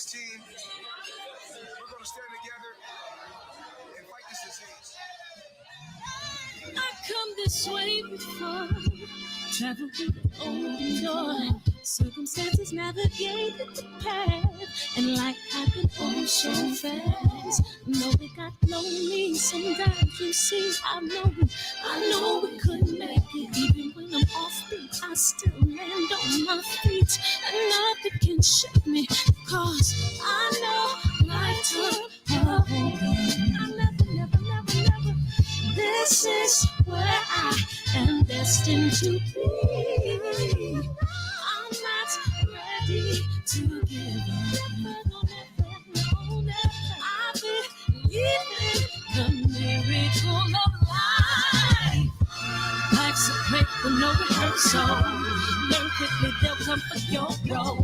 team, we're going to stand together and fight this disease. I've come this way before, traveled through the open door, circumstances navigated the path, and life happened all so fast. No, it got lonely sometimes, you see, I know we couldn't make it, even when I'm offbeat, I still land on my feet, and nothing can shake me, cause I know life took a hold of me. I never. This is where I am destined to be. I'm not ready to give up. I believe in the miracle of life. Life's a break with no rehearsal. Learn quickly, they'll come for your role.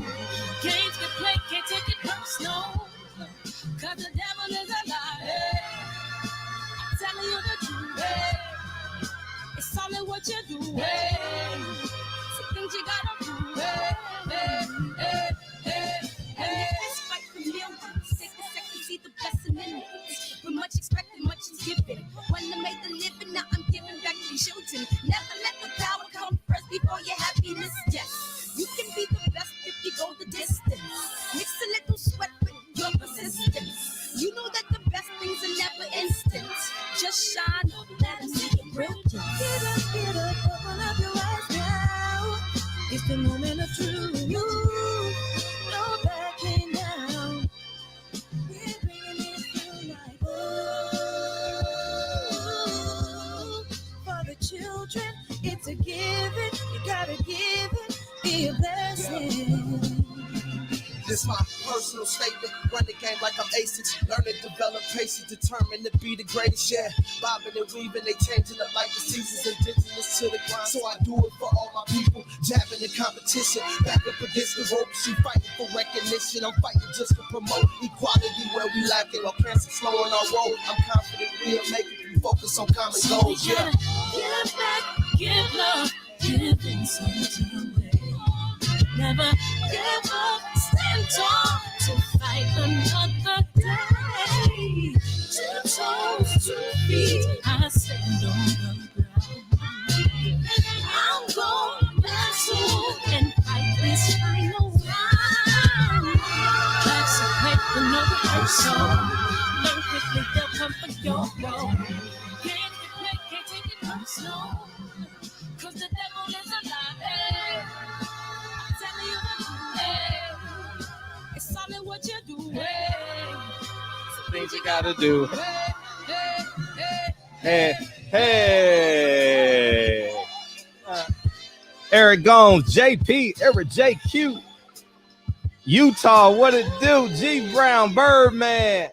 Games get played, can't take it personal. Cause the devil is a liar. Telling you the truth, hey. It's all in what you do, hey. Some things you gotta do, hey. It's fight for millions. Take a second, see the blessing in it. With much expected, much is given. When I made the living, now I'm giving back to children. Never let the power come first before your happiness. Yes, you can be the best if you go the distance. Mix a little sweat with your persistence. You know that the best things are never instant. Just shine, let them see your brilliance. Get up, open up your eyes now. It's the moment of truth. No backing down. We're bringing it through like for the children, it's a given. You gotta give it, be a blessing. This my personal statement. Run the game like I'm aces. Learn and develop patience, determined to be the greatest. Yeah, bobbing and weaving, they changing up like the seasons. Indigenous to the grind, so I do it for all my people. Jabbing the competition, back up against the rope. She fighting for recognition. I'm fighting just to promote equality where we lacking. Or cancer slowing our road. I'm confident we'll make it. We focus on common goals. Yeah. Give back, give love, giving something away. Never give up, stand tall to fight another day. 2 toes, 2 feet, I stand on the ground. I'm going back soon and fight this final round. That's a break for no rehearsal. Learn quickly, they'll come for your role. Can't take it personal, cause the devil is a liar. It's all in what you do, hey. Some things you gotta do. Hey. Eric Gomes, JP, Eric JQ, Utah, what it do? G Brown, Birdman,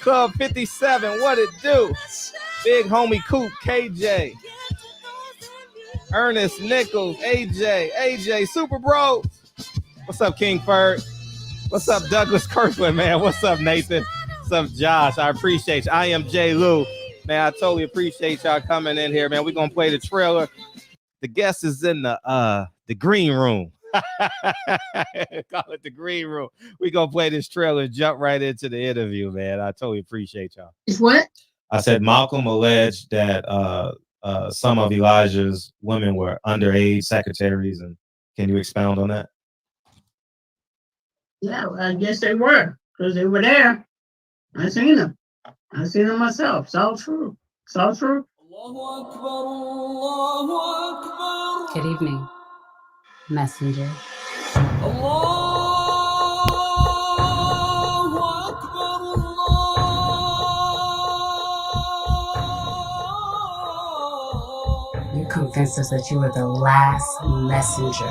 Club 57, what it do? Big homie Coop, KJ, Ernest Nichols, AJ, Super Bro. What's up, King Ferg? What's up, Douglas Kirkland, man? What's up, Nathan? What's up, Josh? I appreciate you. I am J. Lou. Man, I totally appreciate y'all coming in here, man. We're going to play the trailer. The guest is in the green room. Call it the green room. We're going to play this trailer and jump right into the interview, man. I totally appreciate y'all. What? I said Malcolm alleged that some of Elijah's women were underage secretaries, and can you expound on that? Yeah, I guess they were, because they were there. I seen them. I seen them myself. It's all true. It's all true. Good evening, messenger. You convinced us that you were the last messenger.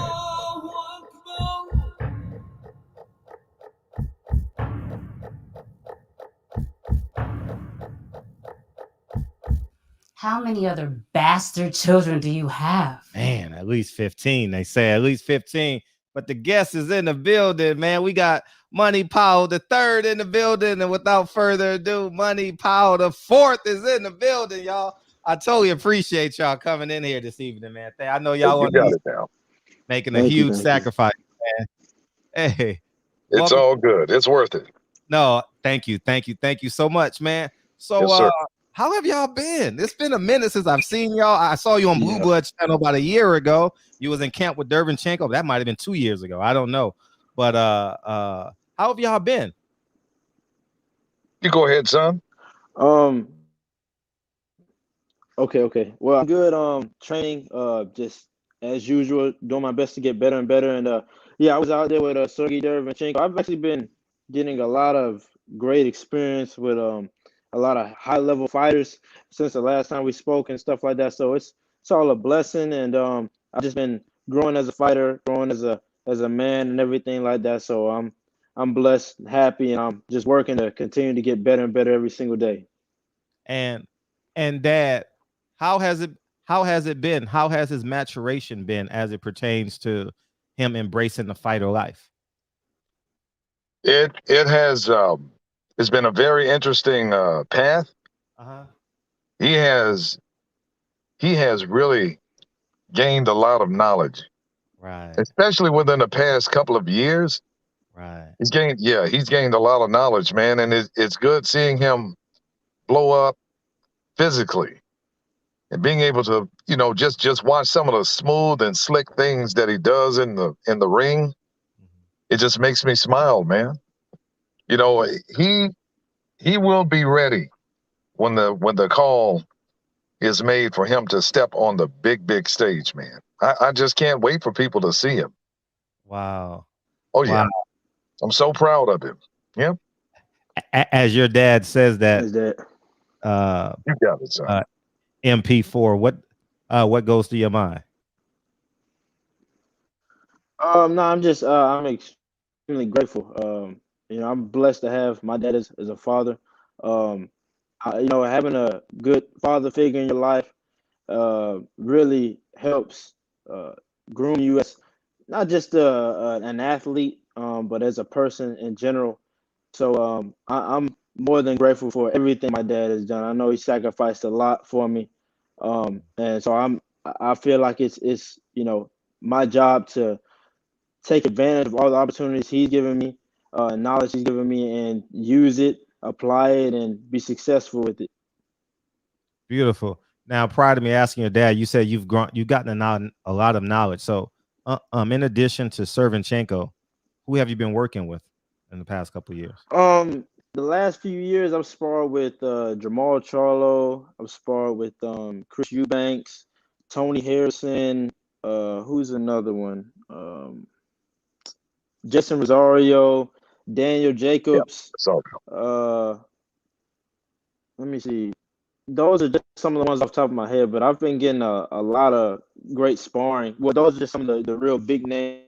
How many other bastard children do you have? Man, at least 15. They say at least 15. But the guest is in the building, man. We got Money Powell the third in the building. And without further ado, Money Powell the fourth is in the building, y'all. I totally appreciate y'all coming in here this evening, man. I know y'all want to be making a huge sacrifice, man. Hey, It's Welcome. all good. It's worth it. No, thank you, so much, man. So, Yes, sir. how have y'all been? It's been a minute since I've seen y'all. I saw you on Blue Yeah. Blood channel about a year ago. You was in camp with Dervinchenko. That might have been 2 years ago. I don't know. But how have y'all been? You go ahead, son. Um. Okay. Well, I'm good. Training. Just as usual, doing my best to get better and better. And yeah, I was out there with Sergey Derevchenko. I've actually been getting a lot of great experience with a lot of high level fighters since the last time we spoke and stuff like that. So it's all a blessing. And I've just been growing as a fighter, growing as a man and everything like that. So I'm blessed, happy, and I'm just working to continue to get better and better every single day. And Dad, how has it been? How has his maturation been as it pertains to him embracing the fighter life? It has it's been a very interesting path. Uh-huh. He has really gained a lot of knowledge, Right. especially within the past couple of years. Right. He's gained a lot of knowledge, man, and it's good seeing him blow up physically and being able to, just watch some of the smooth and slick things that he does in the ring. It just makes me smile, man. You know, he will be ready when the call is made for him to step on the big stage, man. I just can't wait for people to see him. Wow. Oh Wow. yeah, I'm so proud of him. Yeah, As your dad says that, Is that? you got it, son. MP4, what goes through your mind? No, I'm extremely grateful. I'm blessed to have my dad as a father. Um, having a good father figure in your life really helps uh, groom you as not just an athlete, but as a person in general. So I'm more than grateful for everything my dad has done. I know he sacrificed a lot for me, and so I feel like it's my job to take advantage of all the opportunities he's given me, knowledge he's given me, and use it, apply it, and be successful with it. Beautiful. Now, prior to me asking your dad, you said you've gotten a lot of knowledge. So, in addition to Servinchenko, who have you been working with in the past couple of years? The last few years, I've sparred with Jamal Charlo. I've sparred with Chris Eubanks, Tony Harrison. Who's another one? Justin Rosario, Daniel Yeah, Jacobs. it's all Uh, Let me see. Those are just some of the ones off the top of my head, but I've been getting a lot of great sparring. Well, those are just some of the real big names,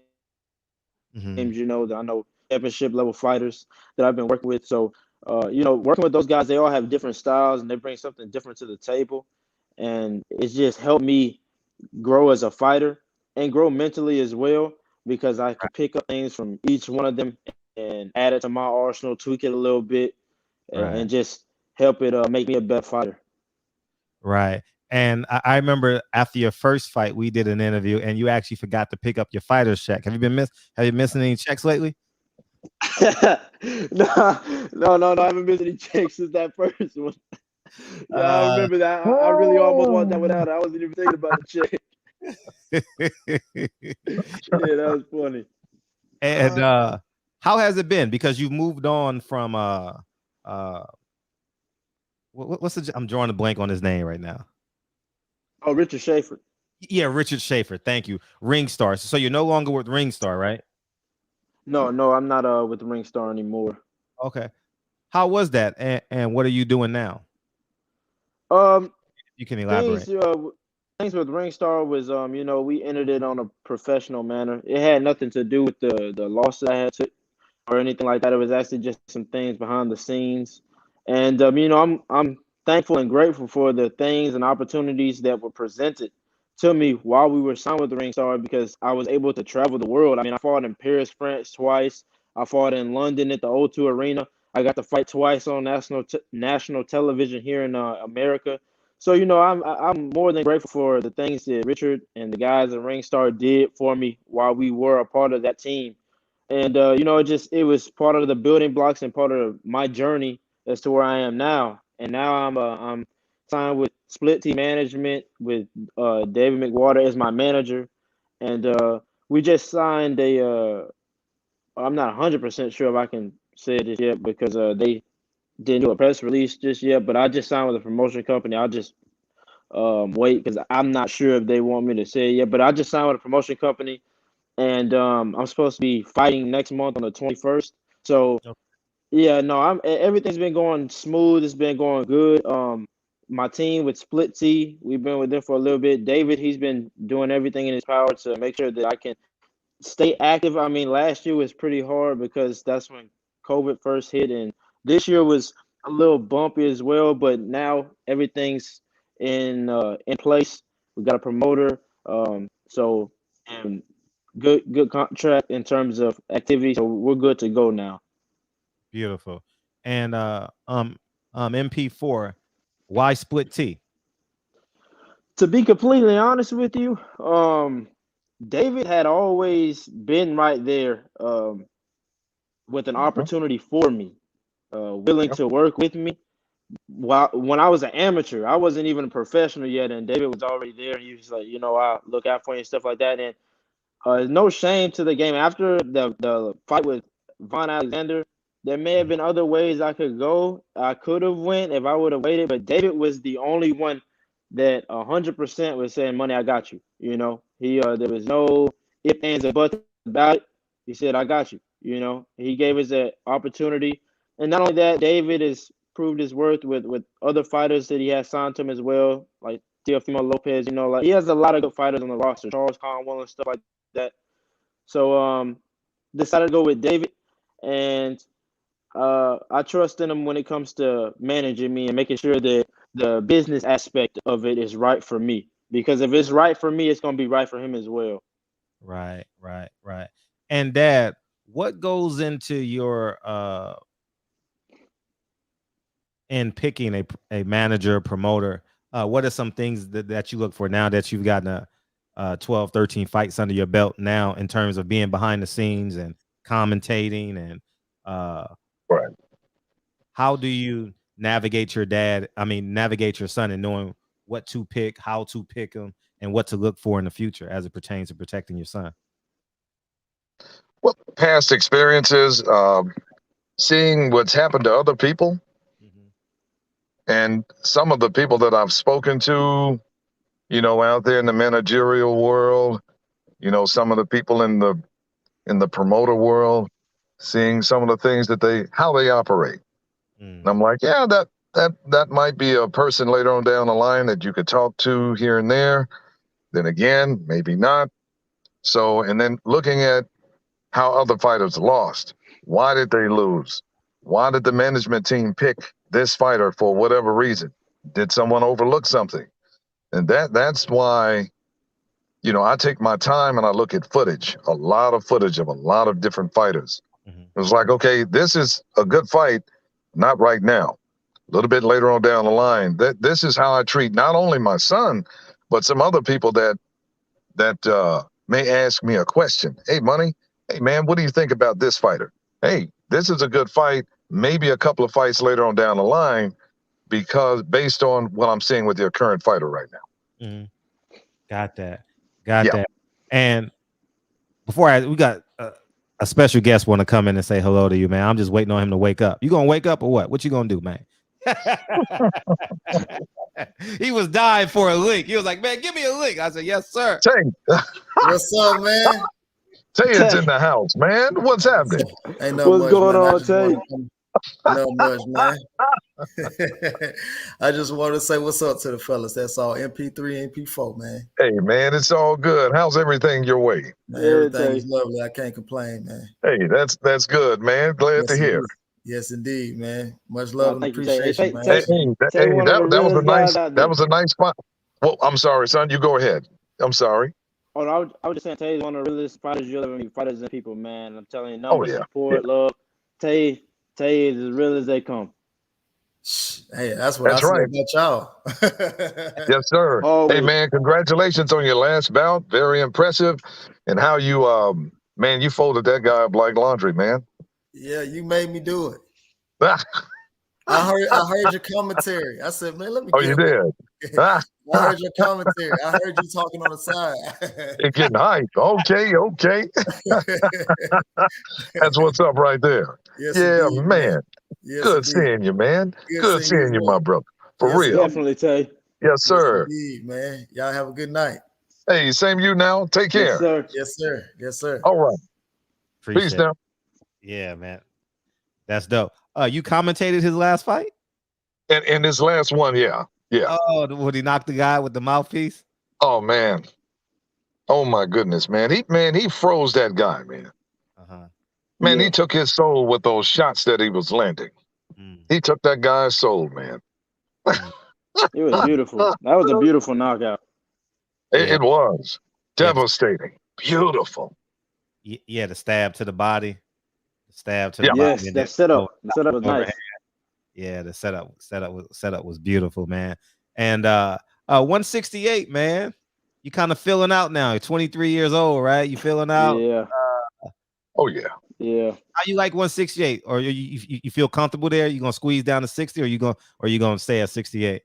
Mm-hmm. that I know championship level fighters that I've been working with. So, working with those guys, they all have different styles and they bring something different to the table. And it's just helped me grow as a fighter and grow mentally as well because I could pick up things from each one of them and add it to my arsenal, tweak it a little bit, Right. and just help it make me a better fighter. Right. And I remember after your first fight, we did an interview, and you actually forgot to pick up your fighter's check. Have you missing any checks lately? No, no. I haven't missed any checks since that first one. Yeah, I Uh, remember that. I really almost walked out without it. I wasn't even thinking about the check. Yeah, that was funny. and how has it been? Because you've moved on from what's I'm drawing a blank on his name right now. Oh, Richard Schaefer. Yeah, Richard Schaefer. Thank you. Ringstar. So you're no longer with Ringstar, right? No, I'm not with the Ring Star anymore. Okay. How was that? And what are you doing now? Um, You can things elaborate. things with Ring Star was we ended it on a professional manner. It had nothing to do with the loss that I had to or anything like that. It was actually just some things behind the scenes. And I'm thankful and grateful for the things and opportunities that were presented to me while we were signed with the Ring Star because I was able to travel the world. I mean, I fought in Paris, France twice. I fought in London at the O2 Arena. I got to fight twice on national television here in America. So I'm more than grateful for the things that Richard and the guys at Ring Star did for me while we were a part of that team. And it was part of the building blocks and part of my journey as to where I am now. And now I'm signed with Split Team Management with David McWater as my manager, and we just signed a. I'm not 100% sure if I can say this yet because they didn't do a press release just yet. But I just signed with a promotion company. I'll just wait because I'm not sure if they want me to say it yet. But I just signed with a promotion company, and I'm supposed to be fighting next month on the 21st. So yeah, no, everything's been going smooth. It's been going good. My team with Split T, we've been with them for a little bit. David, he's been doing everything in his power to make sure that I can stay active. I mean, last year was pretty hard because that's when COVID first hit, and this year was a little bumpy as well. But now everything's in place. We got a promoter, so and good contract in terms of activity. So we're good to go now. Beautiful. And MP4, why Split T? To be completely honest with you, David had always been right there with an opportunity for me, willing to work with me. When I was an amateur, I wasn't even a professional yet, and David was already there. He was like, I'll look out for you and stuff like that. And no shame to the game. After the fight with Von Alexander, there may have been other ways I could go. I could have went if I would have waited, but David was the only one that 100% was saying, "Money, I got you." He there was no ifs, ands, or buts about it. He said, "I got you." He gave us an opportunity, and not only that, David has proved his worth with other fighters that he has signed to him as well, like Teofimo Lopez. Like he has a lot of good fighters on the roster, Charles Conwell and stuff like that. So decided to go with David, and I trust in him when it comes to managing me and making sure that the business aspect of it is right for me. Because if it's right for me, it's going to be right for him as well. Right. And Dad, what goes into your in picking a manager, promoter? What are some things that you look for now that you've gotten 12, 13 fights under your belt now in terms of being behind the scenes and commentating and right. How do you navigate your son and knowing what to pick, how to pick him, and what to look for in the future as it pertains to protecting your son? Well, past experiences, seeing what's happened to other people, and some of the people that I've spoken to, out there in the managerial world, some of the people in the promoter world, seeing some of the things how they operate. And I'm like, yeah, that might be a person later on down the line that you could talk to here and there. Then again, maybe not. So, and then looking at how other fighters lost. Why did they lose? Why did the management team pick this fighter for whatever reason? Did someone overlook something? And that's why, I take my time and I look at a lot of footage of a lot of different fighters. It was like, okay, this is a good fight. Not right now. A little bit later on down the line. This is how I treat not only my son, but some other people that may ask me a question. Hey, Money. Hey, man, what do you think about this fighter? Hey, this is a good fight. Maybe a couple of fights later on down the line, because based on what I'm seeing with your current fighter right now. Got that. And before we got a special guest want to come in and say hello to you, man. I'm just waiting on him to wake up. You gonna wake up or what? What you gonna do, man? He was dying for a link. He was like, man, give me a link. I said, yes, sir. What's up, man? Tay's in the house, man. What's happening? Ain't no What's much, going man. on, Tay? Not much, man. I just want to say what's up to the fellas. That's all. MP3, MP4, man. Hey, man, it's all good. How's everything your way? Man, everything is lovely. I can't complain, man. Hey, that's good, man. Glad to hear. Yes, indeed, man. Much love and Man. appreciation, man. That was a nice spot. Well, I'm sorry, son. You go ahead. I'm sorry. Oh, I was just saying, Tay is one of the realest fighters you'll ever meet. Fighters and people, man. I'm telling you, support, love. Tay is as real as they come. Hey, that's what I say about y'all. Yes, sir. Always. Hey, man, congratulations on your last bout. Very impressive. And how you Man, you folded that guy up like laundry, man. Yeah, you made me do it. I heard your commentary. I said, man, let me Oh, get you him. did? I heard your commentary. I heard you talking on the side. It getting hype. Okay. That's what's up right there. Yes, Yeah, indeed, man. Yes, Good indeed. seeing you, man. Good Good seeing you as seeing you, my well. brother. For Yes, real. Definitely, Tay. Yes, Yes, sir. indeed, man. Y'all have a good night. Hey, same you now. Take care. Yes, sir. Yes, sir. Yes, sir. All right. Appreciate Peace now. it. Yeah, man. That's dope. You commentated his last fight? And this last one, yeah. Oh, would he knock the guy with the mouthpiece? Oh man. Oh my goodness, man. He froze that guy, man. Uh-huh. Man, Yeah. he took his soul with those shots that he was landing. He took that guy's soul, man. It was beautiful. That was a beautiful knockout. It was devastating. Beautiful. Yeah, the stab to the body. The stab to the body. Yes, and that then setup. The setup was overhead. nice. Yeah, the setup was beautiful, man. And 168, man. You kind of filling out now. You're 23 years old, right? You filling out? Yeah. Oh yeah. Yeah. How you like 168? Or you feel comfortable there? You gonna squeeze down to 60, or you gonna stay at 68?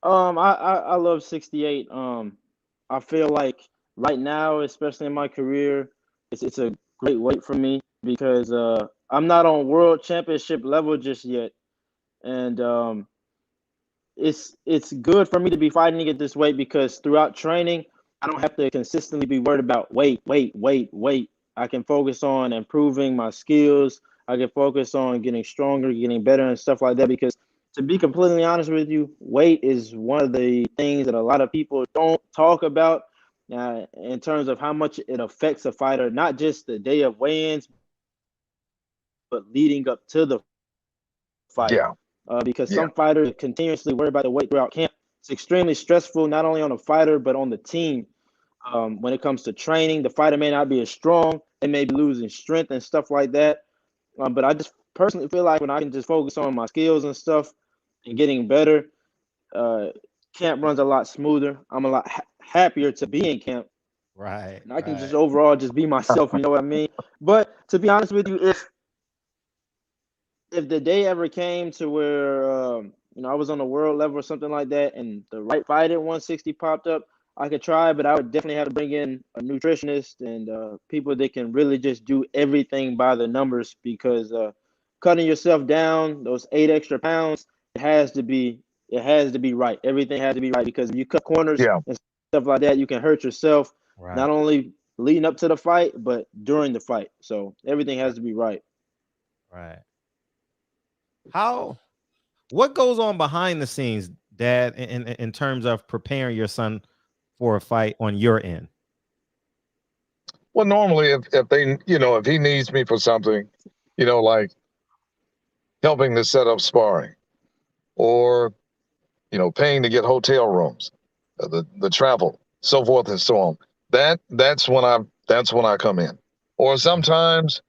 I love 68. I feel like right now, especially in my career, it's a great weight for me because I'm not on world championship level just yet, and it's good for me to be fighting at this weight because throughout training, I don't have to consistently be worried about weight. I can focus on improving my skills. I can focus on getting stronger, getting better, and stuff like that. Because to be completely honest with you, weight is one of the things that a lot of people don't talk about in terms of how much it affects a fighter, not just the day of weigh-ins, but leading up to the fight. Yeah. Because some fighters continuously worry about the weight throughout camp. It's extremely stressful, not only on the fighter, but on the team. When it comes to training, the fighter may not be as strong. They may be losing strength and stuff like that. But I just personally feel like when I can just focus on my skills and stuff and getting better, camp runs a lot smoother. I'm a lot happier to be in camp. Right. And I can just overall just be myself, you know what I mean? But to be honest with you, if the day ever came to where I was on the world level or something like that, and the right fight at 160 popped up, I could try, but I would definitely have to bring in a nutritionist and people that can really just do everything by the numbers because cutting yourself down those 8 extra pounds, it has to be right. Everything has to be right because if you cut corners and stuff like that, you can hurt yourself not only leading up to the fight, but during the fight. So everything has to be right. Right. What goes on behind the scenes, Dad, in terms of preparing your son for a fight on your end? Well, normally if they, if he needs me for something, like helping to set up sparring or, paying to get hotel rooms, the travel, so forth and so on. That's when I come in. Or sometimes,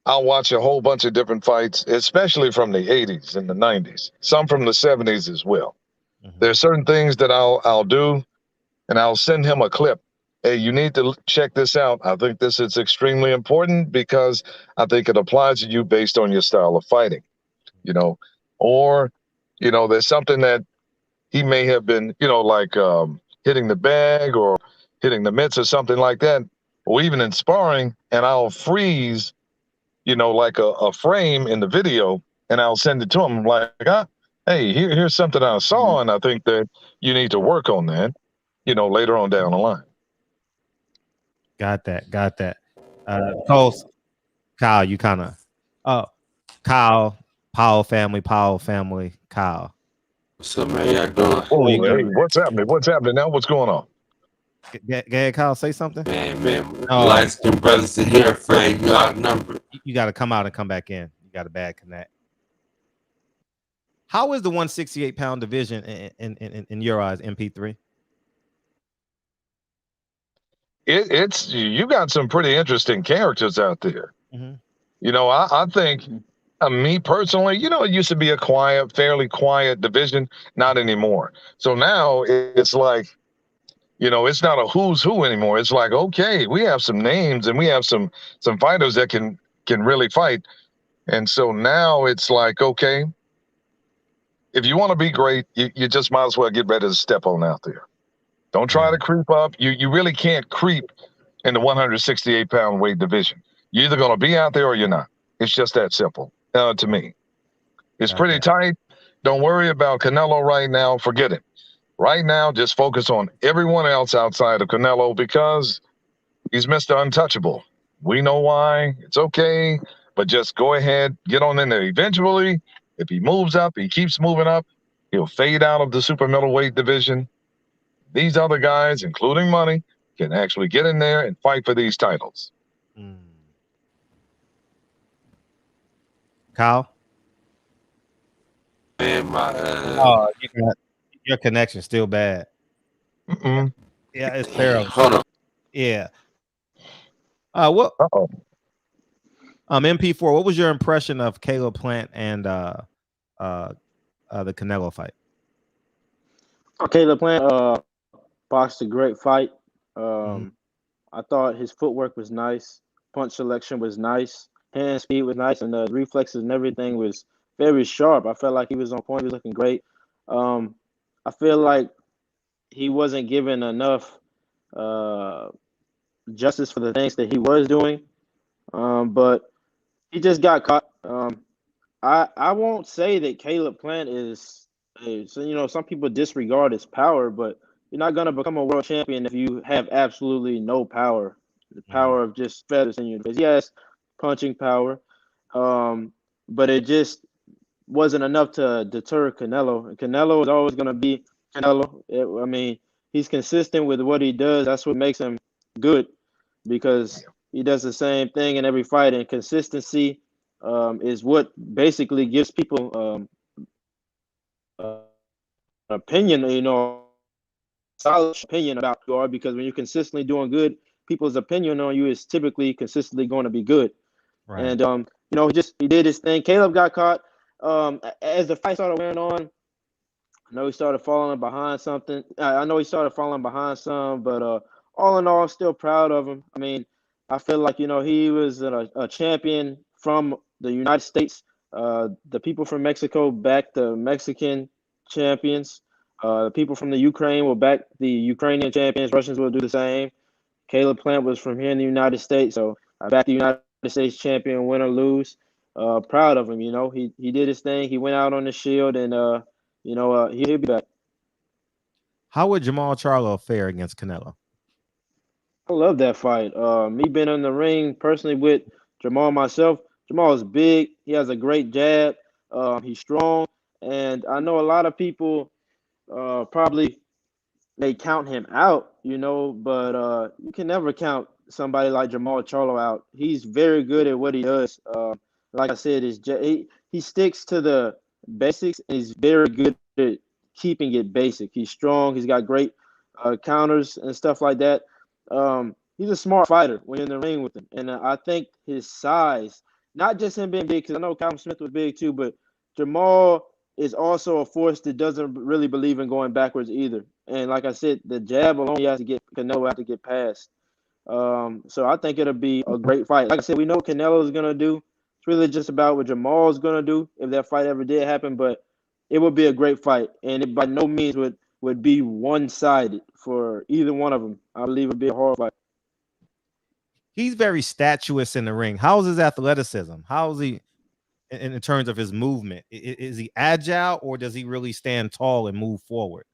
I'll watch a whole bunch of different fights, especially from the 80s and the 90s, some from the 70s as well. There's certain things that I'll do, and I'll send him a clip. Hey, you need to check this out. I think this is extremely important because I think it applies to you based on your style of fighting, or, there's something that he may have been, like hitting the bag or hitting the mitts or something like that, or even in sparring, and I'll freeze, like a frame in the video, and I'll send it to him like, hey, here's something I saw, and I think that you need to work on that, later on down the line. Got that. Kyle, you kind of, Kyle, Powell family, Kyle. What's up, man? Y'all doing? Oh, hey, what's happening now? What's going on? Go ahead, Kyle, say something. Man, light-skinned brothers in here, Frank, you outnumbered. You got to come out and come back in. You got a bad connect. How is the 168-pound division in your eyes, MP3? It's you got some pretty interesting characters out there. I think me personally, it used to be a fairly quiet division, not anymore. So now it's like, You know, it's not a who's who anymore. It's like, okay, we have some names and we have some fighters that can really fight. And so now it's like, okay, if you want to be great, you just might as well get ready to step on out there. Don't try to creep up. You really can't creep in the 168-pound weight division. You're either going to be out there or you're not. It's just that simple to me. It's pretty tight. Don't worry about Canelo right now. Forget it. Right now, just focus on everyone else outside of Canelo because he's Mr. Untouchable. We know why. It's okay. But just go ahead, get on in there. Eventually, if he moves up, he keeps moving up, he'll fade out of the super middleweight division. These other guys, including Money, can actually get in there and fight for these titles. Kyle? Man, your connection's still bad. Yeah, it's terrible. Hold on. Yeah. What? MP4. What was your impression of Caleb Plant and the Canelo fight? Caleb Plant boxed a great fight. I thought his footwork was nice, punch selection was nice, hand speed was nice, and the reflexes and everything was very sharp. I felt like he was on point. He was looking great. I feel like he wasn't given enough justice for the things that he was doing, but he just got caught. I won't say that Caleb Plant is, some people disregard his power, but you're not going to become a world champion if you have absolutely no power. The power of just feathers in your face. He has punching power, but it just wasn't enough to deter Canelo. And Canelo is always going to be Canelo. I mean, he's consistent with what he does. That's what makes him good, because he does the same thing in every fight, and consistency is what basically gives people opinion, solid opinion about who you are, because when you're consistently doing good, people's opinion on you is typically consistently going to be good. Right. And he did his thing. Caleb got caught. As the fight started wearing on, I know he started falling behind something. I know he started falling behind some, but all in all, I'm still proud of him. I mean, I feel like, he was a champion from the United States. The people from Mexico backed the Mexican champions. People from the Ukraine will back the Ukrainian champions. Russians will do the same. Caleb Plant was from here in the United States, so I backed the United States champion, win or lose. Proud of him. He did his thing. He went out on the shield, and he'll be back. How would Jamal Charlo fare against Canelo? I love that fight. Me being in the ring personally with Jamal myself. Jamal is big. He has a great jab. He's strong, and I know a lot of people probably may count him out, but you can never count somebody like Jamal Charlo out. He's very good at what he does. Like I said, he sticks to the basics, and he's very good at keeping it basic. He's strong. He's got great counters and stuff like that. He's a smart fighter when you're in the ring with him. And I think his size, not just him being big, because I know Calvin Smith was big too, but Jamal is also a force that doesn't really believe in going backwards either. And like I said, the jab alone, he has to get Canelo have to get past. So I think it'll be a great fight. Like I said, we know what Canelo is going to do. It's really just about what Jamal is going to do if that fight ever did happen, but it would be a great fight. And it by no means would be one-sided for either one of them. I believe it would be a hard fight. He's very statuous in the ring. How is his athleticism? How is he in terms of his movement? Is he agile, or does he really stand tall and move forward?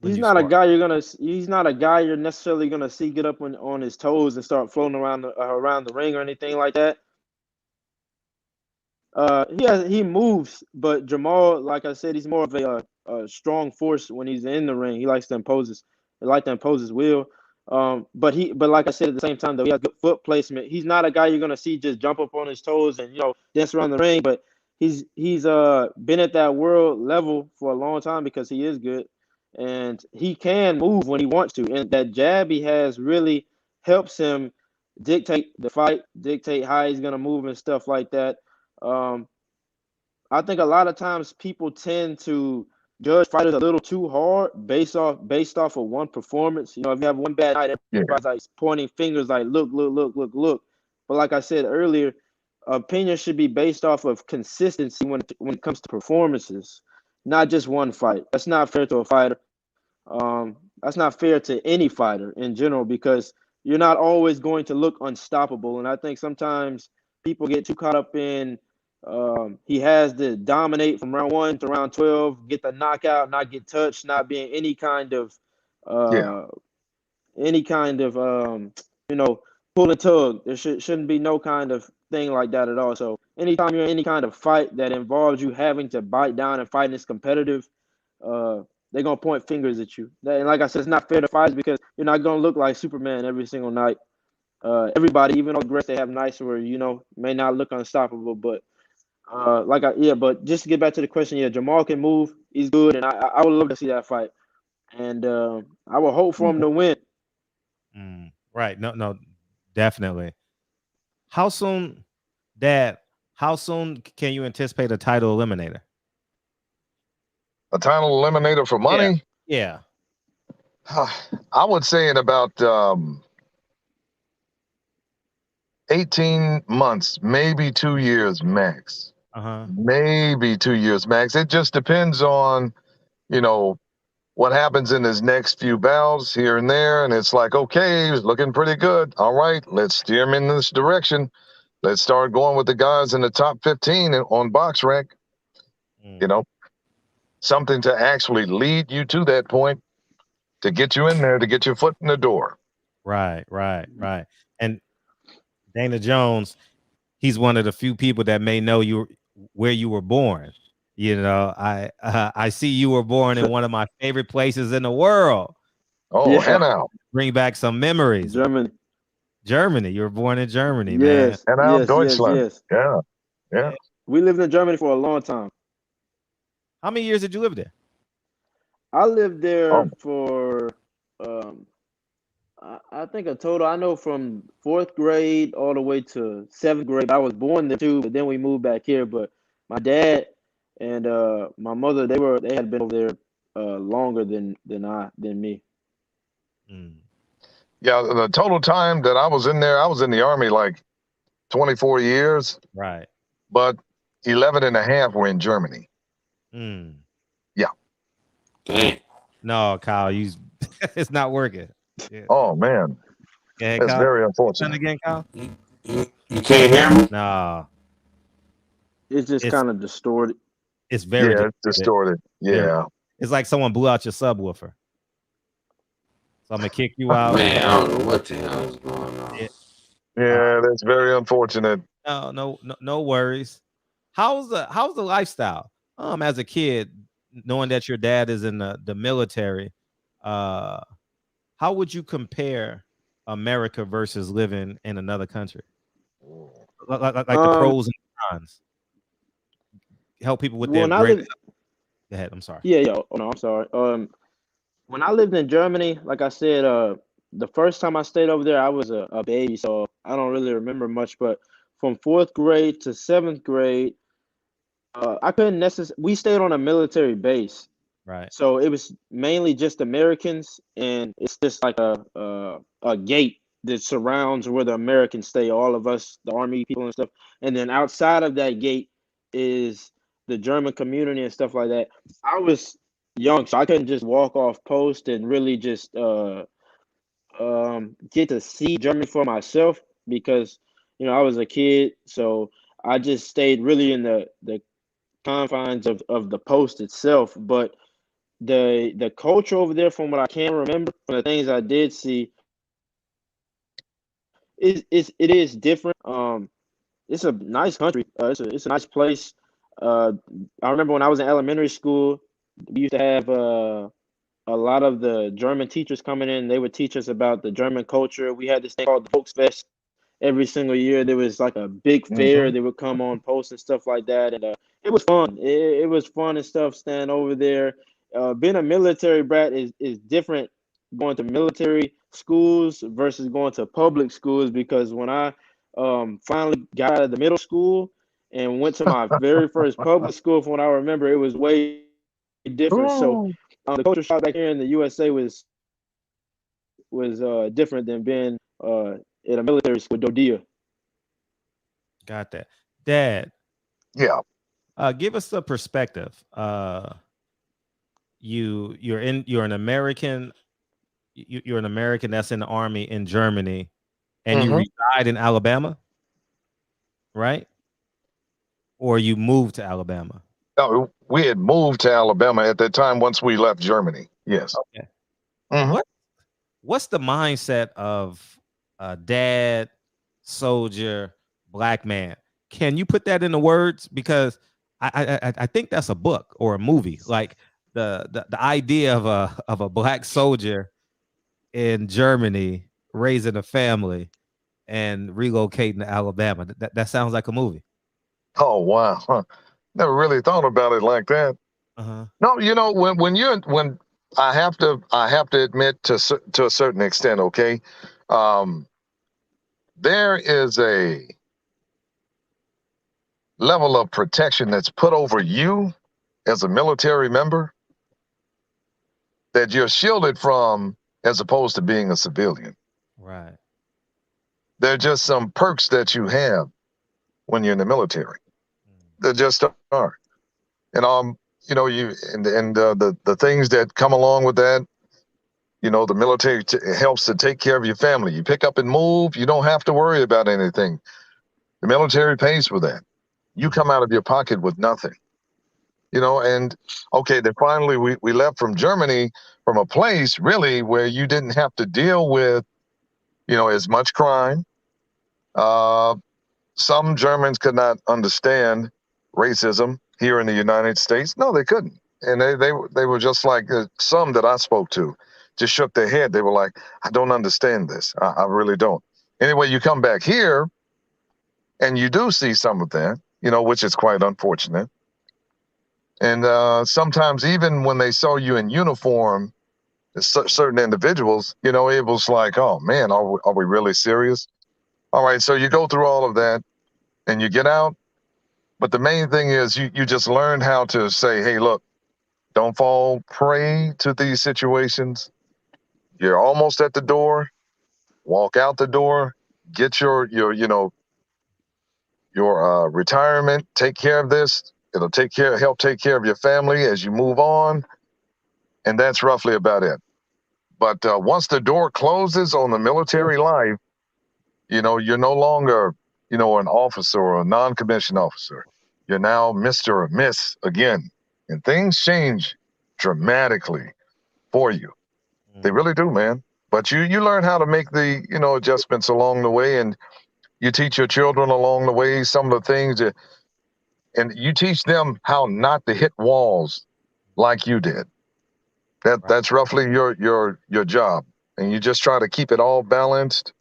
He's not a guy you're necessarily gonna see get up on his toes and start floating around the ring or anything like that. He moves, but Jamal, like I said, he's more of a strong force when he's in the ring. He likes to impose his will. But like I said, at the same time, though, he has good foot placement. He's not a guy you're gonna see just jump up on his toes and dance around the ring. But he's been at that world level for a long time because he is good, and he can move when he wants to. And that jab he has really helps him dictate the fight, dictate how he's gonna move and stuff like that. I think a lot of times people tend to judge fighters a little too hard based off of one performance. You know, if you have one bad night, everybody's like pointing fingers, like look, look, look, look, look. But like I said earlier, opinion should be based off of consistency when it comes to performances, not just one fight. That's not fair to a fighter. That's not fair to any fighter in general because you're not always going to look unstoppable. And I think sometimes people get too caught up in he has to dominate from round 1 to round 12, get the knockout, not get touched, not being any kind of you know, pull and tug. There shouldn't be no kind of thing like that at all. So anytime you're in any kind of fight that involves you having to bite down and fight and it's competitive, they're gonna point fingers at you. And like I said, it's not fair to fighters because you're not gonna look like Superman every single night. Everybody, even though greats, they have nights where may not look unstoppable. But but just to get back to the question, Jamal can move. He's good, and I would love to see that fight. And I would hope for him to win. Right. No, definitely. How soon, Dad? How soon can you anticipate a title eliminator? A title eliminator for money? Yeah. I would say in about 18 months, maybe 2 years max. Maybe 2 years max. It just depends on, what happens in his next few bouts here and there. And it's like, okay, he's looking pretty good. All right, let's steer him in this direction. Let's start going with the guys in the top 15 on box rank. Something to actually lead you to that point, to get you in there, to get your foot in the door. Right. And Dana Jones, he's one of the few people that may know where you were born. I see you were born in one of my favorite places in the world. Oh, Haney. Bring back some memories. Germany. You were born in Germany, man. Haney, Deutschland. Yes. Yeah. We lived in Germany for a long time. How many years did you live there? I lived there for I think a total. I know from 4th grade all the way to 7th grade. I was born there too, but then we moved back here. But my dad and my mother, they had been over there longer than me. Yeah, the total time that I was in there, I was in the Army like 24 years. Right. But 11 and a half were in Germany. Yeah. Dang. No, Kyle, it's not working. Yeah. Oh, man. That's Kyle, very unfortunate. Again, Kyle? You can't hear me? No. It's just kind of distorted. It's very distorted. Yeah. It's like someone blew out your subwoofer. So I'm going to kick you out. Man, I don't know what the hell is going on. Yeah, that's very unfortunate. No worries. How's the lifestyle? As a kid, knowing that your dad is in the military, how would you compare America versus living in another country? Like the pros and cons. Help people with their great. Go ahead. I'm sorry. Yeah. Oh, no, I'm sorry. When I lived in Germany, like I said, the first time I stayed over there, I was a baby, so I don't really remember much. But from 4th grade to 7th grade, I couldn't necessarily. We stayed on a military base, right? So it was mainly just Americans, and it's just like a gate that surrounds where the Americans stay. All of us, the Army people and stuff, and then outside of that gate is the German community and stuff like that. I was young, so I couldn't just walk off post and really just get to see Germany for myself because I was a kid, so I just stayed really in the confines of the post itself. But the culture over there, from what I can remember, from the things I did see, it is different. It's a nice country. It's a nice place. I remember when I was in elementary school, we used to have a lot of the German teachers coming in. They would teach us about the German culture. We had this thing called the Volksfest. Every single year, there was like a big fair. They would come on post and stuff like that, and it was fun. It was fun and stuff. Staying over there, being a military brat is different. Going to military schools versus going to public schools, because when I finally got out of the middle school and went to my very first public school, from what I remember, it was way different. So Ooh. the culture shock back here in the USA was different than being in a military school, Dodia. Got that. Dad, Yeah. give us the perspective. You're an American. You're an American that's in the army in Germany, and you reside in Alabama, right? Or you moved to Alabama? No, we had moved to Alabama at that time once we left Germany. Yes. Okay. Mhm. What's the mindset of a dad, soldier, black man? Can you put that into words? Because I think that's a book or a movie. Like the idea of a black soldier in Germany raising a family and relocating to Alabama. That sounds like a movie. Oh wow. Huh. Never really thought about it like that. Uh-huh. No, when I have to admit to a certain extent, okay, there is a level of protection that's put over you as a military member that you're shielded from as opposed to being a civilian. Right. There are just some perks that you have when you're in the military. There just are. And you and the things that come along with that, the military helps to take care of your family. You pick up and move, you don't have to worry about anything. The military pays for that. You come out of your pocket with nothing. And okay, then finally we left from Germany, from a place really where you didn't have to deal with, as much crime. Some Germans could not understand racism here in the United States. No, they couldn't. And they were just like some that I spoke to, just shook their head. They were like, I don't understand this. I really don't. Anyway, you come back here and you do see some of that, which is quite unfortunate. And sometimes even when they saw you in uniform, certain individuals, it was like, oh man, are we really serious? All right, so you go through all of that and you get out. But the main thing is you just learn how to say, hey, look, don't fall prey to these situations. You're almost at the door. Walk out the door. Get your retirement. Take care of this. It'll help take care of your family as you move on. And that's roughly about it. But once the door closes on the military life, you're no longer, an officer or a non-commissioned officer. You're now Mr. or Miss again. And things change dramatically for you. They really do, man. But you learn how to make the, adjustments along the way, and you teach your children along the way some of the things and you teach them how not to hit walls like you did. That's roughly your job. And you just try to keep it all balanced,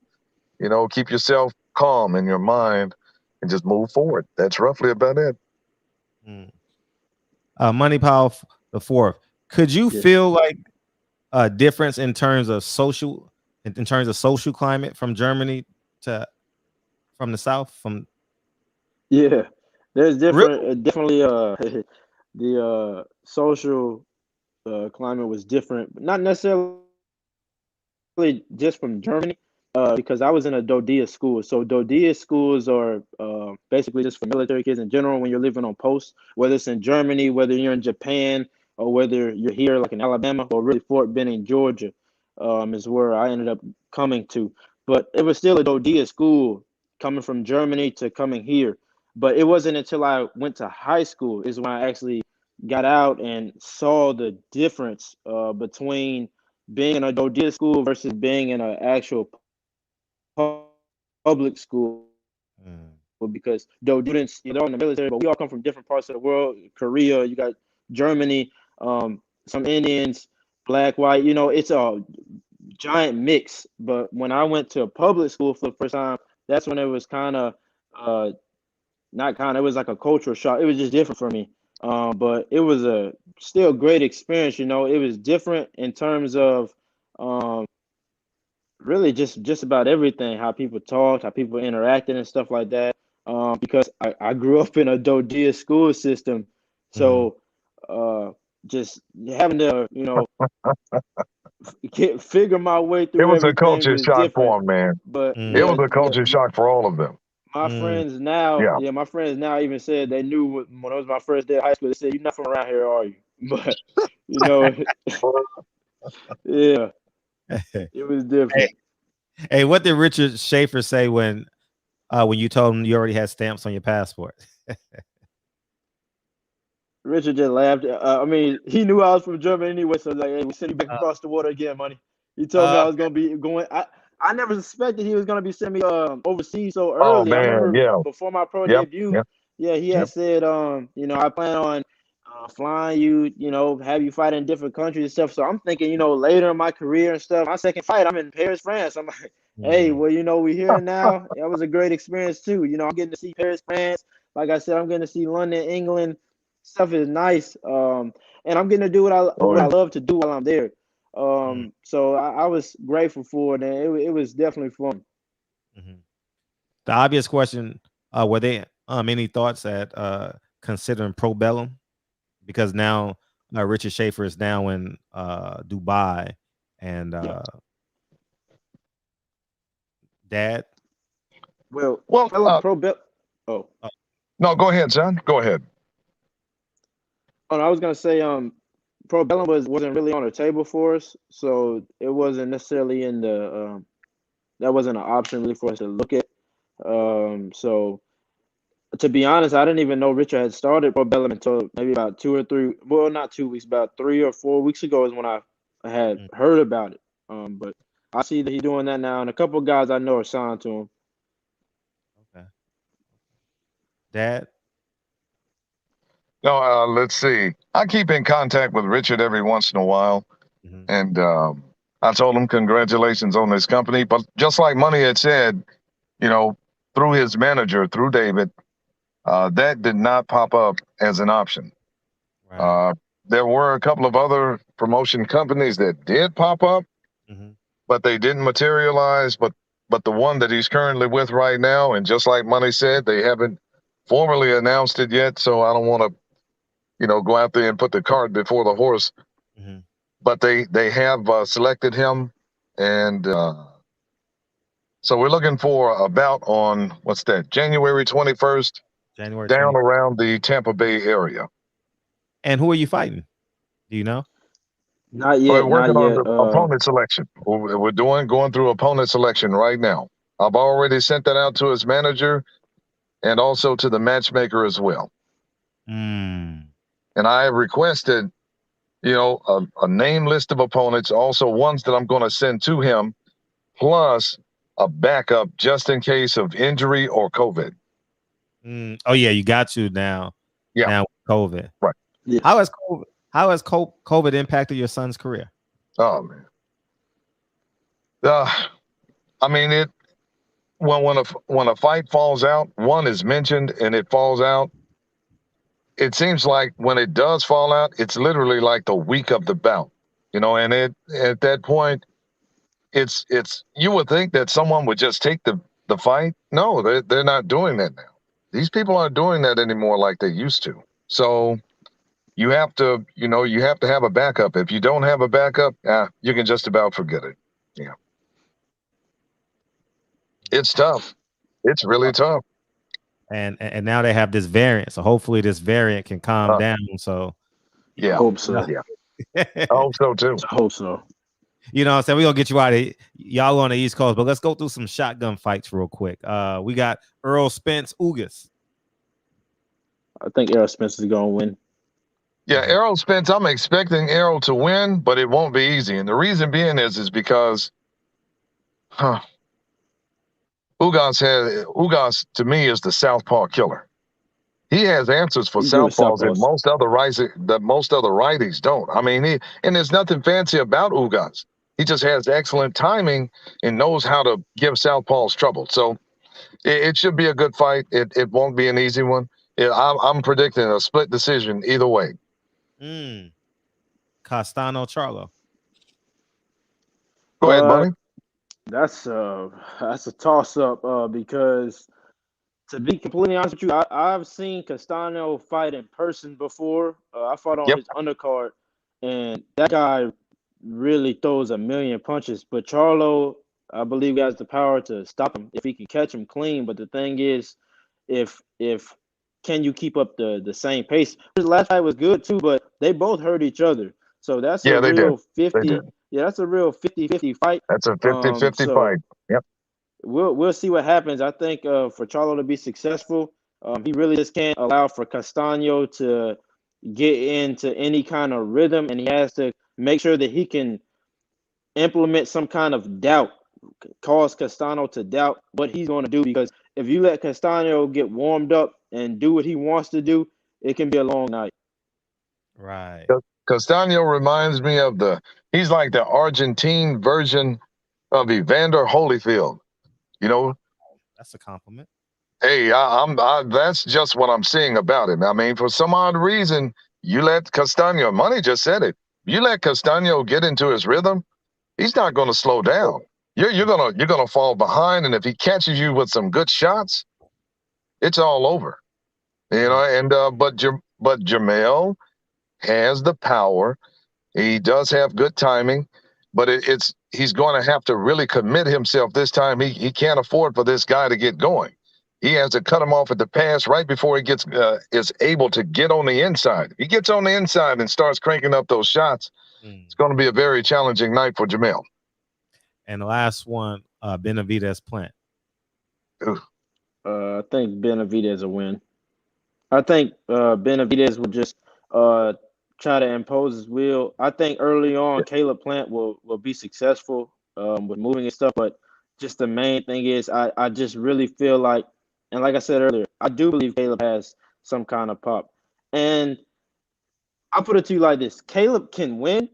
keep yourself calm in your mind and just move forward. That's roughly about it. Money Power the fourth. Could you feel like a difference in terms of social climate from Germany from the South? Yeah, there's different. Really? Definitely, the social climate was different, but not necessarily just from Germany. Because I was in a Dodia school. So Dodia schools are basically just for military kids in general when you're living on post, whether it's in Germany, whether you're in Japan, or whether you're here like in Alabama, or really Fort Benning, Georgia, is where I ended up coming to. But it was still a Dodia school coming from Germany to coming here. But it wasn't until I went to high school is when I actually got out and saw the difference between being in a Dodia school versus being in an actual public school, because though students, they're in the military, but we all come from different parts of the world. Korea, you got Germany, some Indians, black, white. It's a giant mix. But when I went to a public school for the first time, that's when it was kind of not kind of, it was like a cultural shock. It was just different for me. But it was a still great experience. It was different in terms of really just about everything, how people talked, how people interacted and stuff like that. Because I grew up in a Dodia school system. So just having to, figure my way It through was a everything culture was shock different. for him, man. But It was a culture shock for all of them. my friends now, Yeah. my friends now even said they knew when it was my first day of high school. They said, "You're not from around here, are you?" But yeah, it was different. Hey, what did Richard Schaefer say when you told him you already had stamps on your passport? Richard just laughed. I mean, he knew I was from Germany anyway, so like, hey, we send you back across the water again, money. He told me I was gonna be going. I never suspected he was gonna be sending me overseas so Oh early. I man, remember yeah. before my pro Yep. debut, Yep. he had said, I plan on flying you, have you fight in different countries and stuff. So I'm thinking, later in my career and stuff, my second fight, I'm in Paris, France. I'm like, hey, well, we're here now. That was a great experience too. I'm getting to see Paris, France. Like I said, I'm getting to see London, England. Stuff is nice. And I'm getting to do what I love to do while I'm there. So I was grateful for it, and it was definitely fun. The obvious question: were there any thoughts at considering pro bellum? Because now Richard Schaefer is now in Dubai, and Dad. Well, pro bellum. Oh no, go ahead, son. Go ahead. Oh, I was gonna say, pro bellum wasn't really on the table for us, so it wasn't necessarily in the that wasn't an option really for us to look at. So to be honest, I didn't even know Richard had started pro bellum until maybe about 2 or 3. Well, not 2 weeks, about 3 or 4 weeks ago is when I had heard about it. But I see that he's doing that now, and a couple of guys I know are signed to him. Okay. Dad. No, let's see. I keep in contact with Richard every once in a while, and I told him congratulations on this company. But just like Money had said, through his manager, through David, that did not pop up as an option. Right. There were a couple of other promotion companies that did pop up, but they didn't materialize. But the one that he's currently with right now, and just like Money said, they haven't formally announced it yet. So I don't want to, go out there and put the cart before the horse. But they have selected him, and so we're looking for a bout on what's that? January 21st, January down 20th. around the Tampa Bay area. And who are you fighting? Do you know? Not yet. We're working not on yet. the opponent selection. We're going through opponent selection right now. I've already sent that out to his manager and also to the matchmaker as well. And I have requested, a name list of opponents, also ones that I'm going to send to him, plus a backup just in case of injury or COVID. Oh yeah, you got to now. Yeah. Now COVID. Right. Yeah. How has COVID impacted your son's career? Oh man. I mean, when a fight falls out, one is mentioned and it falls out. It seems like when it does fall out, it's literally like the week of the bout, and at that point, it's you would think that someone would just take the fight. No, they're not doing that now. These people aren't doing that anymore like they used to. So you have to have a backup. If you don't have a backup, you can just about forget it. Yeah. It's tough. It's really tough. And now they have this variant, so hopefully this variant can calm down. So yeah, I hope so. Yeah, I hope so too. I hope so. You know what I'm saying? We're gonna get you out of y'all on the East Coast, but let's go through some shotgun fights real quick. We got Errol Spence Ugas. I think Errol Spence is gonna win. Yeah, Errol Spence, I'm expecting Errol to win, but it won't be easy. And the reason being is because Ugas to me is the southpaw killer. He has answers for southpaws that most other righties don't. I mean, and there's nothing fancy about Ugas. He just has excellent timing and knows how to give southpaws trouble. So it should be a good fight. It won't be an easy one. I'm predicting a split decision either way. Castano Charlo. Go ahead, buddy. That's a toss up because To be completely honest with you, I've seen Castano fight in person before. I fought on Yep. his undercard, and that guy really throws a million punches. But Charlo, I believe, has the power to stop him if he can catch him clean. But the thing is, if can you keep up the same pace? His last fight was good too, but they both hurt each other. So that's a Yeah, they did. real They 50. did. Yeah, that's a real 50-50 fight. That's a 50-50 So fight. Yep. we'll see what happens. I think for Charlo to be successful, he really just can't allow for Castano to get into any kind of rhythm, and he has to make sure that he can implement some kind of doubt, cause Castano to doubt what he's going to do. Because if you let Castano get warmed up and do what he wants to do, it can be a long night. Right. Castano reminds me of he's like the Argentine version of Evander Holyfield. You know, That's a compliment. hey, that's just what I'm seeing about him. I mean, for some odd reason, you let Castano, Money just said it, you let Castano get into his rhythm, he's not going to slow down. You're gonna fall behind, and if he catches you with some good shots, it's all over. You know, and but Jamel has the power. He does have good timing, but he's going to have to really commit himself this time. He can't afford for this guy to get going. He has to cut him off at the pass right before he is able to get on the inside. If he gets on the inside and starts cranking up those shots, it's going to be a very challenging night for Jamel. And the last one, Benavidez Plant. I think Benavidez a win. I think Benavidez will just try to impose his will. I think early on, Caleb Plant will be successful with moving and stuff. But just the main thing is, I just really feel like, and like I said earlier, I do believe Caleb has some kind of pop. And I'll put it to you like this: Caleb can win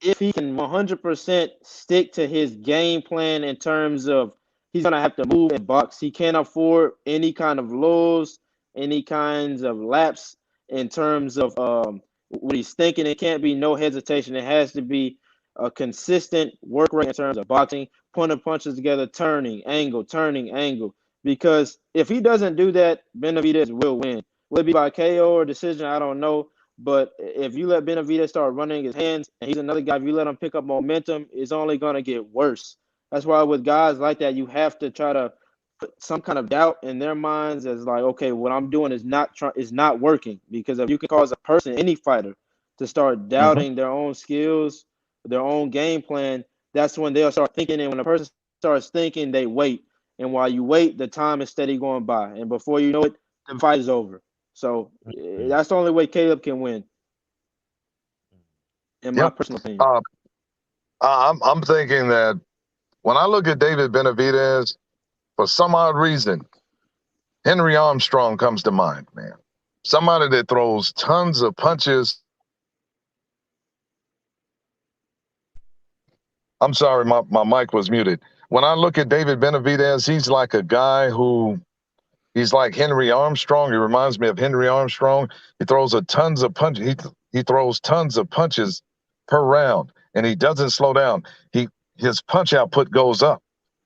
if he can 100% stick to his game plan in terms of he's going to have to move and box. He can't afford any kind of lulls, any kinds of laps in terms of what he's thinking. It can't be no hesitation. It has to be a consistent work rate in terms of boxing, putting punches together, turning angle. Because if he doesn't do that, Benavidez will win. Will it be by KO or decision? I don't know. But if you let Benavidez start running his hands, and he's another guy, if you let him pick up momentum, it's only going to get worse. That's why with guys like that, you have to try to put some kind of doubt in their minds as like, okay, what I'm doing is not working. Because if you can cause a person, any fighter, to start doubting their own skills, their own game plan, that's when they'll start thinking. And when a person starts thinking, they wait. And while you wait, the time is steady going by. And before you know it, the fight is over. So that's the only way Caleb can win, in my personal opinion. I'm thinking that when I look at David Benavidez, for some odd reason, Henry Armstrong comes to mind, man. Somebody that throws tons of punches. I'm sorry, my mic was muted. When I look at David Benavidez, he's like a guy he's like Henry Armstrong. He reminds me of Henry Armstrong. He throws tons of punches. He throws tons of punches per round, and he doesn't slow down. His punch output goes up.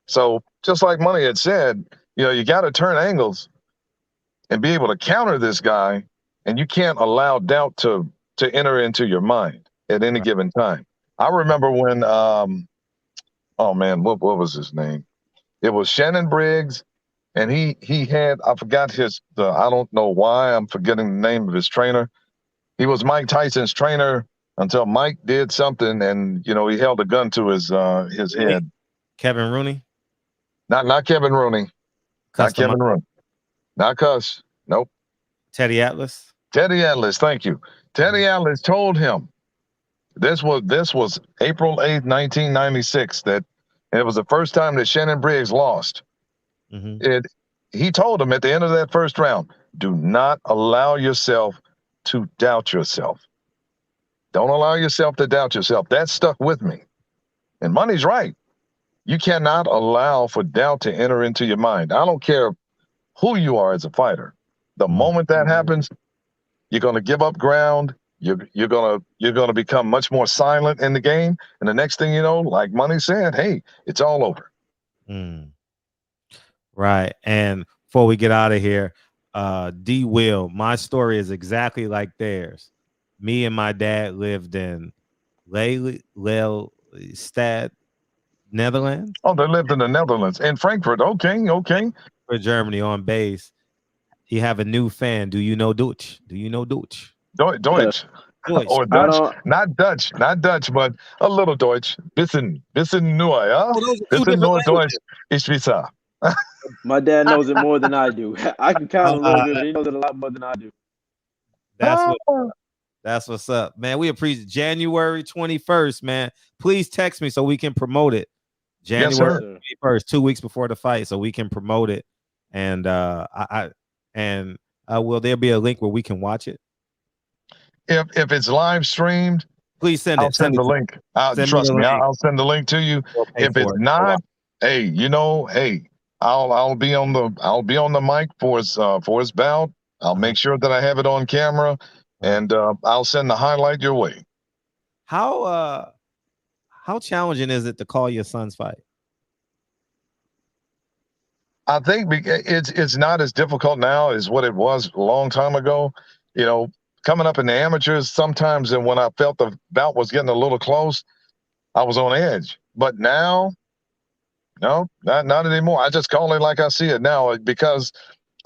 So just like Money had said, you got to turn angles and be able to counter this guy, and you can't allow doubt to enter into your mind at any given time. I remember when, what was his name? It was Shannon Briggs. And he had, I forgot I don't know why I'm forgetting the name of his trainer. He was Mike Tyson's trainer until Mike did something and, he held a gun to his head. Kevin Rooney? Not Kevin Rooney. Not Kevin Rooney. Not Cuss. Nope. Teddy Atlas? Teddy Atlas, thank you. Teddy Atlas told him, this was April 8th, 1996, that it was the first time that Shannon Briggs lost. He told him at the end of that first round, do not allow yourself to doubt yourself. Don't allow yourself to doubt yourself. That stuck with me. And Money's right. You cannot allow for doubt to enter into your mind. I don't care who you are as a fighter. The moment that happens, you're going to give up ground. You're going to become much more silent in the game. And the next thing you know, like Money said, hey, it's all over. Right. And before we get out of here, D Will, my story is exactly like theirs. Me and my dad lived in Lelystad, Netherlands. Oh, they lived in the Netherlands, in Frankfurt. Okay. For Germany on base. He have a new fan. Do you know Deutsch? Do you know Deutsch? Deutsch. Deutsch. Or Dutch. Not Dutch, but a little Deutsch. Bisschen nur, ja? Oh, those are two Bisschen different nur languages. Deutsch. Ich weiß. My dad knows it more than I do. I can count a little bit, but he knows it a lot more than I do. That's what's up, man. We appreciate January 21st, man. Please text me so we can promote it. January 21st, 2 weeks before the fight, so we can promote it. And will there be a link where we can watch it? If it's live streamed, please send it. I'll send the link. Trust me, I'll send the link to you. If it's not, hey, I'll be on the mic for his bout. I'll make sure that I have it on camera, and I'll send the highlight your way. How challenging is it to call your son's fight? I think it's not as difficult now as what it was a long time ago. Coming up in the amateurs, sometimes, and when I felt the bout was getting a little close, I was on edge. But now, no, not anymore. I just call it like I see it now because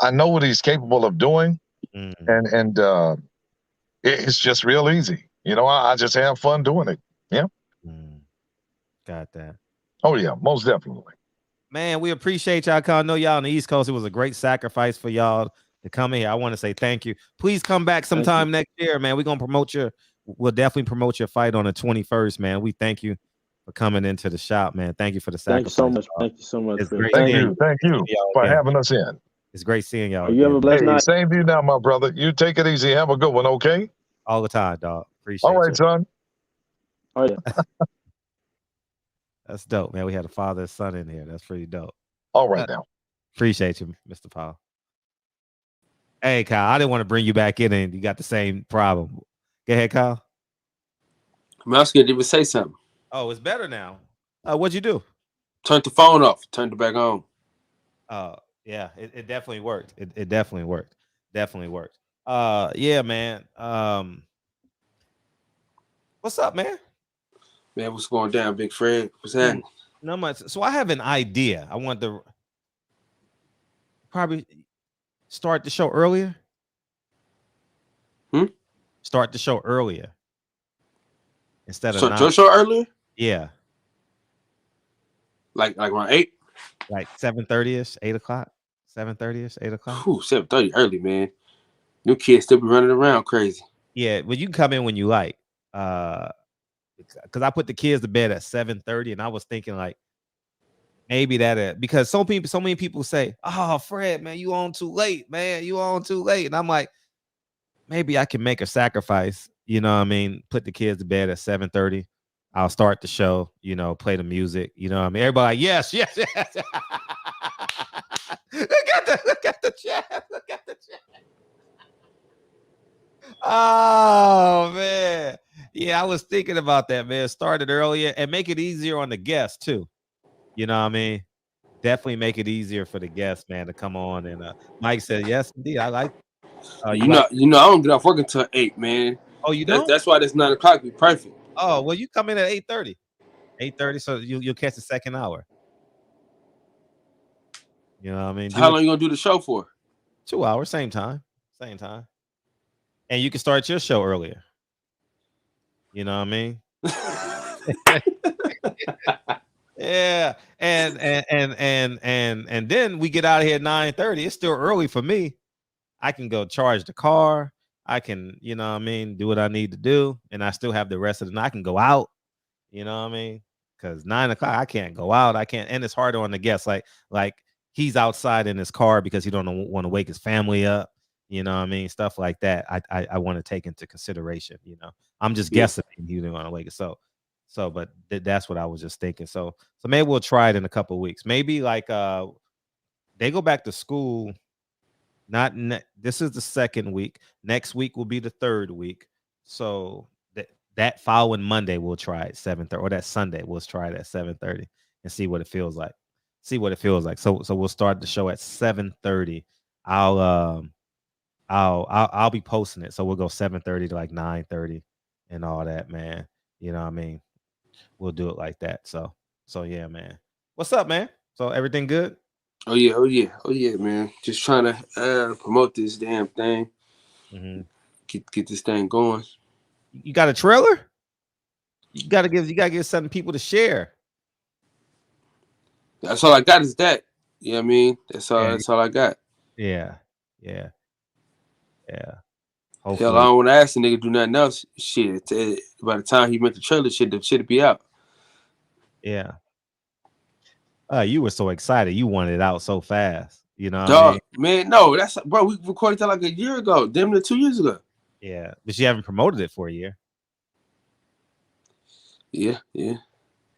I know what he's capable of doing, and it's just real easy. I just have fun doing it. Yeah. Got that. Oh yeah, most definitely. Man, we appreciate y'all. I know y'all on the East Coast. It was a great sacrifice for y'all to come in here. I want to say thank you. Please come back sometime next year, man. We're gonna we'll definitely promote your fight on the 21st, man. We thank you for coming into the shop, man. Thank you for the sacrifice. Thank you so much. It's great. Thank you for having us in. It's great seeing y'all. You have a blessed night. Same to you now, my brother. You take it easy. Have a good one, okay? All the time, dog. Appreciate it. All right, son. Oh yeah. That's dope, man. We had a father and son in here. That's pretty dope. All right now. Appreciate you, Mr. Powell. Hey, Kyle, I didn't want to bring you back in and you got the same problem. Go ahead, Kyle. I was scared to even say something. Oh, it's better now. What'd you do? Turned the phone off. Turned it back on. Yeah, it definitely worked. It definitely worked. Definitely worked. Yeah, man. What's up, man? Man, what's going down, Big Fred? What's happening? Not much. So I have an idea. I want to probably start the show earlier. Start the show earlier instead of start your show earlier. Yeah, like around 8, like 7:30ish, 8 o'clock, 7:30ish, 8 o'clock. 7:30 early, man. New kids still be running around crazy. Yeah, well, you can come in when you like. Because I put the kids to bed at 7:30, and I was thinking like maybe that because so many people say, "Oh, Fred, man, you on too late, man, you on too late," and I'm like, maybe I can make a sacrifice. You know what I mean? Put the kids to bed at 7:30. I'll start the show. Play the music. You know what I mean? Everybody, like, yes. Look at the chat. Look at the chat. Oh man. Yeah, I was thinking about that, man. Start it earlier and make it easier on the guests too. You know what I mean? Definitely make it easier for the guests, man, to come on. And Mike said, "Yes, indeed, I like." I don't get off work until 8, man. Oh, you don't? That's why this 9 o'clock be perfect. Oh, well, you come in at 8:30. 8:30, so you'll catch the second hour. You know what I mean? How long you gonna do the show for? 2 hours, same time. And you can start your show earlier. You know what I mean? Yeah. And then we get out of here at 9:30. It's still early for me. I can go charge the car. I can, you know what I mean, do what I need to do. And I still have the rest of the night. I can go out. You know what I mean? Because 9 o'clock, I can't go out. I can't, and it's harder on the guests. Like he's outside in his car because he don't want to wake his family up. You know what I mean? Stuff like that. I want to take into consideration. I'm just guessing he didn't want to wake it. So, but that's what I was just thinking. So maybe we'll try it in a couple of weeks. Maybe like they go back to school. This is the second week. Next week will be the third week. So that following Monday we'll try it 7:30, or that Sunday we'll try it at 7:30 and see what it feels like. see what it feels like. So we'll start the show at 7:30. I'll be posting it. So we'll go 7:30 to like 9:30 and all that, man. You know what I mean? We'll do it like that. So yeah, man. What's up, man? So everything good? Oh yeah, man. Just trying to promote this damn thing. Mm-hmm. Get this thing going. You got a trailer? You gotta give something people to share. That's all I got is that. You know what I mean? That's all I got. Yeah. Hopefully. Hell, I don't want to ask the nigga do nothing else. Shit. By the time he met the trailer, the shit be out. Yeah. You were so excited. You wanted it out so fast. You know what Dog, I mean? man, no, bro, we recorded that like a year ago, damn near 2 years ago. Yeah, but you haven't promoted it for a year. Yeah.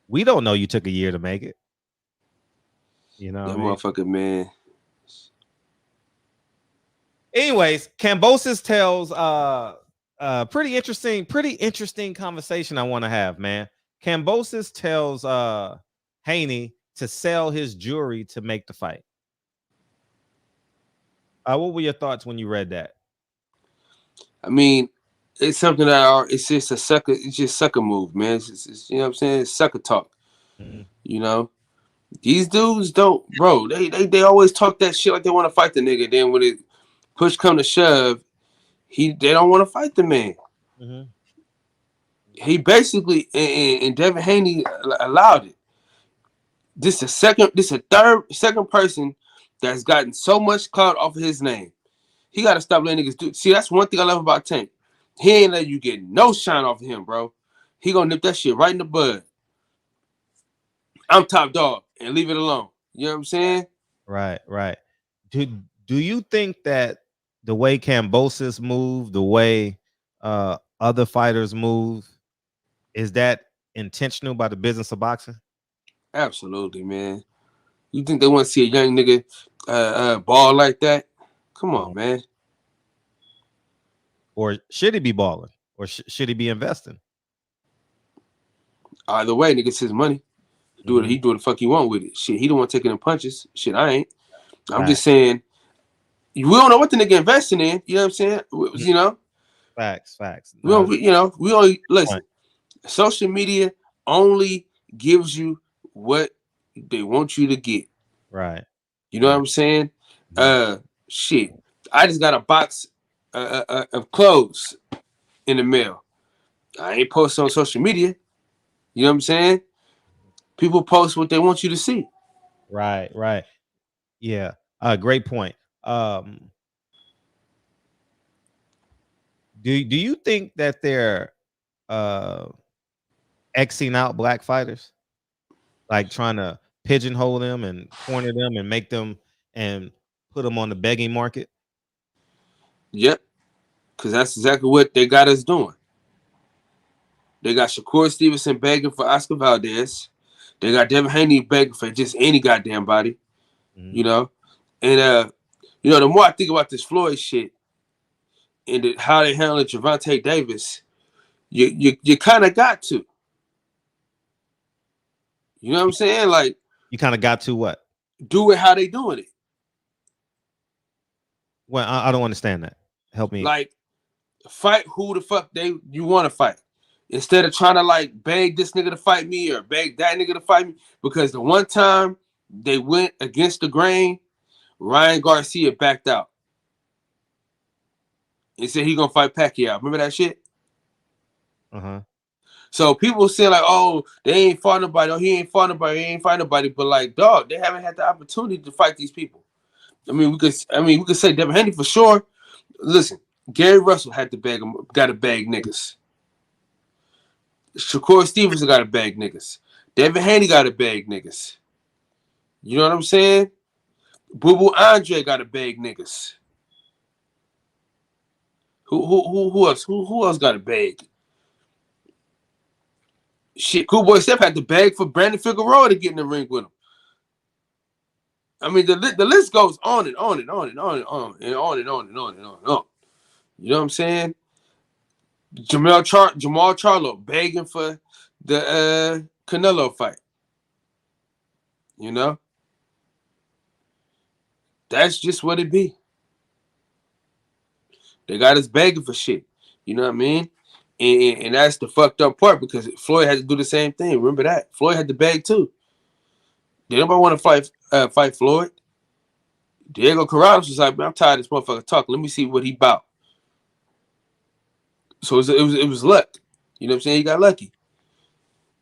We don't know you took a year to make it. You know that what I mean? Motherfucker, man. Anyways, Kambosos tells pretty interesting conversation I want to have, man. Kambosos tells Haney to sell his jewelry to make the fight. What were your thoughts when you read that? I mean, it's something that it's just a sucker. It's just sucker move, man. It's you know what I'm saying? It's sucker talk. Mm-hmm. You know, these dudes don't, bro. They always talk that shit like they want to fight the nigga. Then when it push come to shove, they don't want to fight the man. Mm-hmm. He basically and Devin Haney allowed it. This is second person that's gotten so much clout off of his name. He got to stop letting niggas do. See, that's one thing I love about Tank. He ain't let you get no shine off of him, bro. He gonna nip that shit right in the bud. I'm top dog and leave it alone. You know what I'm saying? Right. Do you think that the way Kambosos move, the way other fighters move, is that intentional by the business of boxing? Absolutely, man. You think they want to see a young nigga ball like that? Come on, man. Or should he be balling? Or should he be investing? Either way, nigga, it's his money. He do what the fuck he want with it. Shit, he don't want taking them punches. Shit, I ain't. I'm just saying, we don't know what the nigga investing in. You know what I'm saying? You know? Facts. We only listen. Social media only gives you what they want you to get. Right. You know what I'm saying? Shit. I just got a box of clothes in the mail. I ain't posting on social media. You know what I'm saying? People post what they want you to see. Right. Yeah. Great point. Do you think that they're Xing out black fighters? Like trying to pigeonhole them and corner them and make them and put them on the begging market? Yep. Because that's exactly what they got us doing. They got Shakur Stevenson begging for Oscar Valdez. They got Devin Haney begging for just any goddamn body. Mm-hmm. You know? And you know, the more I think about this Floyd shit and how they handle Gervonta Davis, you kind of got to. You know what I'm saying? Like, you kind of got to what? Do it how they doing it. Well, I don't understand that. Help me. Like, fight who the fuck you want to fight. Instead of trying to like beg this nigga to fight me or beg that nigga to fight me. Because the one time they went against the grain, Ryan Garcia backed out. He said he gonna fight Pacquiao. Remember that shit? Uh-huh. So people saying like, oh, they ain't fought nobody, oh, he ain't fought nobody, he ain't fight nobody. But like, dog, they haven't had the opportunity to fight these people. I mean, we could say Devin Haney for sure. Listen, Gary Russell got to bag niggas. Shakur Stevenson got to bag niggas. Devin Haney got to bag niggas. You know what I'm saying? Boo Boo Andre got to bag niggas. Who else? Who else got to bag? Shit, Cool Boy Steph had to beg for Brandon Figueroa to get in the ring with him. I mean, the list goes on and on and on and on and on and on and on and on and on and on. You know what I'm saying? Jamal Charlo begging for the Canelo fight. You know? That's just what it be. They got us begging for shit. You know what I mean? And that's the fucked up part because Floyd had to do the same thing. Remember that? Floyd had to beg too. Did anybody want to fight Floyd? Diego Corrales was like, man, I'm tired of this motherfucker talking. Let me see what he about. So it was luck. You know what I'm saying? He got lucky.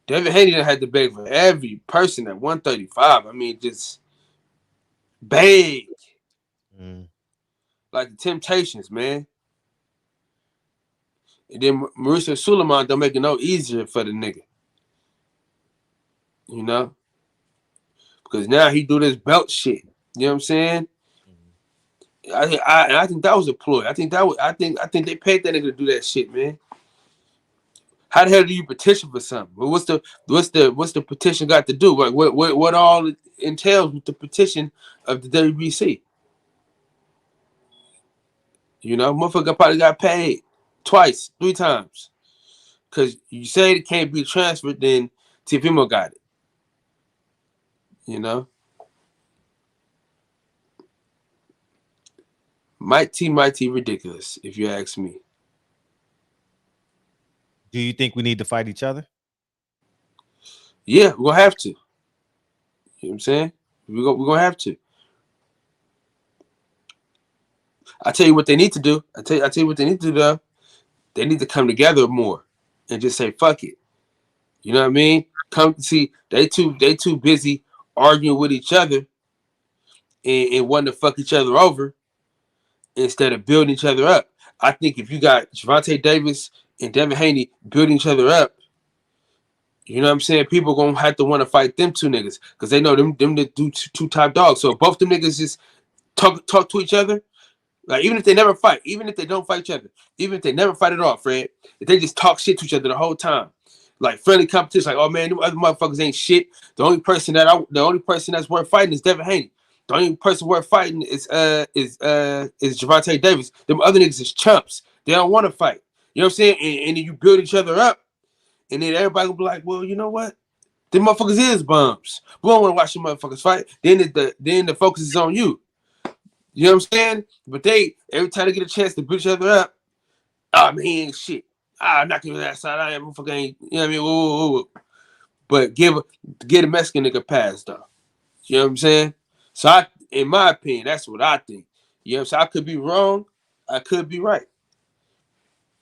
Devin Haney had to beg for every person at 135. I mean, just beg. Like the Temptations, man. And then Mauricio Suleiman don't make it no easier for the nigga. You know? Because now he do this belt shit. You know what I'm saying? I think that was a ploy. I think they paid that nigga to do that shit, man. How the hell do you petition for something? Well, what's the petition got to do? Like what all it entails with the petition of the WBC? You know, motherfucker probably got paid twice, 3 times. Cause you say it can't be transferred, then Tifimo got it. You know? Mighty ridiculous, if you ask me. Do you think we need to fight each other? Yeah, we're gonna have to. You know what I'm saying? We're gonna have to. I tell you what they need to do. I tell you what they need to do though. They need to come together more and just say fuck it. You know what I mean? Come see, they too busy arguing with each other and wanting to fuck each other over instead of building each other up. I think if you got Gervonta Davis and Devin Haney building each other up, you know what I'm saying? People gonna have to want to fight them two niggas because they know them the two top dogs. So both them niggas just talk to each other. Like even if they never fight, even if they don't fight each other, even if they never fight at all, Fred, if they just talk shit to each other the whole time, like friendly competition, like oh man, them other motherfuckers ain't shit. The only person that's worth fighting is Devin Haney. The only person worth fighting is Gervonta Davis. Them other niggas is chumps. They don't want to fight. You know what I'm saying? And then you build each other up, and then everybody will be like, well, you know what? Them motherfuckers is bums. We don't want to watch them motherfuckers fight. Then the focus is on you. You know what I'm saying? But they, every time they get a chance to build each other up, oh man, he ain't shit. I'm not giving that side. I am fucking ain't, you know what I mean? Whoa. But get a Mexican nigga pass though. You know what I'm saying? So in my opinion, that's what I think. You know what I'm saying? I could be wrong. I could be right.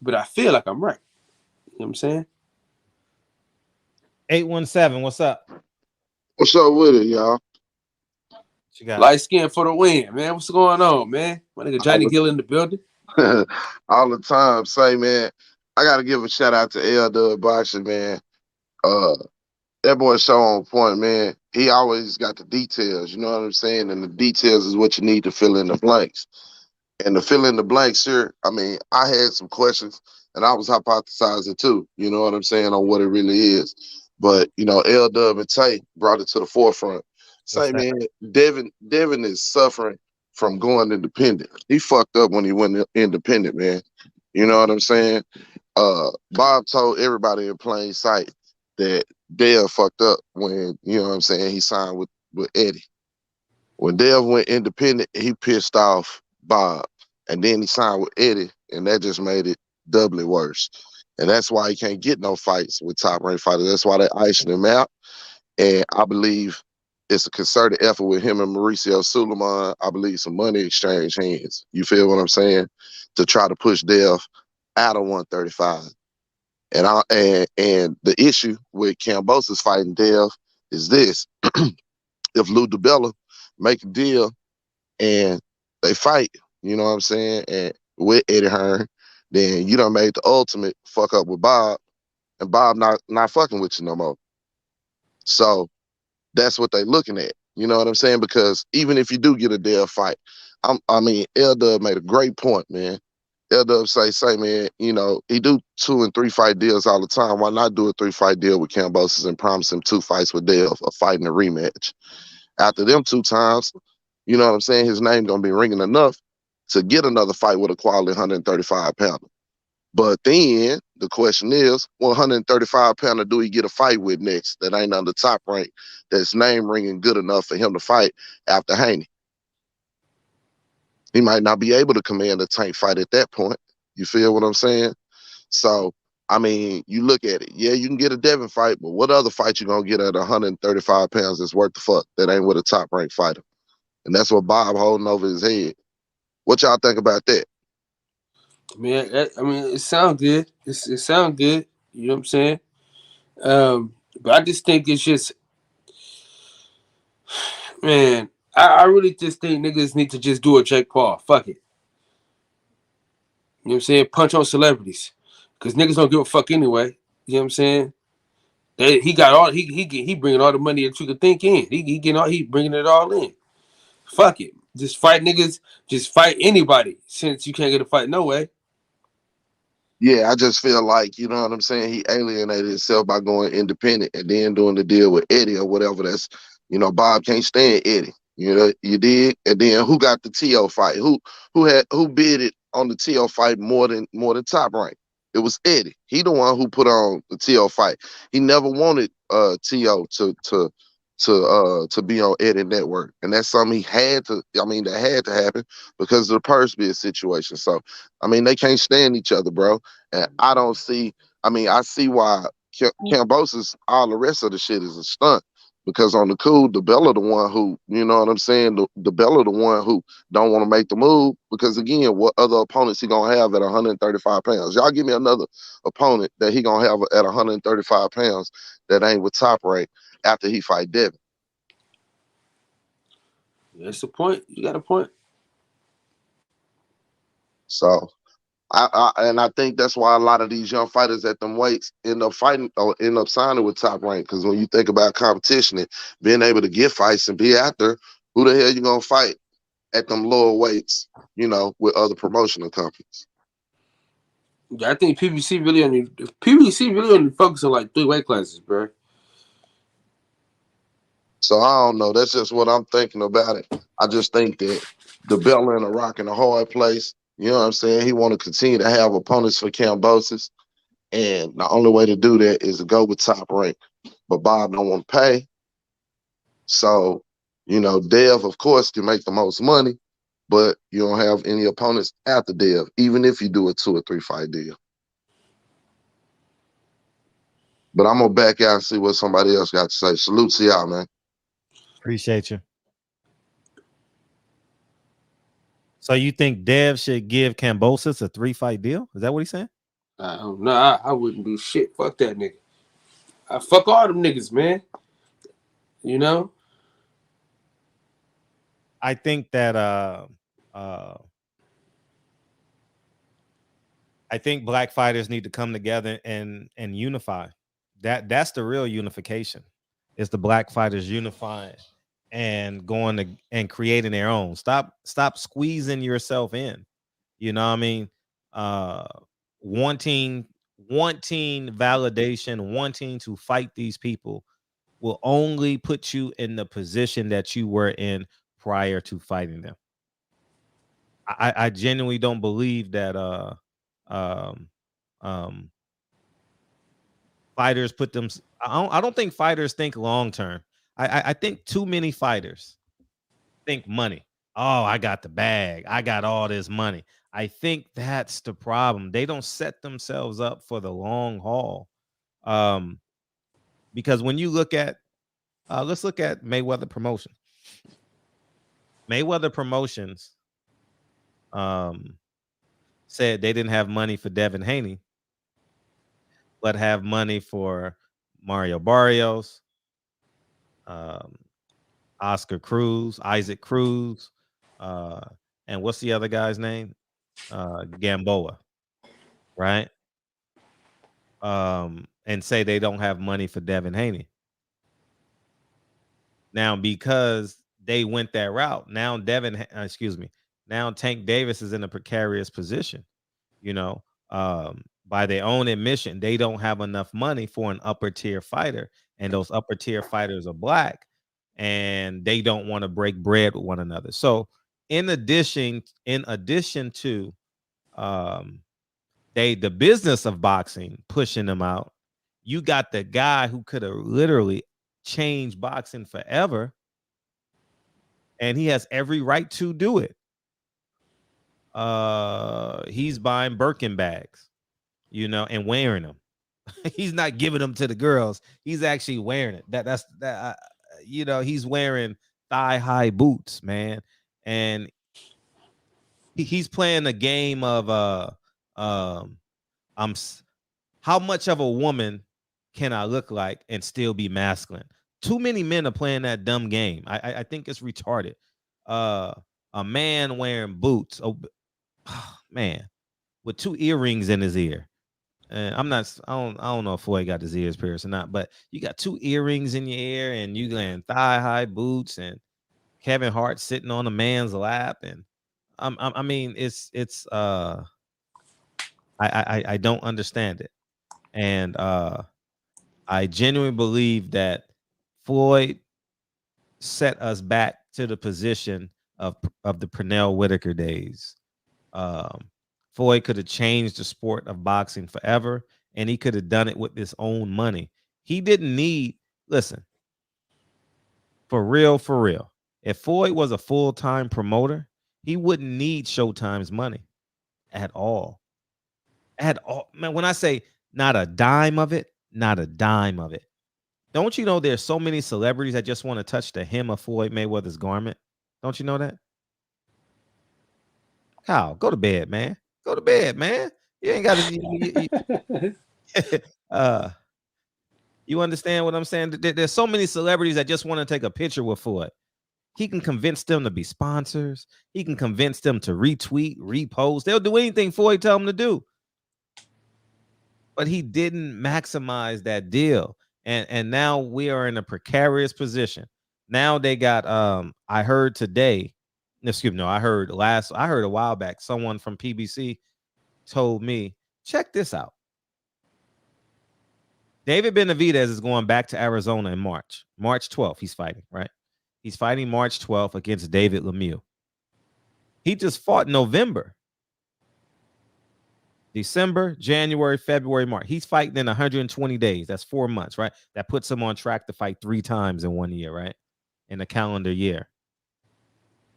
But I feel like I'm right. You know what I'm saying? 817, what's up? What's up with it, y'all? Light skin for the win, man. What's going on, man? My nigga Johnny Gill in the building. All the time. Say, man, I gotta give a shout out to L Boxing, man. That boy so on point, man. He always got the details, you know what I'm saying? And the details is what you need to fill in the blanks. And to fill in the blanks here, I mean, I had some questions and I was hypothesizing too, you know what I'm saying, on what it really is. But, you know, L and Tay brought it to the forefront. Say, man, Devin is suffering from going independent. He fucked up when he went independent, man. You know what I'm saying? Bob told everybody in plain sight that Dev fucked up when, you know what I'm saying, he signed with Eddie. When Dev went independent, he pissed off Bob. And then he signed with Eddie, and that just made it doubly worse. And that's why he can't get no fights with top-ranked fighters. That's why they icing him out. And I believe it's a concerted effort with him and Mauricio Suleiman. I believe some money exchange hands. You feel what I'm saying? To try to push Dev out of 135. And the issue with Kambosos fighting Dev is this. If Lou DiBella make a deal and they fight, you know what I'm saying, and with Eddie Hearn, then you done made the ultimate fuck up with Bob, and Bob not fucking with you no more. So that's what they looking at. You know what I'm saying? Because even if you do get a Dev fight, I mean, L-Dub made a great point, man. L-Dub say, man, you know, he do 2 and 3 fight deals all the time. Why not do a 3-fight deal with Kambosos and promise him 2 fights with Dev, a fight and a rematch? After them 2 times, you know what I'm saying, his name gonna be ringing enough to get another fight with a quality 135-pounder. But then the question is, what 135-pounder do he get a fight with next that ain't under top rank, that's name ringing good enough for him to fight after Haney? He might not be able to command a tank fight at that point. You feel what I'm saying? So, I mean, you look at it. Yeah, you can get a Devin fight, but what other fight you gonna get at 135 pounds that's worth the fuck? That ain't with a top ranked fighter. And that's what Bob holding over his head. What y'all think about that? Man, I mean, it sounds good. It sounds good. You know what I'm saying? But I just think it's just, man, I really just think niggas need to just do a Jake Paul. Fuck it. You know what I'm saying? Punch on celebrities. Because niggas don't give a fuck anyway. You know what I'm saying? He got all he bringing all the money that you could think in. He bringing it all in. Fuck it. Just fight niggas. Just fight anybody since you can't get a fight no way. Yeah, I just feel like, you know what I'm saying, he alienated himself by going independent and then doing the deal with Eddie or whatever. That's, you know, Bob can't stand Eddie. You know, you did. And then who got the T.O. fight? Who bid it on the T.O. fight more than Top Rank? It was Eddie. He the one who put on the T.O. fight. He never wanted T.O. to be on Eddie Network. And that's something that had to happen because of the purse bid situation. So, I mean, they can't stand each other, bro. And I see why Kambosos, all the rest of the shit is a stunt. Because on the cool, the Bella the one who, you know what I'm saying, the Bella the one who don't want to make the move. Because again, what other opponents he gonna have at 135 pounds? Y'all give me another opponent that he gonna have at 135 pounds that ain't with Top Rank after he fight Devin. That's the point. You got a point. So I think that's why a lot of these young fighters at them weights end up fighting or end up signing with Top Rank. Because when you think about competition and being able to get fights and be out there, who the hell you gonna fight at them lower weights, you know, with other promotional companies? I think PBC really only focus on like 3 weight classes, bro. So I don't know. That's just what I'm thinking about it. I just think that the Bella in a rock in a hard place. You know what I'm saying? He want to continue to have opponents for Kambosos. And the only way to do that is to go with Top Rank. But Bob don't want to pay. So, you know, Dev, of course, can make the most money, but you don't have any opponents after Dev, even if you do a 2 or 3 fight deal. But I'm going to back out and see what somebody else got to say. Salute to y'all, man. Appreciate you. So you think Dev should give Kambosos a 3-fight deal? Is that what he's saying? I don't know. I wouldn't do shit. Fuck that nigga. I fuck all them niggas, man. You know? I think that I think black fighters need to come together and unify. That's the real unification. Is the black fighters unifying and going to and creating their own. Stop squeezing yourself in. You know what I mean? Wanting validation, wanting to fight these people will only put you in the position that you were in prior to fighting them. I genuinely don't believe that fighters put them. I don't think fighters think long term. I think too many fighters think money. Oh, I got the bag. I got all this money. I think that's the problem. They don't set themselves up for the long haul. Because when you look at, let's look at Mayweather Promotion. Mayweather Promotions said they didn't have money for Devin Haney, but have money for Mario Barrios, Oscar Cruz, Isaac Cruz, and what's the other guy's name? Gamboa, right? And say they don't have money for Devin Haney. Now, because they went that route, now now Tank Davis is in a precarious position. You know, by their own admission, they don't have enough money for an upper tier fighter, and those upper tier fighters are black, and they don't want to break bread with one another. So, in addition to the business of boxing pushing them out, you got the guy who could have literally changed boxing forever, and he has every right to do it. he's buying Birkin bags, and wearing them. He's not giving them to the girls. He's actually wearing it. He's wearing thigh-high boots, man. And he's playing a game of how much of a woman can I look like and still be masculine? Too many men are playing that dumb game. I think it's retarded. A man wearing boots, man, with 2 earrings in his ear. And I don't know if Floyd got his ears pierced or not, but you got 2 earrings in your ear, and you wearing thigh-high boots, and Kevin Hart sitting on a man's lap, and I mean, I don't understand it, and I genuinely believe that Floyd set us back to the position of the Pernell Whitaker days. Floyd could have changed the sport of boxing forever, and he could have done it with his own money. He didn't need, listen, for real. If Floyd was a full-time promoter, he wouldn't need Showtime's money at all. Man, when I say not a dime of it, Don't you know there's so many celebrities that just want to touch the hem of Floyd Mayweather's garment? Don't you know that? Kyle, go to bed, man. Go to bed, man. You ain't got to. You understand what I'm saying? There's so many celebrities that just want to take a picture with Floyd. He can convince them to be sponsors. He can convince them to retweet, repost. They'll do anything Floyd tell them to do. But he didn't maximize that deal. And now we are in a precarious position. Now they got I heard today, I heard a while back, someone from PBC told me, check this out. David Benavidez is going back to Arizona in March 12th. He's fighting, right? He's fighting March 12th against David Lemieux. He just fought in November, December, January, February, March. He's fighting in 120 days. That's 4 months, right? That puts him on track to fight 3 times in 1 year, right? In a calendar year.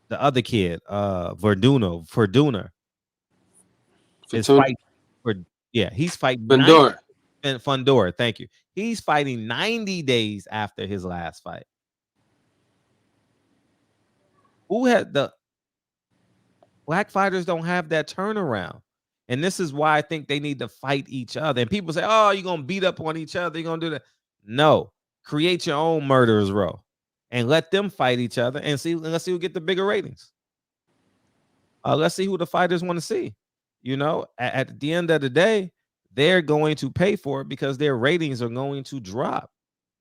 The other kid, Verduna, is fighting he's fighting Fundora, thank you. He's fighting 90 days after his last fight. Who had the black fighters don't have that turnaround. And this is why I think they need to fight each other. And people say, oh, you're going to beat up on each other. You're going to do that. No, create your own murderers row and let them fight each other and let's see who get the bigger ratings. Let's see who the fighters want to see. At the end of the day, they're going to pay for it because their ratings are going to drop.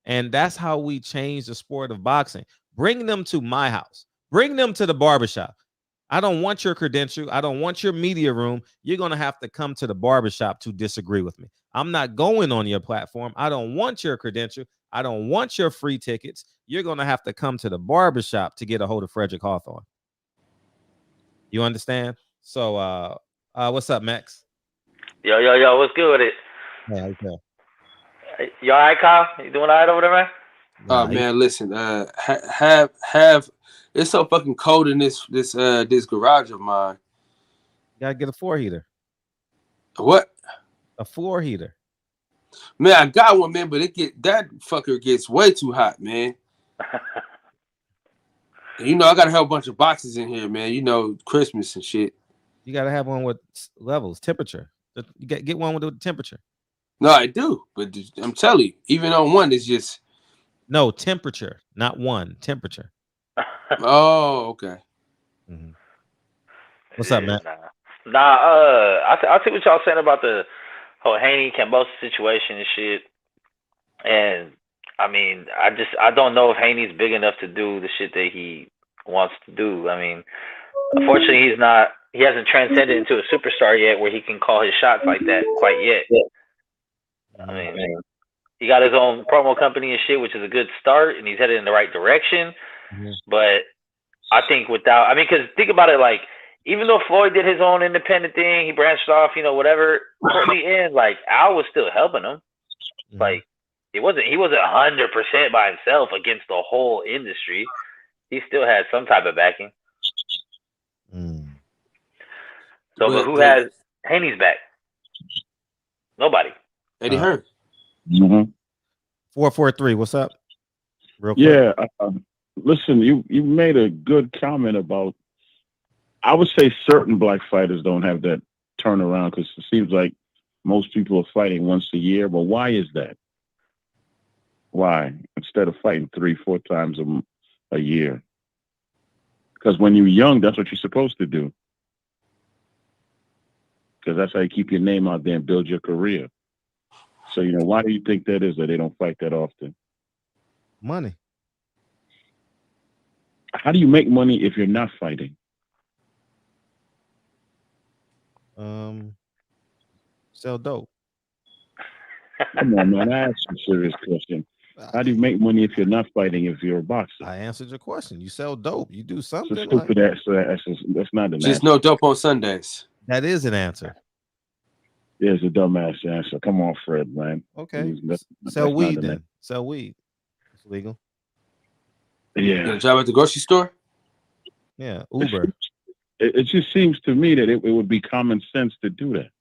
And that's how we change the sport of boxing. Bring them to my house. Bring them to the barbershop. I don't want your credential. I don't want your media room. You're going to have to come to the barbershop to disagree with me. I'm not going on your platform. I don't want your credential. I don't want your free tickets. You're going to have to come to the barbershop to get a hold of Frederick Hawthorne. You understand? So, what's up, Max? Yo, what's good with it? Yeah, okay. You all right, Kyle? You doing all right over there, man? Oh man, listen, have it's so fucking cold in this garage of mine. You gotta get a floor heater. What? A floor heater. Man, I got one, man, but that fucker gets way too hot, man. I got a whole bunch of boxes in here, man. Christmas and shit. You gotta have one with levels, temperature. You get one with the temperature. No, I do, but I'm telling you, even on one, it's just no temperature, not one temperature. Oh, okay. Mm-hmm. What's up, man? I see what y'all saying about the whole Haney Kambosos situation and shit. And I mean, I don't know if Haney's big enough to do the shit that he wants to do. I mean, unfortunately, he hasn't transcended into a superstar yet where he can call his shots like that quite yet. I mean, he got his own promo company and shit, which is a good start, and he's headed in the right direction. Mm-hmm. But I think because think about it, like, even though Floyd did his own independent thing, he branched off, whatever, at the end, like, Al was still helping him. Mm-hmm. Like, he wasn't 100% by himself against the whole industry. He still had some type of backing. So, but who has Haney's back? Nobody. Eddie Hearn. 443. What's up? Real quick. Yeah. Listen, you made a good comment about. I would say certain black fighters don't have that turnaround because it seems like most people are fighting once a year. But why is that? Why instead of fighting 3-4 times a year? Because when you're young, that's what you're supposed to do. Because that's how you keep your name out there and build your career. So, why do you think that is that they don't fight that often? Money. How do you make money if you're not fighting? Sell dope. Come on, man. I asked you a serious question. How do you make money if you're not fighting if you're a boxer? I answered your question. You sell dope. You do something. It's a stupid answer. That's not an Just answer. no dope on Sundays. That is an answer. Yeah, it's a dumbass answer. Come on, Fred, man. Okay. That's Sell weed not an then. Sell weed. It's legal. Yeah. Get a job at the grocery store? Yeah. Uber. It just seems to me that it would be common sense to do that.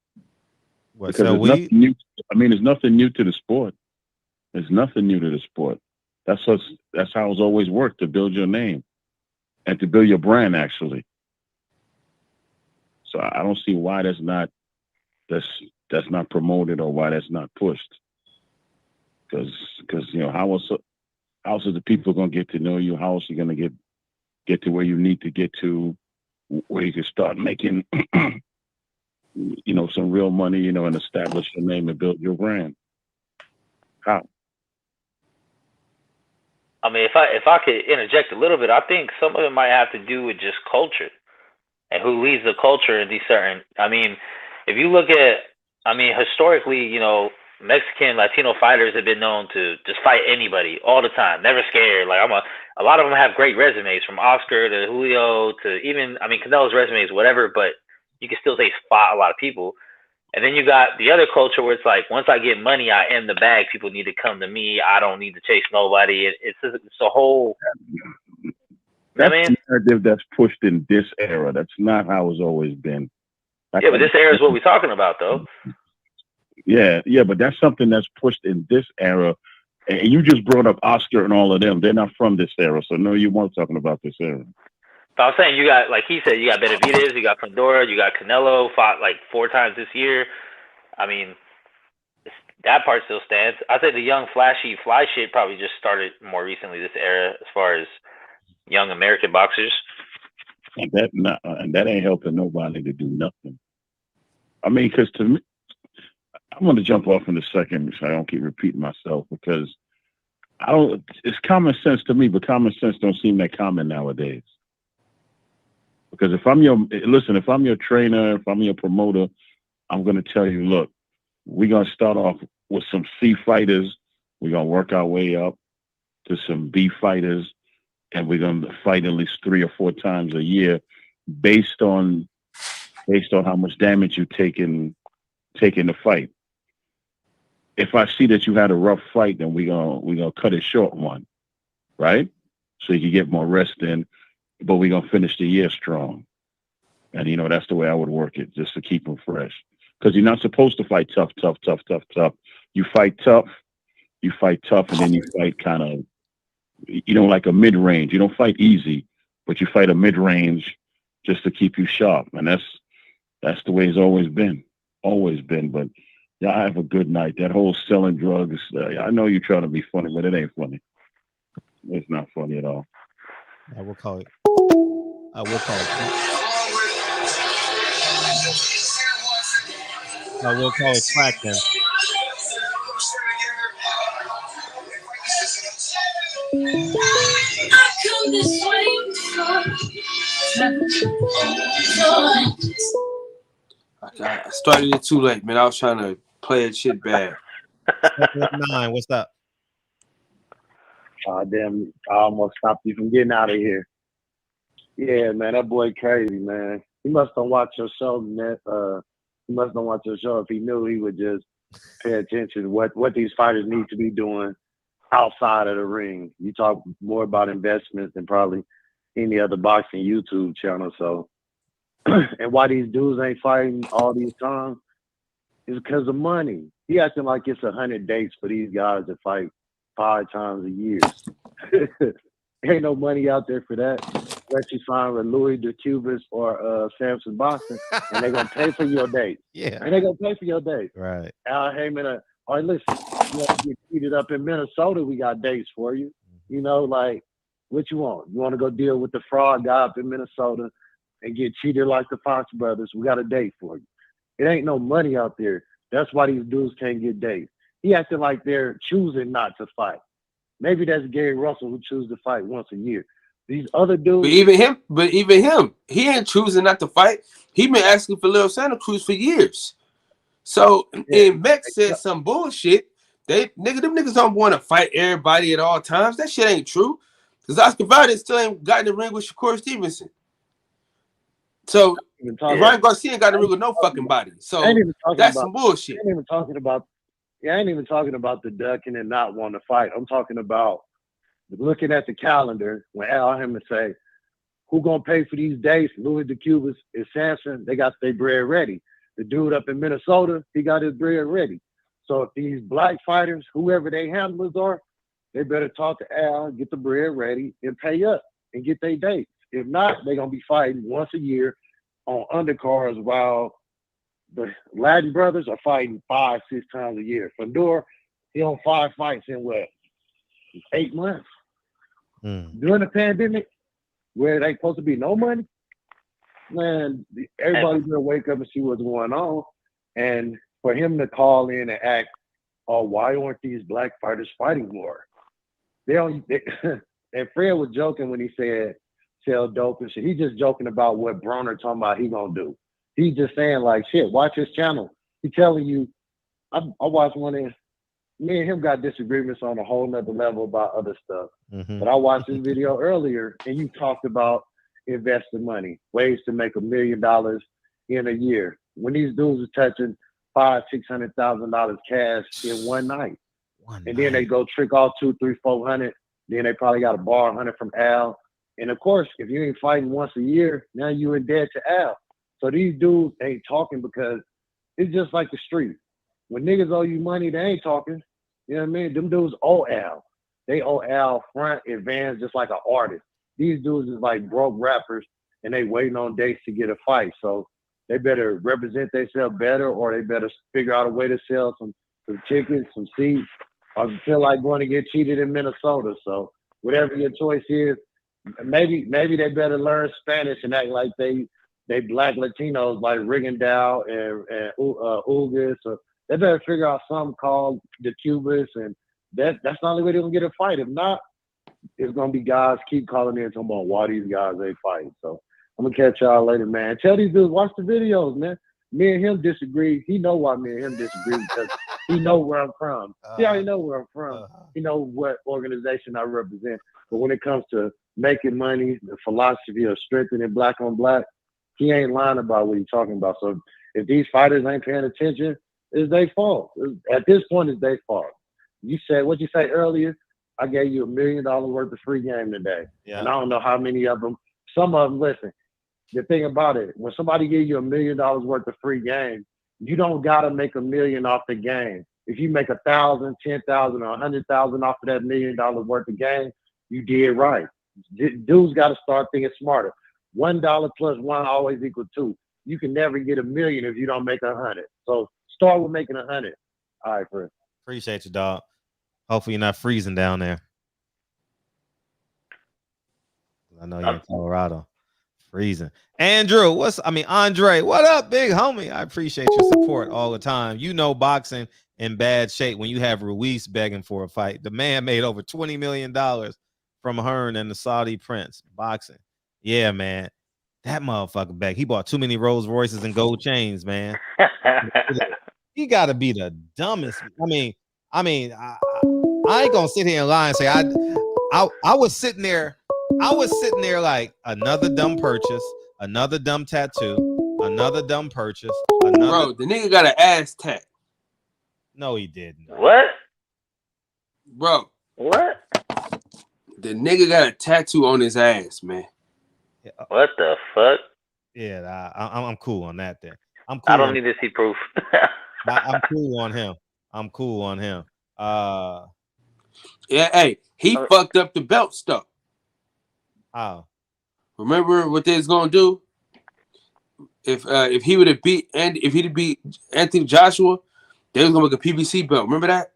What, because sell there's weed? nothing new. There's nothing new to the sport. There's nothing new to the sport. That's how it's always worked, to build your name and to build your brand, actually. So I don't see why that's not promoted or why that's not pushed. Because how else are the people going to get to know you? How else are you going to get to where you need to get to, where you can start making some real money, and establish your name and build your brand? How? I mean, if I could interject a little bit, I think some of it might have to do with just culture and who leads the culture in these certain. I mean, if you look at, historically, Mexican, Latino fighters have been known to just fight anybody all the time, never scared. Like a lot of them have great resumes, from Oscar to Julio to even, Canelo's resume is whatever, but you can still say spot a lot of people. And then you got the other culture where it's like, once I get money, I am the bag. People need to come to me. I don't need to chase nobody. It's a whole. That's the narrative that's pushed in this era. That's not how it's always been. But this era is what we're talking about, though. Yeah, but that's something that's pushed in this era. And you just brought up Oscar and all of them. They're not from this era, so no, you weren't talking about this era. So I'm saying, you got, like he said, you got Benavidez, you got Pandora, you got Canelo, fought like 4 times this year. That part still stands. I think the young, flashy, fly shit probably just started more recently this era, as far as young American boxers. And that ain't helping nobody to do nothing. Because to me, I'm going to jump off in a second so I don't keep repeating myself, because it's common sense to me, but common sense don't seem that common nowadays. Because if I'm your trainer, if I'm your promoter, I'm going to tell you, look, we're going to start off with some C fighters. We're going to work our way up to some B fighters, and we're going to fight at least 3 or 4 times a year based on how much damage you take in the fight. If I see that you had a rough fight, then we're gonna cut it short one, right? So you can get more rest in, but we're gonna finish the year strong. And that's the way I would work it, just to keep them fresh. Because you're not supposed to fight tough. You fight tough, and then you fight kind of, like a mid-range. You don't fight easy, but you fight a mid-range just to keep you sharp. And that's the way it's always been. But y'all have a good night. That whole selling drugs, I know you're trying to be funny, but it ain't funny. It's not funny at all. I will call it crack then. I come this way before. I started it too late, man. I was trying to play it shit bad. 9, what's up? Oh, damn, I almost stopped you from getting out of here. Yeah, man, that boy crazy, man. He must have watched your show, man. He must have watched your show. If he knew, he would just pay attention to what these fighters need to be doing outside of the ring. You talk more about investments than probably any other boxing YouTube channel. So and why these dudes ain't fighting all these times is because of money. He acting like it's 100 dates for these guys to fight 5 times a year. Ain't no money out there for that. Unless you sign with Louis DeCubas or Samson Boxing, and they're gonna pay for your date. Yeah. And they're gonna pay for your date. Right. Al Heyman, or listen, you want to get cheated up in Minnesota, we got dates for you. You know, like, what you want? You want to go deal with the fraud guy up in Minnesota and get cheated like the Fox brothers? We got a date for you. It ain't no money out there. That's why these dudes can't get dates. He acting like they're choosing not to fight. Maybe that's Gary Russell who chooses to fight once a year. These other dudes, but even him, he ain't choosing not to fight. He been asking for Lil Santa Cruz for years. So and Mex said some bullshit. Them niggas don't want to fight everybody at all times. That shit ain't true. Because Oscar Valdez still ain't got in the ring with Shakur Stevenson. So Ryan Garcia ain't got in the ring with no fucking body. So that's some bullshit. I ain't even talking about the ducking and not wanting to fight. I'm talking about looking at the calendar when Al Heyman say, who gonna pay for these dates? Louis DeCubas and Samson, they got their bread ready. The dude up in Minnesota, he got his bread ready. So if these black fighters, whoever they handlers are, they better talk to Al, get the bread ready, and pay up and get their dates. If not, they're gonna be fighting once a year on undercards while the Latin brothers are fighting 5-6 times a year. Fedor, he on 5 fights in 8 months. During the pandemic, where they supposed to be no money, man, everybody's gonna wake up and see what's going on. And for him to call in and act, oh, why aren't these black fighters fighting more? And Fred was joking when he said sell dope and shit. He's just joking about what Broner talking about he gonna do. He's just saying like, shit, watch his channel. He's telling you, I watched one of me and him got disagreements on a whole nother level about other stuff. But I watched this video earlier and you talked about investing money, ways to make $1 million in a year. When these dudes are touching $500,000-$600,000 cash in one night. And then they go trick off 200-400, then they probably got to borrow 100 from Al. And of course, if you ain't fighting once a year, now you in debt to Al. So these dudes ain't talking because it's just like the street. When niggas owe you money, they ain't talking. You know what I mean? Them dudes owe Al. They owe Al front advance just like an artist. These dudes is like broke rappers and they waiting on dates to get a fight. So they better represent themselves better or they better figure out a way to sell some tickets, some seats, or feel like going to get cheated in Minnesota. So whatever your choice is, maybe they better learn Spanish and act like they black Latinos like Rigondeaux and Ugas. So they better figure out something called the Cubans, and that's the only way they're gonna get a fight. If not, it's gonna be guys keep calling in talking about why these guys ain't fighting. So I'm gonna catch y'all later, man. Tell these dudes watch the videos, man. Me and him disagree. He know why me and him disagree because he know where I'm from. He already know where I'm from. He know what organization I represent. But when it comes to making money, the philosophy of strengthening black on black, he ain't lying about what he's talking about. So if these fighters ain't paying attention, it's their fault. At this point, it's their fault. You said, what'd you say earlier? I gave you $1 million worth of free game today. Yeah. And I don't know how many of them, some of them, listen, the thing about it, when somebody gives you $1 million worth of free game, you don't got to make $1 million off the game. If you make 1,000, 10,000, or 100,000 off of that $1 million worth of game, you did right. Dudes got to start thinking smarter. $1 plus 1 always equal 2. You can never get $1 million if you don't make 100. So start with making 100. All right, Chris. Appreciate you, dog. Hopefully you're not freezing down there. I know you're in Colorado. Freezing. Andre, what up, big homie? I appreciate your support all the time. You know boxing in bad shape when you have Ruiz begging for a fight. The man made over $20 million from Hearn and the Saudi Prince. Boxing. Yeah, man. That motherfucker back. He bought too many Rolls Royces and gold chains, man. He got to be the dumbest. I ain't gonna sit here and lie and say I was sitting there. I was sitting there like another dumb purchase, another dumb tattoo, another dumb purchase. Bro, the nigga got an ass tat. No, he didn't. What? Bro. What? The nigga got a tattoo on his ass, man. What the fuck? Yeah, I'm cool on that. Then I'm I cool don't on. need to see proof. I'm cool on him. I'm cool on him. Yeah, hey, he fucked up the belt stuff. How? Remember what they was gonna do? If he would have beat if he'd beat Anthony Joshua, they was gonna make a PBC belt. Remember that?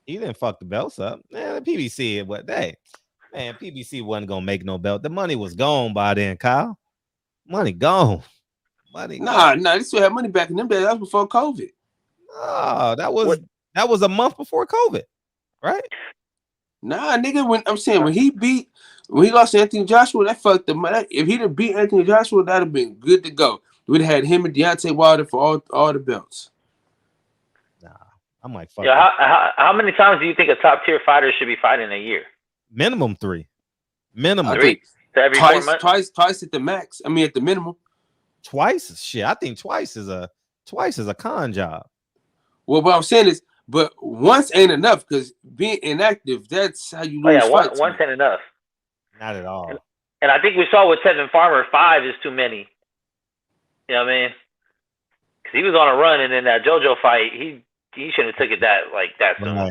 He didn't fuck the belts up. Man, the PBC, what they? Man, PBC wasn't gonna make no belt. The money was gone by then, Kyle. Money gone. Money gone. Nah, they still had money back in them days. That was before COVID. Oh, that was a month before COVID, right? Nah, nigga. When he lost to Anthony Joshua, that fucked him. If he'd have beat Anthony Joshua, that'd have been good to go. We'd have had him and Deontay Wilder for all the belts. Nah, I'm like, fuck. Yeah, how many times do you think a top tier fighter should be fighting a year? Minimum 3. Minimum 3. So every 4 months? Twice at the max. I mean, at the minimum. Twice? Shit, I think twice is a con job. Well, what I'm saying is, but once ain't enough because being inactive, that's how you lose fights. Once ain't enough. Not at all. And I think we saw with Tevin Farmer, 5 is too many. You know what I mean? Because he was on a run, and then that JoJo fight, he shouldn't have took it that soon.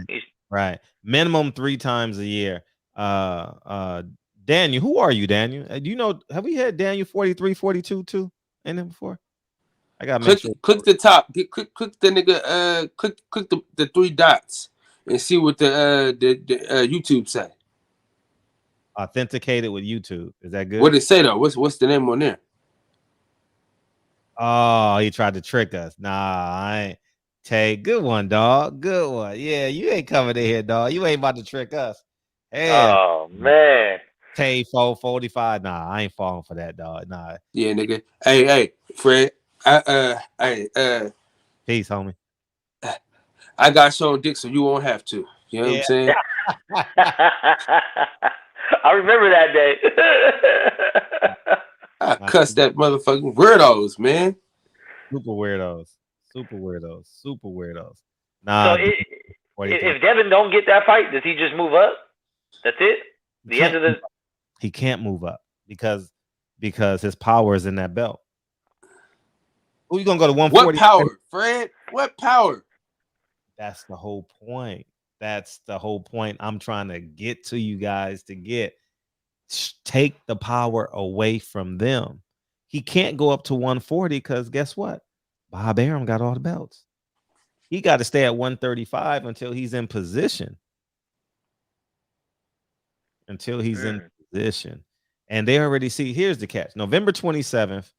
Right. Minimum 3 times a year. Daniel, who are you, Daniel? Do you know? Have we had Daniel 43, 42 too in there before? I got click the top. Click the nigga. Click the 3 dots and see what the YouTube say. Authenticated with YouTube. Is that good? What did it say though? What's the name on there? Oh, he tried to trick us. Nah, I ain't. Tay, good one, dog. Good one. Yeah, you ain't coming in here, dog. You ain't about to trick us. Oh man. Tay 445. Nah, I ain't falling for that, dog. Nah. Yeah, nigga. Hey, Fred. Peace, homie. I got shown dick, so you won't have to. You know what I'm saying? I remember that day. I cussed that motherfucking weirdos, man. Super weirdos. Nah. So if Devin don't get that fight, does he just move up? That's it? The end of the. He can't move up because his power is in that belt. Who you gonna go to 140? What power, Fred? What power? That's the whole point. I'm trying to get to you guys to get. Take the power away from them. He can't go up to 140 because guess what? Bob Arum got all the belts. He got to stay at 135 until he's in position. And they already see, here's the catch. November 27th,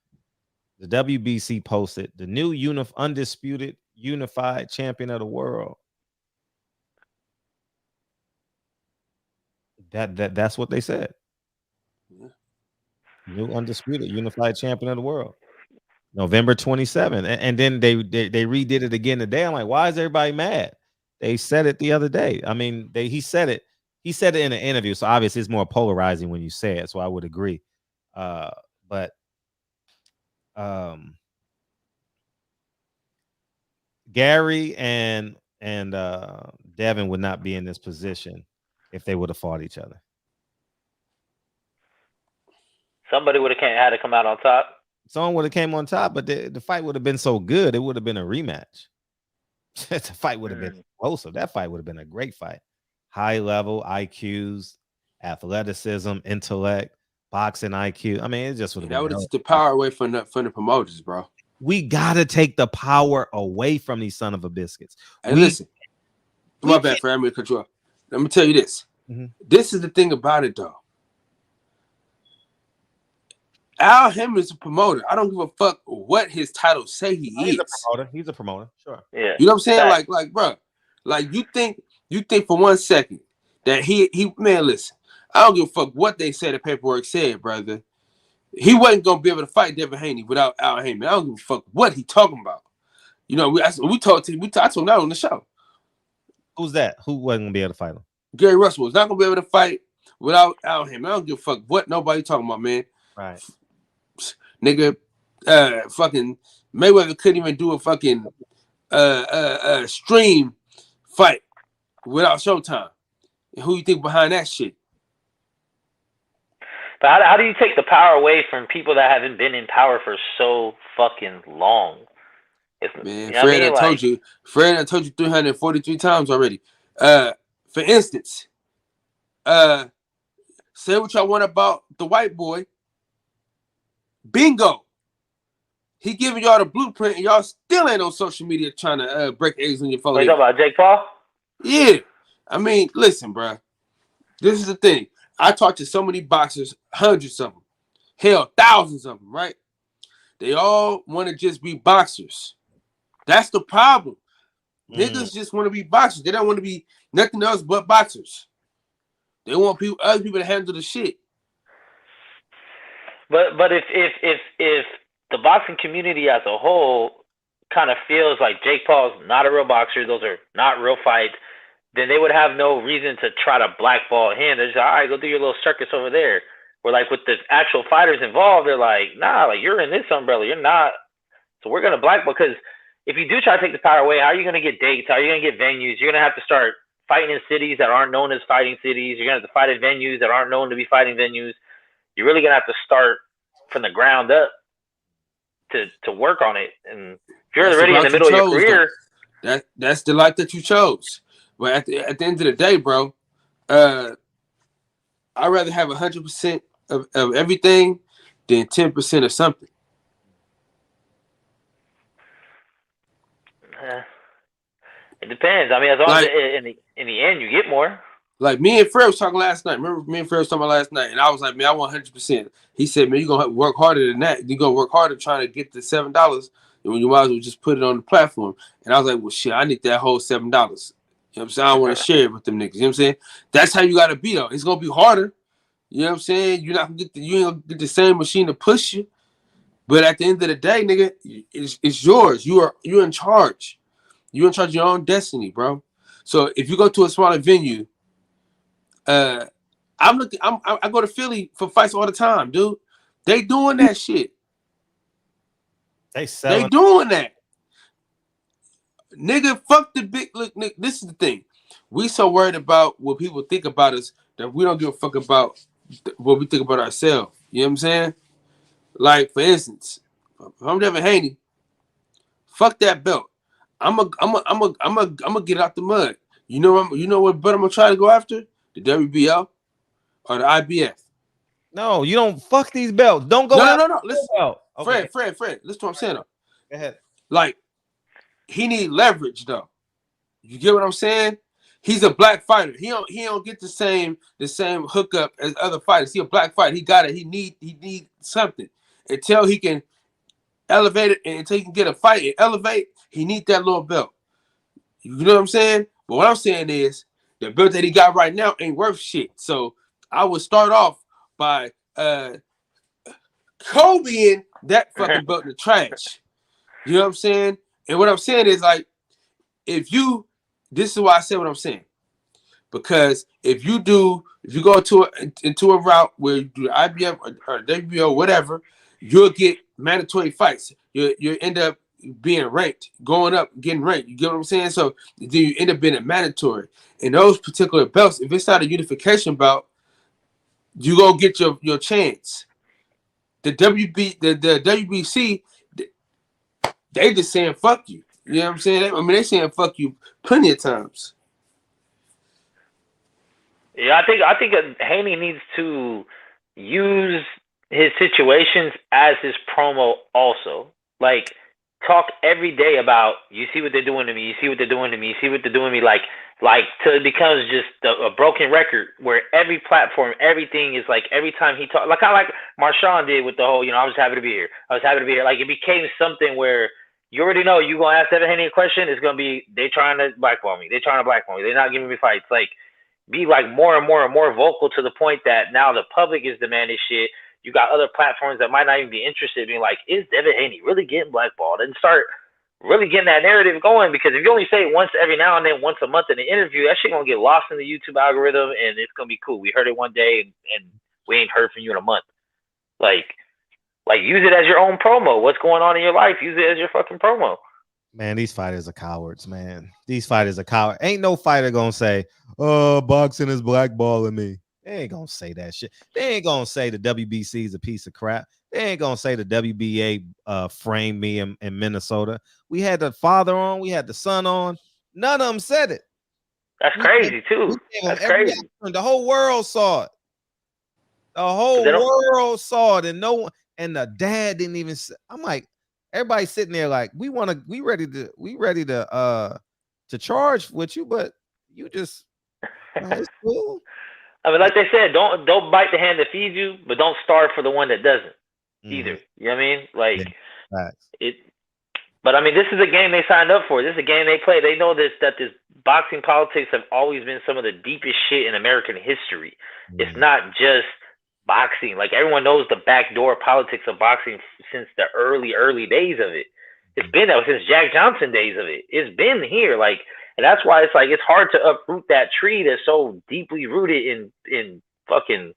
the WBC posted the new undisputed unified champion of the world. That's what they said. New undisputed unified champion of the world. November 27th. And then they redid it again today. I'm like, why is everybody mad? They said it the other day. I mean, he said it. He said it in an interview. So obviously it's more polarizing when you say it. So I would agree. But Gary and Devin would not be in this position if they would have fought each other. Somebody would have had to come out on top. Someone would have came on top, but the fight would have been so good, it would have been a rematch. The fight would have been explosive. That fight would have been a great fight. High level IQs, athleticism, intellect, boxing IQ. I mean, it just would have been. That would have took the power away from the promoters, bro. We gotta take the power away from these son of a biscuits. And listen, my bad, Fred. I'm in control. Let me tell you this. Mm-hmm. This is the thing about it, though. Al Hammond is a promoter. I don't give a fuck what his titles say he is. He's a promoter. Sure. Yeah. You know what I'm saying? Like, bro, like you think for 1 second that he man, listen, I don't give a fuck what they say the paperwork said, brother. He wasn't gonna be able to fight Devin Haney without Al Hammond. I don't give a fuck what he talking about. You know, I told him that on the show. Who's that? Who wasn't gonna be able to fight him? Gary Russell was not gonna be able to fight without Al Hammond. I don't give a fuck what nobody talking about, man. Right. Nigga, fucking Mayweather couldn't even do a fucking stream fight without Showtime. And who you think behind that shit? But how do you take the power away from people that haven't been in power for so fucking long? Man, You know what I mean? Like, Fred, I told you 343 times already. For instance, say what y'all want about the white boy. Bingo. He giving y'all the blueprint, and y'all still ain't on social media trying to break eggs on your phone. What you talking about, Jake Paul? Yeah. I mean, listen, bro. This is the thing. I talked to so many boxers, hundreds of them. Hell, thousands of them, right? They all want to just be boxers. That's the problem. Niggas just want to be boxers. They don't want to be nothing else but boxers. They want other people to handle the shit. But if the boxing community as a whole kind of feels like Jake Paul's not a real boxer, those are not real fights, then they would have no reason to try to blackball him. They're just like, all right, go do your little circus over there. Where like with the actual fighters involved, they're like, nah, like you're in this umbrella, you're not. So we're gonna blackball, because if you do try to take the power away, how are you gonna get dates? How are you gonna get venues? You're gonna have to start fighting in cities that aren't known as fighting cities. You're gonna have to fight at venues that aren't known to be fighting venues. You're really gonna have to start from the ground up to work on it. And if you're already in the middle of your career, that's the life that you chose. But at the end of the day, bro, I'd rather have 100% of everything than 10% of something. it depends. I mean, as long as in the end you get more. Like me and Fred was talking last night. Remember me and Fred was talking about last night, and I was like, man, I want 100%. He said, man, you're gonna have to work harder than that. You're gonna work harder trying to get the $7, and when you might as well just put it on the platform. And I was like, well, shit, I need that whole $7. You know what I'm saying? I don't want to share it with them niggas. You know what I'm saying? That's how you gotta be though. It's gonna be harder. You know what I'm saying? You're not gonna you ain't gonna get the same machine to push you. But at the end of the day, nigga, it's yours. You're in charge. You're in charge of your own destiny, bro. So if you go to a smaller venue, I go to Philly for fights all the time, dude. They doing that shit. They doing that. Nigga, fuck the big look. Nigga, this is the thing. We so worried about what people think about us that we don't give a fuck about what we think about ourselves. You know what I'm saying? Like, for instance, if I'm Devin Haney, fuck that belt. I'm a get out the mud. You know what belt I'm gonna try to go after? The WBL or the IBF. No, you don't fuck these belts. Don't go out. No. Listen, okay. Fred. Listen to what I'm saying though. Go ahead. Like, he need leverage though. You get what I'm saying? He's a black fighter. He don't get the same hookup as other fighters. He a black fighter. He got it. He need something until he can elevate it, and until he can get a fight and elevate. He need that little belt. You know what I'm saying? But what I'm saying is the belt that he got right now ain't worth shit. So I would start off by Kobeing that fucking belt in the trash. You know what I'm saying? And what I'm saying is, like, this is why I say what I'm saying. Because if you go into a route where you do the IBF or WBO, whatever, you'll get mandatory fights. You end up being ranked, going up, getting ranked. You get what I'm saying? So then you end up being a mandatory. And those particular belts, if it's not a unification bout, you go get your chance. The WBC, they just saying fuck you. You know what I'm saying? They saying fuck you plenty of times. Yeah, I think Haney needs to use his situations as his promo also. Like, talk every day about, you see what they're doing to me, you see what they're doing to me, you see what they're doing to me, like till it becomes just a broken record where every platform, everything is like, every time he talks, like kind of like Marshawn did with the whole, I was happy to be here. Like, it became something where you already know you gonna ask Devin Haney a question, it's gonna be, they trying to blackball me, they're not giving me fights. Like, be like more and more and more vocal to the point that now the public is demanding shit. You got other platforms that might not even be interested in being like, is Devin Haney really getting blackballed? And start really getting that narrative going, because if you only say it once every now and then, once a month in an interview, that shit gonna get lost in the YouTube algorithm, and it's gonna be cool. We heard it one day and we ain't heard from you in a month. Like use it as your own promo. What's going on in your life? Use it as your fucking promo. Man, these fighters are cowards, man. These fighters are cowards. Ain't no fighter gonna say, "Oh, boxing is blackballing me." They ain't gonna say that shit. They ain't gonna say the WBC is a piece of crap. They ain't gonna say the WBA framed me in Minnesota. We had the father on, we had the son on. None of them said it. That's crazy too. That's crazy. The whole world saw it. The whole world saw it, and no one, and the dad didn't even say. I'm like, everybody sitting there like, we ready to charge with you, but you just it's cool. I mean, like they said, don't bite the hand that feeds you, but don't starve for the one that doesn't either. You know what I mean? Like it. But I mean, this is a game they signed up for. This is a game they play. They know that this boxing politics have always been some of the deepest shit in American history. It's not just boxing. Like everyone knows the backdoor politics of boxing since the early days of it. It's been that since Jack Johnson days of it. It's been here. Like. And that's why it's like it's hard to uproot that tree that's so deeply rooted in fucking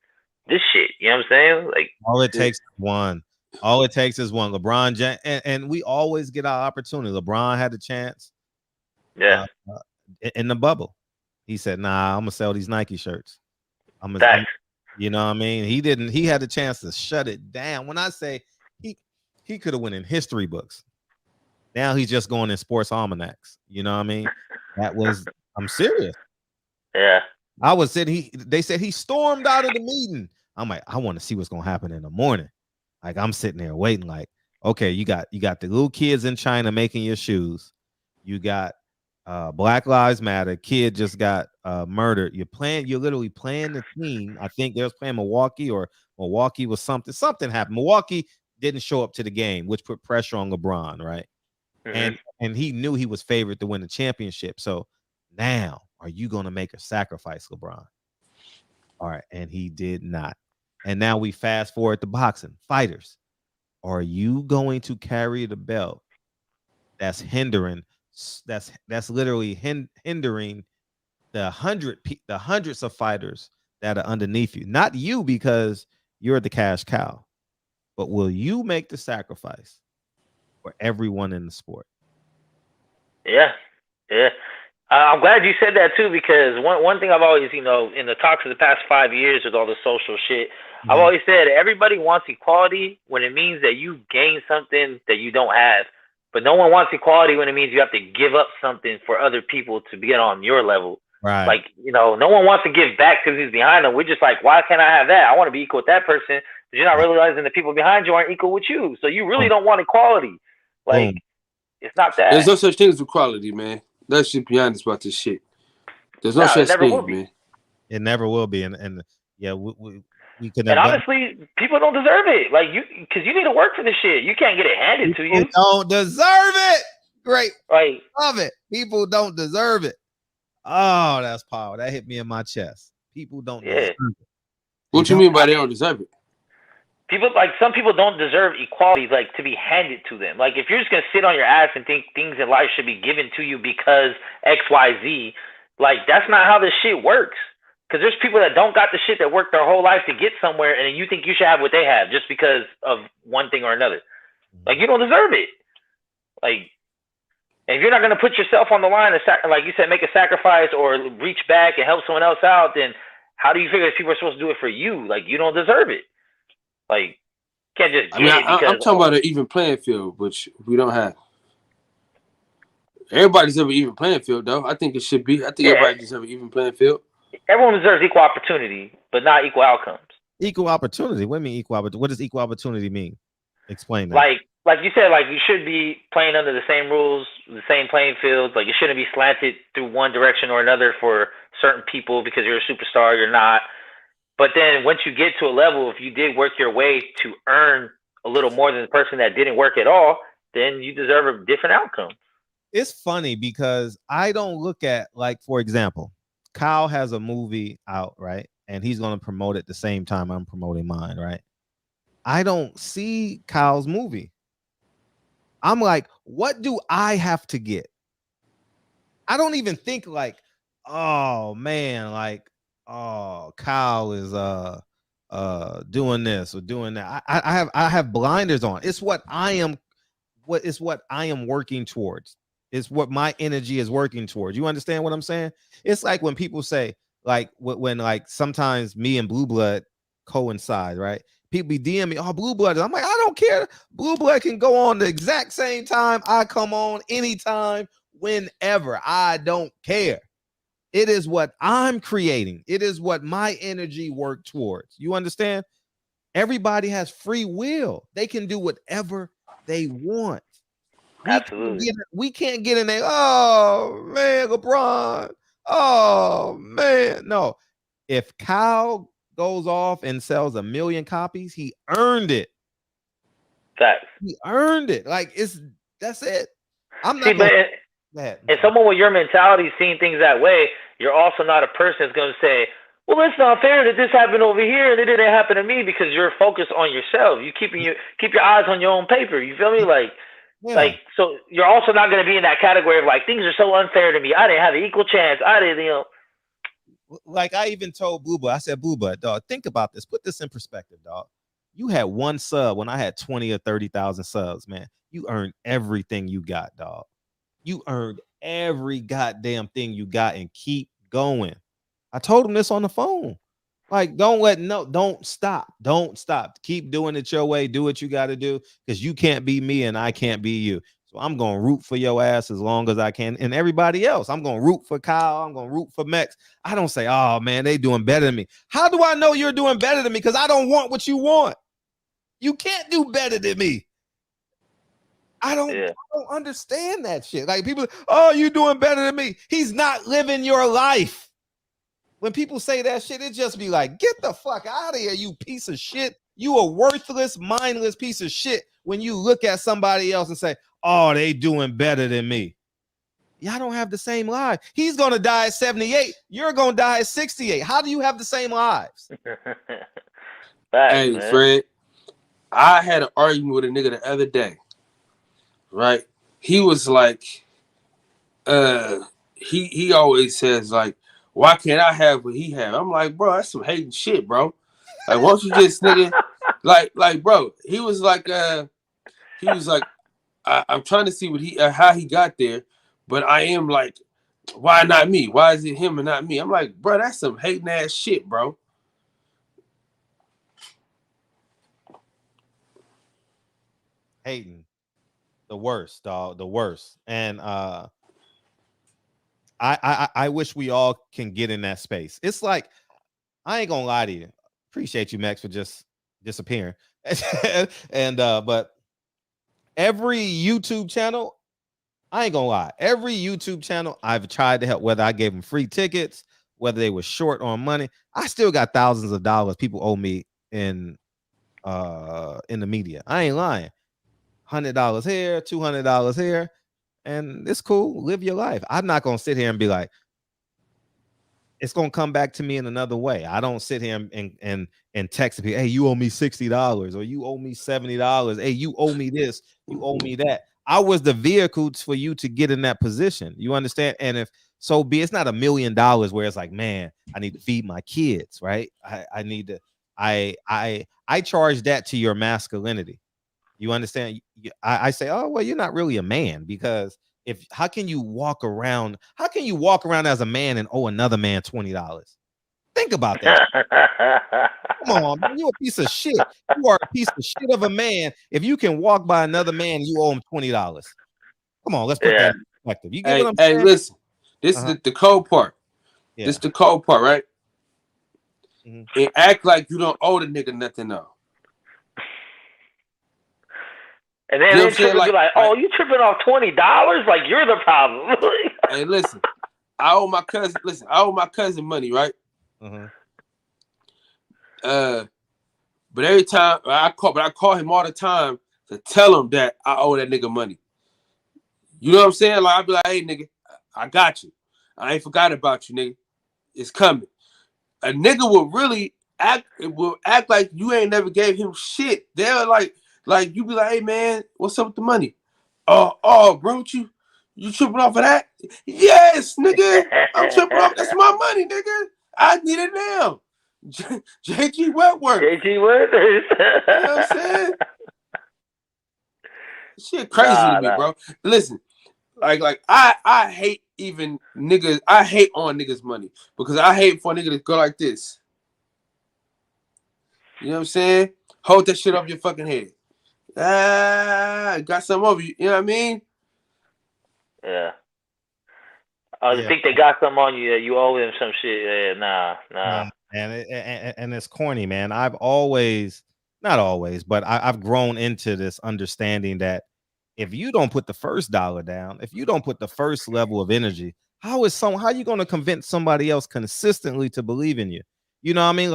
this shit. You know what I'm saying? Like all it takes is one. All it takes is one. LeBron James, and we always get our opportunity. LeBron had the chance. Yeah. In the bubble, he said, "Nah, I'm gonna sell these Nike shirts." You know what I mean? He didn't. He had the chance to shut it down. When I say he could have went in history books. Now he's just going in sports almanacs. You know what I mean? I'm serious. Yeah. I was sitting. They said he stormed out of the meeting. I'm like, I want to see what's gonna happen in the morning. Like I'm sitting there waiting. Like, okay, you got the little kids in China making your shoes. You got Black Lives Matter. Kid just got murdered. You're literally playing the team. I think they was playing Milwaukee, or Milwaukee was something. Something happened. Milwaukee didn't show up to the game, which put pressure on LeBron, right? And he knew he was favored to win the championship. So now, are you going to make a sacrifice, LeBron? All right, and he did not. And now we fast forward to boxing. Fighters, are you going to carry the belt that's hindering? That's literally hindering the hundreds of fighters that are underneath you. Not you, because you're the cash cow, but will you make the sacrifice for everyone in the sport? Yeah. I'm glad you said that too, because one thing I've always, in the talks of the past 5 years with all the social shit, I've always said everybody wants equality when it means that you gain something that you don't have, but no one wants equality when it means you have to give up something for other people to get on your level. Right. Like, no one wants to give back because he's behind them. We're just like, why can't I have that? I want to be equal with that person. But you're not realizing the people behind you aren't equal with you. So you really don't want equality. Like, it's not that. There's no such thing as equality, man. Let's just be honest about this shit. There's no such thing, man. It never will be. And yeah, we could. And honestly, people don't deserve it. Like because you need to work for this shit. You can't get it handed to you. Don't deserve it. Great. Right. Love it. People don't deserve it. Oh, that's power. That hit me in my chest. People don't deserve it. What you mean by they don't deserve it? People, like, some people don't deserve equality, like, to be handed to them. Like, if you're just gonna sit on your ass and think things in life should be given to you because X, Y, Z, like, that's not how this shit works. Because there's people that don't got the shit that worked their whole life to get somewhere, and you think you should have what they have just because of one thing or another. Like, you don't deserve it. Like, and if you're not gonna put yourself on the line and like you said, make a sacrifice or reach back and help someone else out, then how do you figure people are supposed to do it for you? Like, you don't deserve it. Like, can't just. I'm talking about an even playing field, which we don't have. Everybody deserves an even playing field, though. I think it should be. I think everybody deserves an even playing field. Everyone deserves equal opportunity, but not equal outcomes. Equal opportunity. What do you mean equal opportunity? What does equal opportunity mean? Explain that. Like you said, like you should be playing under the same rules, the same playing fields. Like, you shouldn't be slanted through one direction or another for certain people because you're a superstar. You're not. But then once you get to a level, if you did work your way to earn a little more than the person that didn't work at all, then you deserve a different outcome. It's funny because I don't look at, like, for example, Kyle has a movie out, right? And he's going to promote it the same time I'm promoting mine, right? I don't see Kyle's movie. I'm like, what do I have to get? I don't even think like, oh man, like, oh, Kyle is doing this or doing that. I have blinders on. It's what I am working towards. It's what my energy is working towards. You understand what I'm saying? It's like when people say, like when like sometimes me and Blue Blood coincide, right? People be DM me, oh, Blue Blood. I'm like, I don't care. Blue Blood can go on the exact same time I come on anytime, whenever. I don't care. It is what I'm creating. It is what my energy work towards. You understand? Everybody has free will. They can do whatever they want. Absolutely. We can't get in there. Oh man, LeBron. Oh man. No. If Kyle goes off and sells 1 million copies, he earned it. Facts. He earned it. Like that's it. I'm See, not but gonna and someone with your mentality seeing things that way, you're also not a person that's going to say, well, it's not fair that this happened over here and it didn't happen to me, because you're focused on yourself. You keep your eyes on your own paper. You feel me? Like, so you're also not going to be in that category of like, things are so unfair to me. I didn't have an equal chance. I didn't, Like I even told Blue Blood, I said, Blue Blood, dog, think about this. Put this in perspective, dog. You had 1 sub when I had 20 or 30,000 subs, man. You earned everything you got, dog. You earned every goddamn thing you got, and keep going. I told him this on the phone. Like, don't stop. Don't stop. Keep doing it your way. Do what you got to do, because you can't be me and I can't be you. So I'm going to root for your ass as long as I can. And everybody else, I'm going to root for Kyle. I'm going to root for Mex. I don't say, oh, man, they doing better than me. How do I know you're doing better than me? Because I don't want what you want. You can't do better than me. I don't understand that shit. Like people, oh, you doing better than me. He's not living your life. When people say that shit, it just be like, get the fuck out of here, you piece of shit. You a worthless, mindless piece of shit when you look at somebody else and say, oh, they doing better than me. Y'all don't have the same life. He's going to die at 78. You're going to die at 68. How do you have the same lives? Hey, man. Fred, I had an argument with a nigga the other day, right? He was like, he always says, like, why can't I have what he have? I'm like, bro, that's some hating shit, bro. Like, why don't you just, nigga, like, bro, he was like, I'm trying to see what how he got there, but I am like, why not me? Why is it him and not me? I'm like, bro, that's some hating ass shit, bro. Hating, the worst, dog, the worst. And I wish we all can get in that space. It's like, I ain't gonna lie to you. Appreciate you, Max, for just disappearing. And but every YouTube channel, I ain't gonna lie, every YouTube channel I've tried to help, whether I gave them free tickets, whether they were short on money, I still got thousands of dollars people owe me in the media. I ain't lying. $100 here, $200 here, and it's cool. Live your life. I'm not gonna sit here and be like, it's gonna come back to me in another way. I don't sit here and text people, hey, you owe me $60, or you owe me $70. Hey, you owe me this, you owe me that. I was the vehicle for you to get in that position. You understand? And if so be, it's not $1 million where it's like, man, I need to feed my kids, right? I need to. I charge that to your masculinity. You understand? I say, oh, well, you're not really a man, because how can you walk around as a man and owe another man $20? Think about that. Come on, man, you're a piece of shit. You are a piece of shit of a man if you can walk by another man and you owe him $20. Come on, let's put that in perspective. You get what I'm saying? Hey, listen, this is the cold part. Yeah. This is the cold part, right? Mm-hmm. And act like you don't owe the nigga nothing though. And then they tripping, like, oh, you tripping off $20? Like, you're the problem. Hey, listen, I owe my cousin money, right? Mm-hmm. But every time I call him all the time to tell him that I owe that nigga money. You know what I'm saying? Like, I'll be like, hey, nigga, I got you. I ain't forgot about you, nigga. It's coming. A nigga will really act like you ain't never gave him shit. They're like you be like, hey man, what's up with the money? Oh, bro, you tripping off of that? Yes, nigga, I'm tripping off. That's my money, nigga. I need it now. JG Wentworth. JG Wentworth. You know what I'm saying? Shit crazy to me, bro. Listen, like I hate even niggas. I hate on niggas' money because I hate for a nigga to go like this. You know what I'm saying? Hold that shit off your fucking head. Got some over you. You know what I mean? Yeah. I think they got something on you. You owe them some shit. Yeah, nah. And it's corny, man. I've always, not always, but I've grown into this understanding that if you don't put the first dollar down, if you don't put the first level of energy, how are you going to convince somebody else consistently to believe in you? You know what I mean?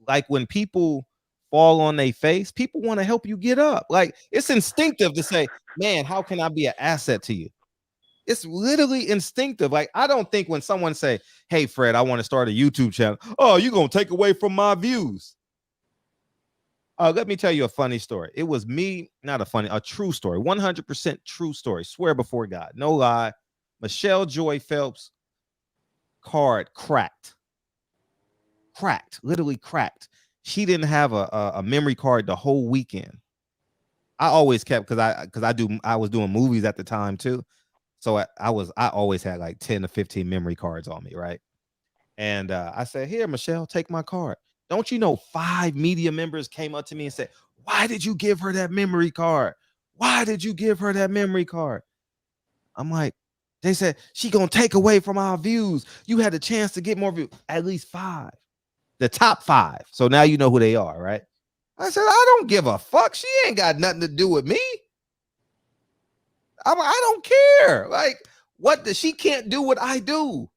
Like when people fall on their face, people want to help you get up. Like it's instinctive to say, man, how can I be an asset to you? It's literally instinctive. Like I don't think when someone say, hey Fred, I want to start a YouTube channel, oh, you're gonna take away from my views. Let me tell you a funny story. It was me, a true story, 100% true story. Swear before God, no lie. Michelle Joy Phelps card cracked, literally cracked. She didn't have a memory card the whole weekend. I always kept because I was doing movies at the time too. So I always had like 10 to 15 memory cards on me, right? And I said, here, Michelle, take my card. Don't you know 5 media members came up to me and said, why did you give her that memory card? Why did you give her that memory card? I'm like, they said, she gonna take away from our views. You had a chance to get more views. At least 5. The top 5. So now you know who they are, right? I said, I don't give a fuck. She ain't got nothing to do with me. I don't care. Like, she can't do what I do.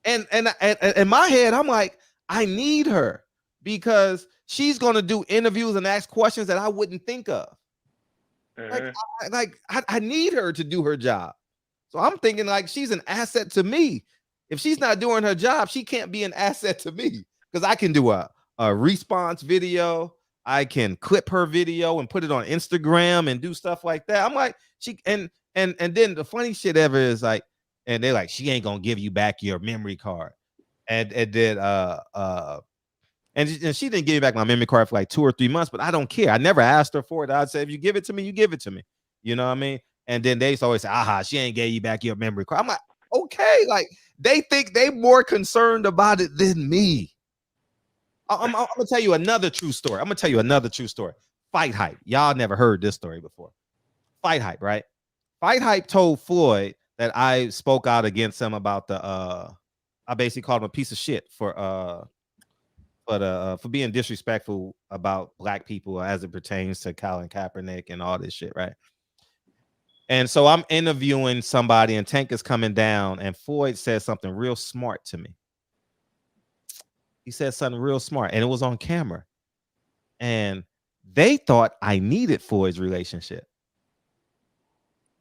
And in my head, I'm like, I need her because she's gonna do interviews and ask questions that I wouldn't think of. I need her to do her job. So I'm thinking like she's an asset to me. If she's not doing her job, she can't be an asset to me because I can do a response video. I can clip her video and put it on Instagram and do stuff like that. I'm like, and then the funny shit ever is like, and they're like, she ain't gonna give you back your memory card. And then and she didn't give me back my memory card for like 2 or 3 months, but I don't care. I never asked her for it. I'd say, if you give it to me, you give it to me. You know what I mean? And then they always say, she ain't gave you back your memory card. I'm like, okay, like they think they more concerned about it than me. I'm gonna tell you another true story. Fight Hype. Y'all never heard this story before. Fight Hype, right? Fight Hype told Floyd that I spoke out against him about I basically called him a piece of shit for being disrespectful about black people as it pertains to Colin Kaepernick and all this shit, right? And so I'm interviewing somebody and Tank is coming down and Floyd says something real smart to me. He said something real smart and it was on camera. And they thought I needed Floyd's relationship.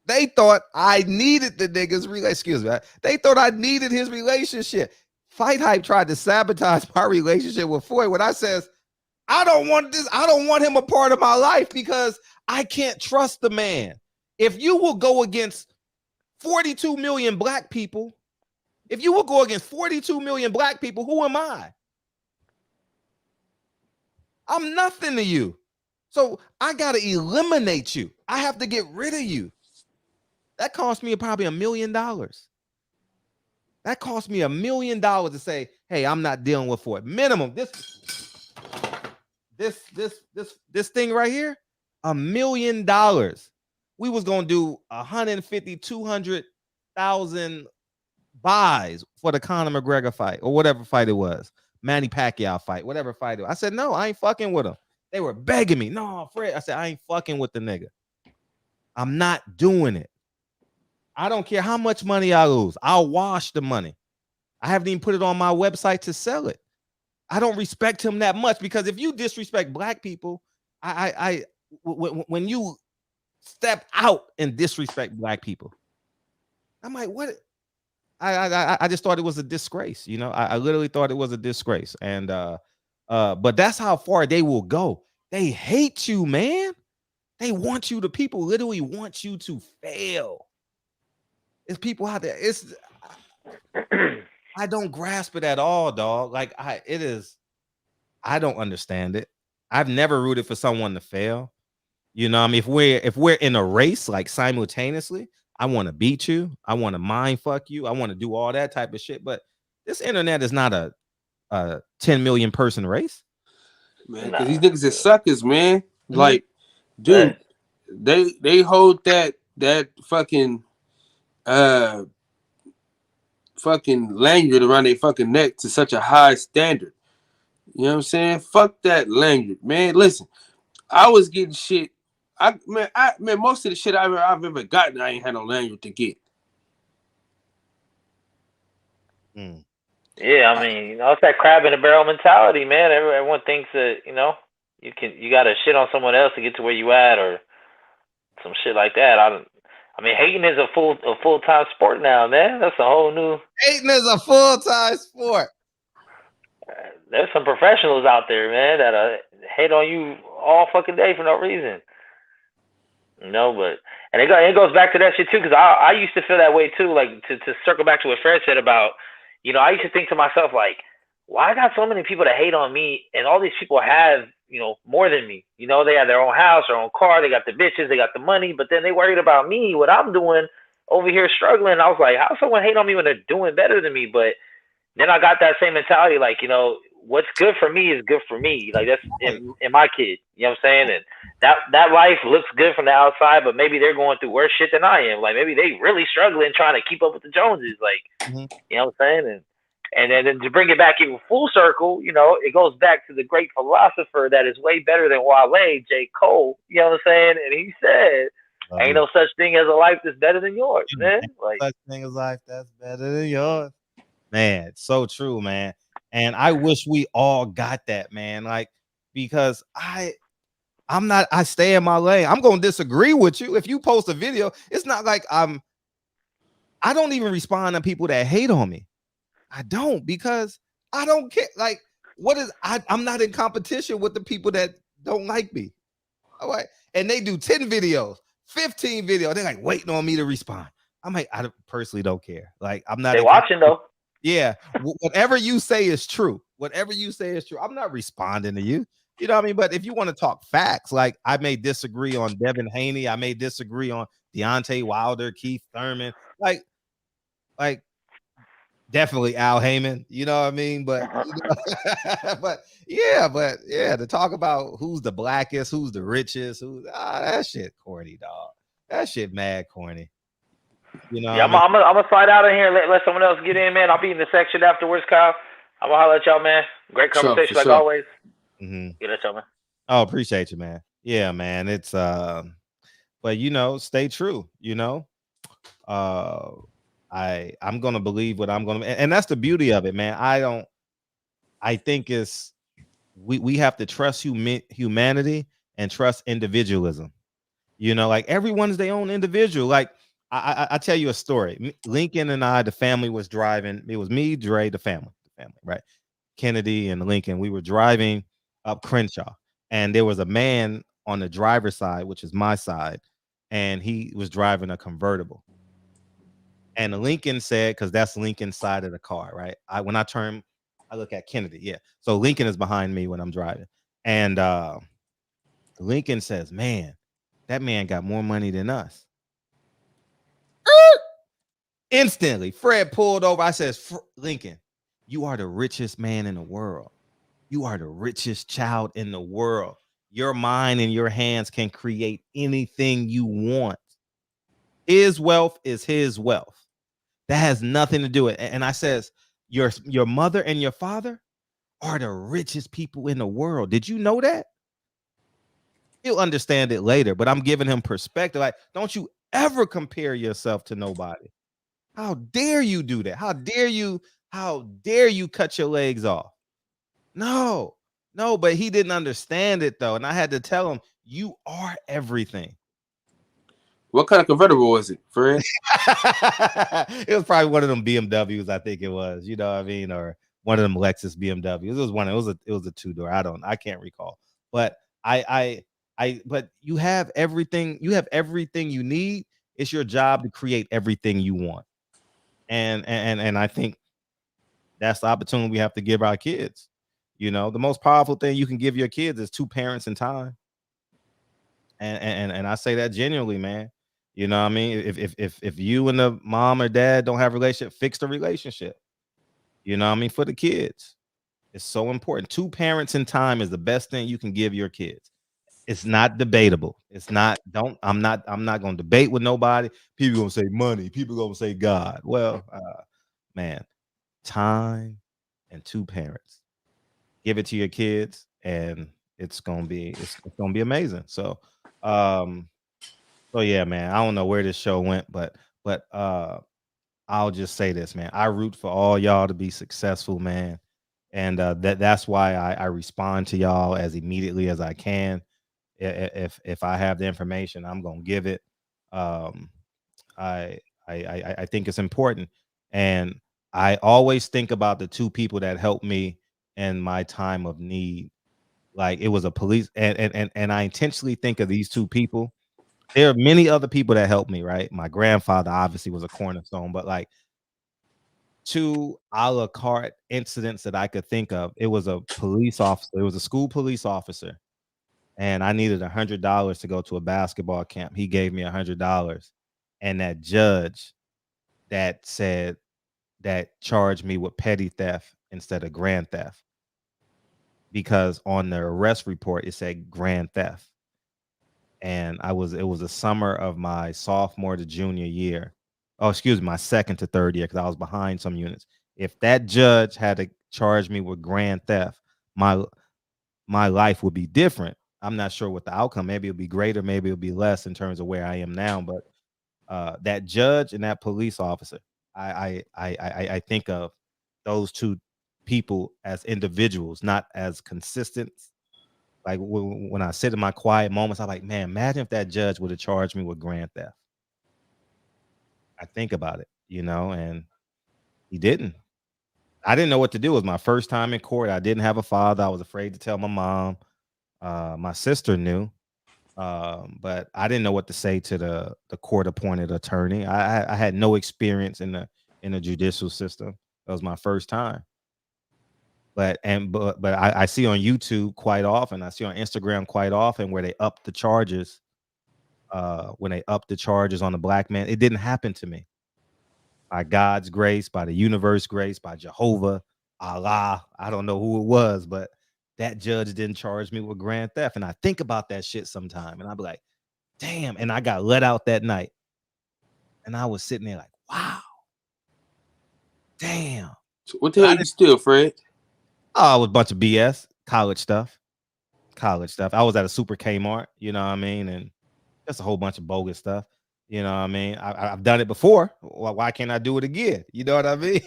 They thought I needed the nigga's relationship. Excuse me. They thought I needed his relationship. Fight Hype tried to sabotage my relationship with Floyd when I says, I don't want this. I don't want him a part of my life because I can't trust the man. If you will go against 42 million black people, who am I? I'm nothing to you. So I got to eliminate you. I have to get rid of you. That cost me probably $1 million. That cost me $1 million to say, hey, I'm not dealing with Floyd. Minimum. This thing right here, $1 million. We was gonna do 150, 200,000 buys for the Conor McGregor fight or whatever fight it was, Manny Pacquiao fight, whatever fight it was. I said, no, I ain't fucking with him. They were begging me. No, Fred. I said, I ain't fucking with the nigga. I'm not doing it. I don't care how much money I lose. I'll wash the money. I haven't even put it on my website to sell it. I don't respect him that much because if you disrespect black people, when you step out and disrespect black people, I'm like, what? I just thought it was a disgrace. You know, I literally thought it was a disgrace. And but that's how far they will go. They hate you, man. They want you. The people literally want you to fail. It's people out there. I don't grasp it at all, dog. Like I don't understand it. I've never rooted for someone to fail. You know, I mean, if we're in a race like simultaneously, I want to beat you. I want to mind fuck you. I want to do all that type of shit. But this internet is not a 10 million person race. Man, because these niggas is suckers, man. Mm-hmm. Like, dude, they hold that fucking lanyard around their fucking neck to such a high standard. You know what I'm saying? Fuck that lanyard, man. Listen, I was getting shit. Man, most of the shit I've ever gotten, I ain't had no lanyard to get. Yeah, I mean, you know, it's that crab in the barrel mentality, man. Everyone thinks that, you know, you got to shit on someone else to get to where you at, or some shit like that. I mean, hating is a full-time sport now, man. That's a whole new. Hating is a full-time sport. There's some professionals out there, man, that hate on you all fucking day for no reason. You know, but and it goes back to that shit too, because I used to feel that way too. Like to circle back to what Fred said about, you know, I used to think to myself like, why I got so many people that hate on me, and all these people have, you know, more than me. You know, they have their own house, their own car, they got the bitches, they got the money, but then they worried about me, what I'm doing over here struggling. I was like, how someone hate on me when they're doing better than me? But then I got that same mentality, like, you know, what's good for me is good for me. Like that's in my kid. You know what I'm saying? And that life looks good from the outside, but maybe they're going through worse shit than I am. Like maybe they really struggling trying to keep up with the Joneses. Like, you know what I'm saying? And then to bring it back even full circle, you know, it goes back to the great philosopher that is way better than Wale, J. Cole. You know what I'm saying? And he said, ain't no such thing as a life that's better than yours, man. Like such thing as life that's better than yours. Man, it's so true, man. And I wish we all got that, man. Like, because I stay in my lane. I'm gonna disagree with you. If you post a video, it's not like I don't even respond to people that hate on me. I don't, because I don't care. Like, I'm not in competition with the people that don't like me. All right. And they do 10 videos, 15 videos. They're like waiting on me to respond. I'm like, I personally don't care. Like, I'm not. They watching though. Yeah. Whatever you say is true. Whatever you say is true. I'm not responding to you. You know what I mean? But if you want to talk facts, like I may disagree on Devin Haney. I may disagree on Deontay Wilder, Keith Thurman. Like definitely Al Heyman. You know what I mean? But but yeah, to talk about who's the blackest, who's the richest, that shit corny, dog. That shit mad corny. You know, yeah, I'm gonna slide out of here and let someone else get in, man. I'll be in the section afterwards, Kyle. I'm gonna holler at y'all, man. Great conversation, like always. Get at y'all, man. Oh, appreciate you, man. Yeah, man. It's but you know, stay true. You know, I'm gonna believe what I'm gonna, and that's the beauty of it, man. I think it's we have to trust humanity and trust individualism. You know, like everyone's their own individual. Like I tell you a story. Lincoln and I, the family was driving. It was me, Dre, the family, right? Kennedy and Lincoln. We were driving up Crenshaw, and there was a man on the driver's side, which is my side, and he was driving a convertible. And Lincoln said, because that's Lincoln's side of the car, right? When I turn, I look at Kennedy. Yeah. So Lincoln is behind me when I'm driving. And Lincoln says, man, that man got more money than us. Instantly, Fred pulled over. I says, Lincoln, you are the richest man in the world. You are the richest child in the world. Your mind and your hands can create anything you want. His wealth is his wealth. That has nothing to do with it. And I says, your mother and your father are the richest people in the world. Did you know that? He'll understand it later, but I'm giving him perspective. Like, don't you ever compare yourself to nobody. How dare you do that? How dare you cut your legs off? No, but he didn't understand it though. And I had to tell him, you are everything. What kind of convertible was it, Fred? It was probably one of them BMWs, I think it was, you know what I mean, or one of them Lexus BMWs. It was a two-door. I can't recall. But but you have everything you need. It's your job to create everything you want. And I think that's the opportunity we have to give our kids. You know, the most powerful thing you can give your kids is 2 parents and time. And I say that genuinely, man. You know what I mean? If you and the mom or dad don't have a relationship, fix the relationship. You know what I mean? For the kids. It's so important. 2 parents in time is the best thing you can give your kids. It's not debatable. It's not, I'm not gonna debate with nobody. People gonna say money, people gonna say God. Well, man, time and 2 parents. Give it to your kids, and it's gonna be amazing. So yeah, man. I don't know where this show went, but I'll just say this, man. I root for all y'all to be successful, man. And that's why I respond to y'all as immediately as I can. If I have the information, I'm gonna give it. Um, I think it's important, and I always think about the 2 people that helped me in my time of need. Like it was a police, and I intentionally think of these 2 people. There are many other people that helped me, right? My grandfather obviously was a cornerstone, but like 2 a la carte incidents that I could think of. It was a police officer. It was a school police officer, and I needed $100 to go to a basketball camp. He gave me $100, and that judge that charged me with petty theft instead of grand theft, because on the arrest report it said grand theft, and it was the summer of my sophomore to junior year. Oh, excuse me, my second to third year, because I was behind some units. If that judge had to charge me with grand theft, my life would be different. I'm not sure what the outcome. Maybe it'll be greater, maybe it'll be less in terms of where I am now. But that judge and that police officer, I think of those 2 people as individuals, not as consistent. Like when I sit in my quiet moments, I'm like, man, imagine if that judge would have charged me with grand theft. I think about it, and he didn't. I didn't know what to do. It was my first time in court. I didn't have a father. I was afraid to tell my mom. My sister knew, but I didn't know what to say to the court-appointed attorney. I had no experience in the judicial system. That was my first time. But I see on YouTube quite often. I see on Instagram quite often where they up the charges. When they up the charges on the black man, it didn't happen to me. By God's grace, by the universe grace, by Jehovah, Allah, I don't know who it was, but that judge didn't charge me with grand theft. And I think about that shit sometime, and I'll be like, damn. And I got let out that night, and I was sitting there like, wow, damn. So what the hell you steal, Fred? Oh, it was a bunch of BS, college stuff. I was at a super Kmart, you know what I mean? And just a whole bunch of bogus stuff. You know what I mean? I've done it before. Why can't I do it again? You know what I mean?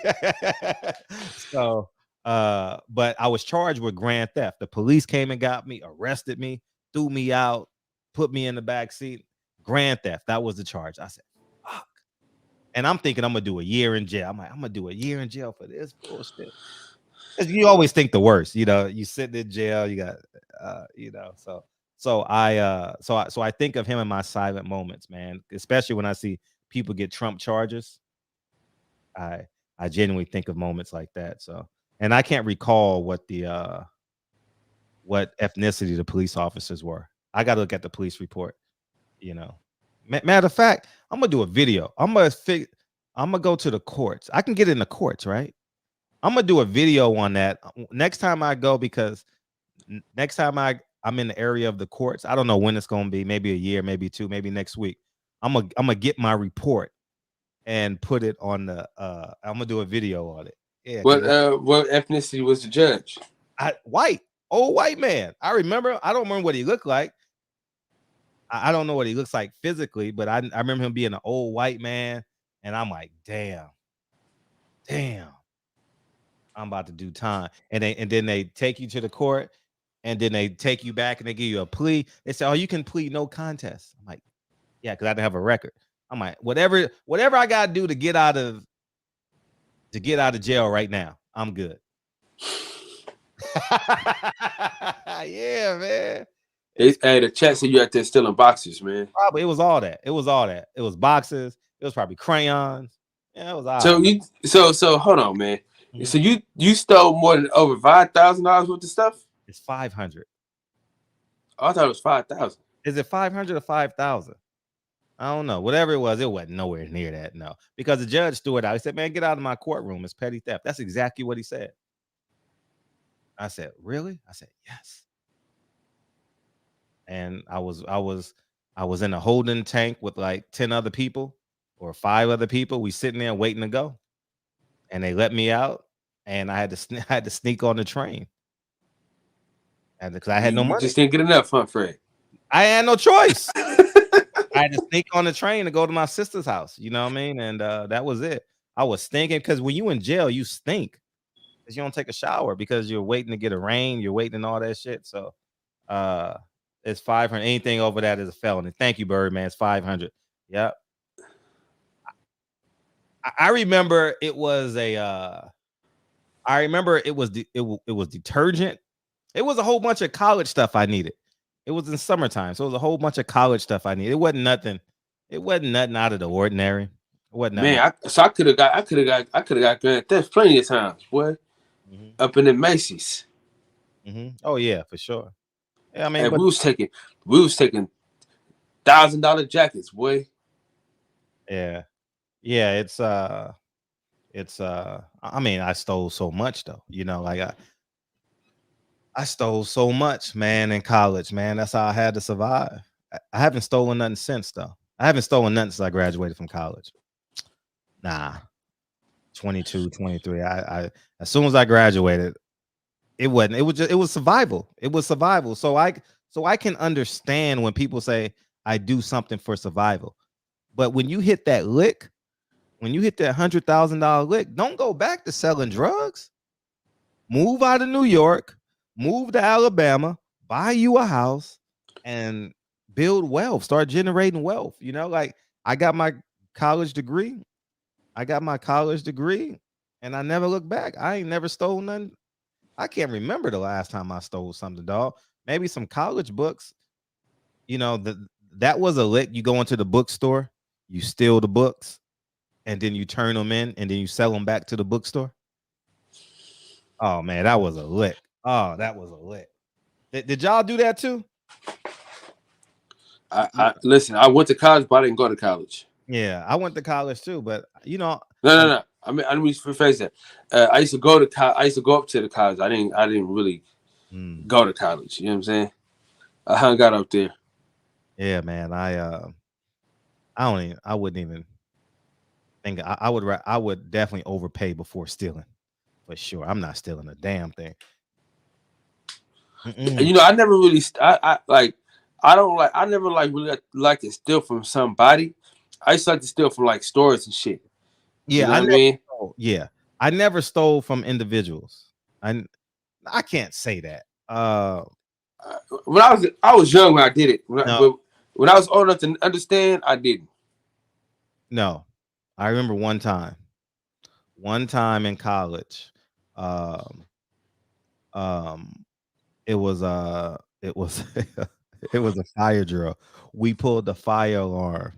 So, but I was charged with grand theft. The police came and got me, arrested me, threw me out, put me in the back seat. Grand theft. That was the charge. I said, fuck. And I'm thinking I'm going to do a year in jail. I'm like, I'm going to do a year in jail for this bullshit. You always think the worst. You sit in jail, you got, So I think of him in my silent moments, man, especially when I see people get Trump charges. I genuinely think of moments like that. So, and I can't recall what ethnicity the police officers were. I got to look at the police report. Matter of fact, I'm gonna do a video. I'm gonna go to the courts. I can get in the courts, right? I'm gonna do a video on that next time I go, because next time I'm in the area of the courts. I don't know when it's gonna be. Maybe a year, maybe 2, maybe next week. I'm gonna get my report and put it on the. I'm gonna do a video on it. Yeah. What ethnicity was the judge? White, old white man. I remember. I don't remember what he looked like. I don't know what he looks like physically, but I remember him being an old white man, and I'm like, damn. I'm about to do time. And then they take you to the court, and then they take you back and they give you a plea. They say, oh, you can plead no contest. I'm like, yeah, because I didn't have a record. I'm like, whatever I gotta do to get out of jail right now, I'm good. Yeah, man. Hey, the chat said you out there stealing boxes, man. Probably it was all that. It was boxes. It was probably crayons. Yeah, it was all. So hold on, man. Mm-hmm. So you stole more than over $5,000 worth of stuff? It's 500. I thought it was 5,000. Is it 500 or 5,000? I don't know. Whatever it wasn't nowhere near that. No, because the judge threw it out. He said, "Man, get out of my courtroom. It's petty theft." That's exactly what he said. I said, "Really?" I said, "Yes." And I was in a holding tank with like 10 other people or 5 other people. We sitting there waiting to go, and they let me out, and I had to sneak on the train, and because I had no You money, just didn't get enough, huh, Fred? I had no choice. I had to sneak on the train to go to my sister's house. You know what I mean? And that was it. I was stinking because when you in jail, you stink because you don't take a shower because you're waiting to get a rain, you're waiting and all that shit. So it's 500. Anything over that is a felony. Thank you, Birdman. It's 500. Yep. I remember it was it was detergent. It was a whole bunch of college stuff I needed. It was in summertime, so it was a whole bunch of college stuff I needed. It wasn't nothing out of the ordinary. It wasn't nothing. Man, I could have got grand theft plenty of times, boy. Up in the Macy's. Oh yeah, for sure. Yeah, I mean, and but we was taking $1,000 jackets, boy. Yeah, it's I mean, I stole so much though. You know, like I stole so much, man, in college, man. That's how I had to survive. I haven't stolen nothing since though. I haven't stolen nothing since I graduated from college. Nah. 22, 23. I as soon as I graduated, it was survival. It was survival. So I can understand when people say I do something for survival. But when you hit that lick, when you hit that $100,000 lick, don't go back to selling drugs. Move out of New York, move to Alabama, buy you a house, and build wealth. Start generating wealth. You know, like I got my college degree. And I never looked back. I ain't never stole nothing. I can't remember the last time I stole something, dog. Maybe some college books. You know, that was a lick. You go into the bookstore, you steal the books, and then you turn them in, and then you sell them back to the bookstore. Oh man, that was a lick. Oh, that was a lick. Did y'all do that too? I listen. I went to college, but I didn't go to college. Yeah, I went to college too, but you know, no. I mean, I didn't mean to rephrase that. I used to go to I used to go up to the college. I didn't really go to college. You know what I'm saying? I hung out up there. Yeah, man. I wouldn't even think I would definitely overpay before stealing. For sure. I'm not stealing a damn thing. You know, I never really I never really like to steal from somebody. I used to like to steal from like stores and shit. Yeah, you know what I mean? I never stole from individuals. I can't say that. When I was young when I did it. When I was old enough to understand, I didn't. No. I remember one time in college. It was it was a fire drill. We pulled the fire alarm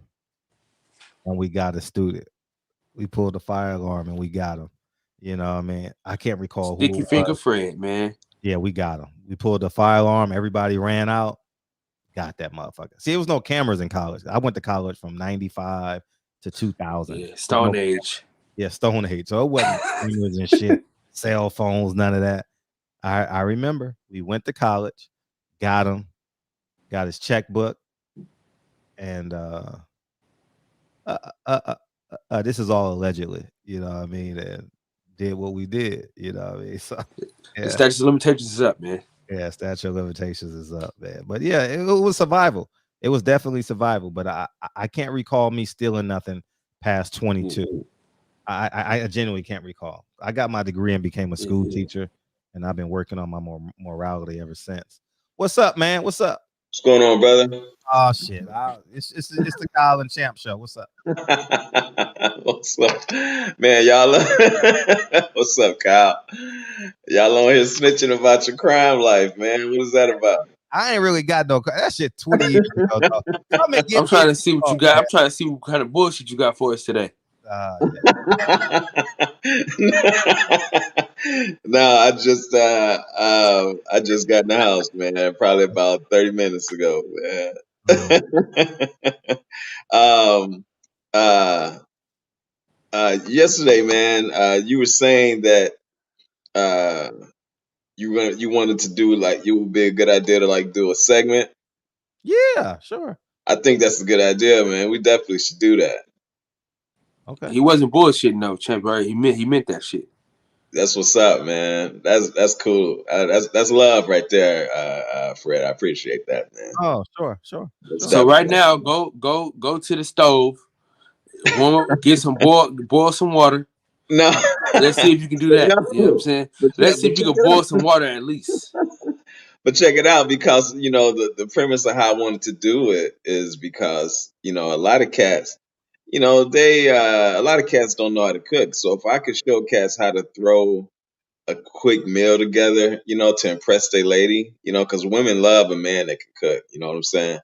and we got a student. We pulled the fire alarm and we got him. You know what I mean? I can't recall who. Sticky Finger Fred, man. Yeah, we got him. We pulled the fire alarm. Everybody ran out. Got that motherfucker. See, there was no cameras in college. I went to college from 95 to 2000. Yeah, Stone Age. Yeah, Stone Age. So it wasn't cameras and shit, cell phones, none of that. I remember we went to college, got him, got his checkbook, and this is all allegedly, you know what I mean, and did what we did, you know what I mean. So yeah. The statute of limitations is up, man. Yeah, statute of limitations is up, man. But yeah, it was survival. It was definitely survival. But I can't recall me stealing nothing past 22. I genuinely can't recall. I got my degree and became a school teacher, and I've been working on my morality ever since. What's up, man? What's up? What's going on, brother? Oh shit! It's the Kyle and Champ show. What's up? What's up, man? Y'all. What's up, Kyle? Y'all on here snitching about your crime life, man. What is that about? I ain't really got no. That shit 20 years ago. I'm trying to see what you got. I'm trying to see what kind of bullshit you got for us today. No, I just got in the house, man. Probably about 30 minutes ago, man. um, yesterday, man, you were saying that you wanted to do like you would be a good idea to like do a segment. Yeah, sure. I think that's a good idea, man. We definitely should do that. Okay. He wasn't bullshitting though, champ. Right? He meant that shit. That's what's up, man. That's cool. That's love right there, Fred. I appreciate that, man. Oh, sure. So right now, go to the stove, get some boil some water. No. Let's see if you can do that. No. You know what I'm saying? Let's see if you can boil some water at least. But check it out, because the premise of how I wanted to do it is because a lot of cats, they a lot of cats don't know how to cook. So if I could show cats how to throw a quick meal together, to impress their lady, because women love a man that can cook. You know what I'm saying?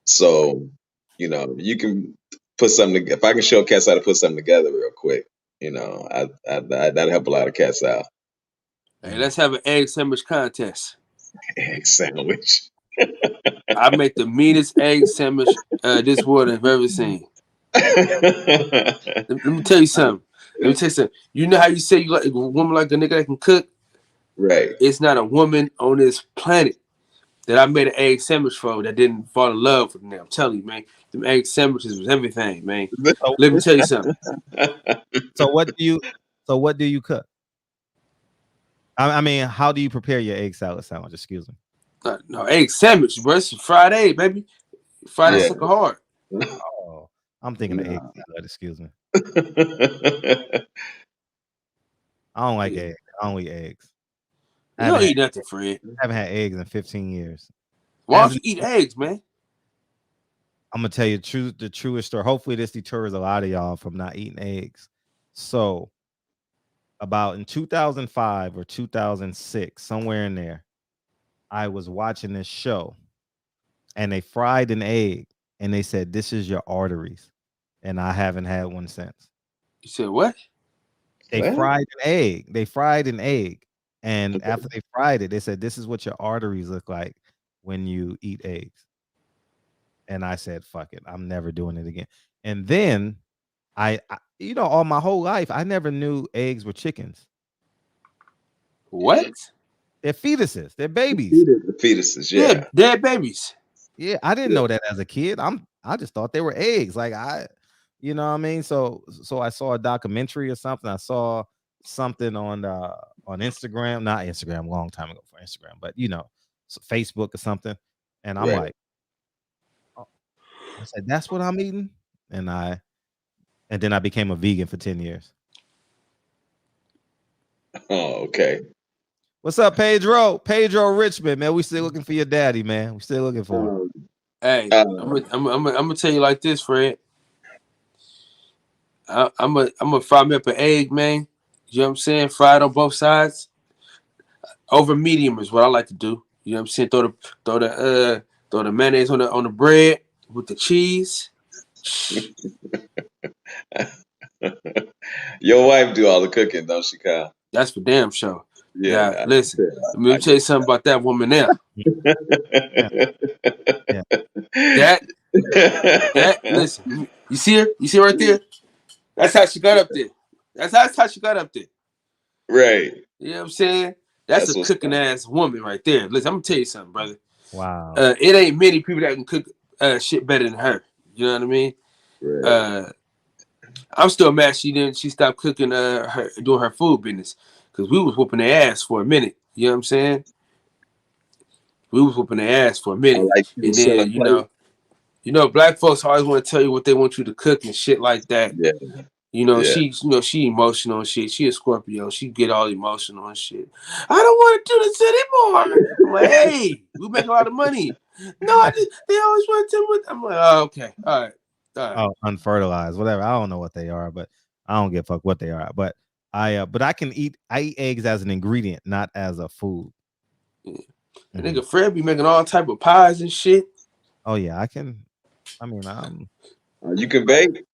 So you can put something. If I can show cats how to put something together real quick, that'd help a lot of cats out. Hey, let's have an egg sandwich contest. Egg sandwich. I make the meanest egg sandwich this world has ever seen. Let me tell you something. You know how you say you like a woman like a nigga that can cook? Right. It's not a woman on this planet that I made an egg sandwich for that didn't fall in love with me. I'm telling you, man. Them egg sandwiches was everything, man. Let me tell you something. So what do you cook? I mean, how do you prepare your egg salad sandwich? Excuse me. No, egg sandwich, bro. It's a fried egg, baby. Fried egg sucker hard. Oh, I'm thinking of egg salad. Excuse me. I don't like eggs. I don't eat eggs. You don't eat nothing, Fred. I haven't had eggs in 15 years. Why don't you eat eggs, man? I'm gonna tell you the truest story. Hopefully, this deters a lot of y'all from not eating eggs. So, about in 2005 or 2006, somewhere in there, I was watching this show, and they fried an egg, and they said, "This is your arteries," and I haven't had one since. You said what? They fried an egg, and after they fried it, they said, "This is what your arteries look like when you eat eggs." And I said, "Fuck it, I'm never doing it again." And then I all my whole life, I never knew eggs were chickens. What? They're fetuses. They're babies. Fetuses, yeah. They're babies. Yeah, I didn't know that as a kid. I just thought they were eggs. Like you know what I mean? So I saw a documentary or something. I saw something on Instagram, not Instagram, a long time ago for Instagram, but so Facebook or something. And I'm like, I said, that's what I'm eating. And then I became a vegan for 10 years. Oh, okay. What's up, Pedro? Pedro Richmond, man. We still looking for your daddy, man. We still looking for him. Hey, I'm gonna tell you like this, Fred. I'm gonna fry me up an egg, man. You know what I'm saying? Fried on both sides. Over medium is what I like to do. You know what I'm saying? Throw the mayonnaise on the bread with the cheese. Your wife do all the cooking, don't she, Kyle? That's for damn sure. Yeah. Listen, let me tell you something about that woman there. That listen, you see her? You see her right there? That's how she got up there. That's how she got up there. Right. You know what I'm saying? That's a cooking ass woman right there. Listen, I'm gonna tell you something, brother. Wow. It ain't many people that can cook shit better than her. You know what I mean? Right. I'm still mad she stopped cooking doing her food business, because we was whooping their ass for a minute. You know what I'm saying? We was whooping their ass for a minute. And then black folks always want to tell you what they want you to cook and shit like that. Yeah. She emotional and shit. She a Scorpio. She get all emotional and shit. I don't want to do this anymore. I'm like, hey, we make a lot of money. No, they always want to tell me. I'm like, oh, okay, all right. Oh, unfertilized, whatever. I don't know what they are, but I don't give a fuck what they are. But I eat eggs as an ingredient, not as a food. And nigga Fred be making all type of pies and shit. Oh yeah, I can. I mean, you can bake.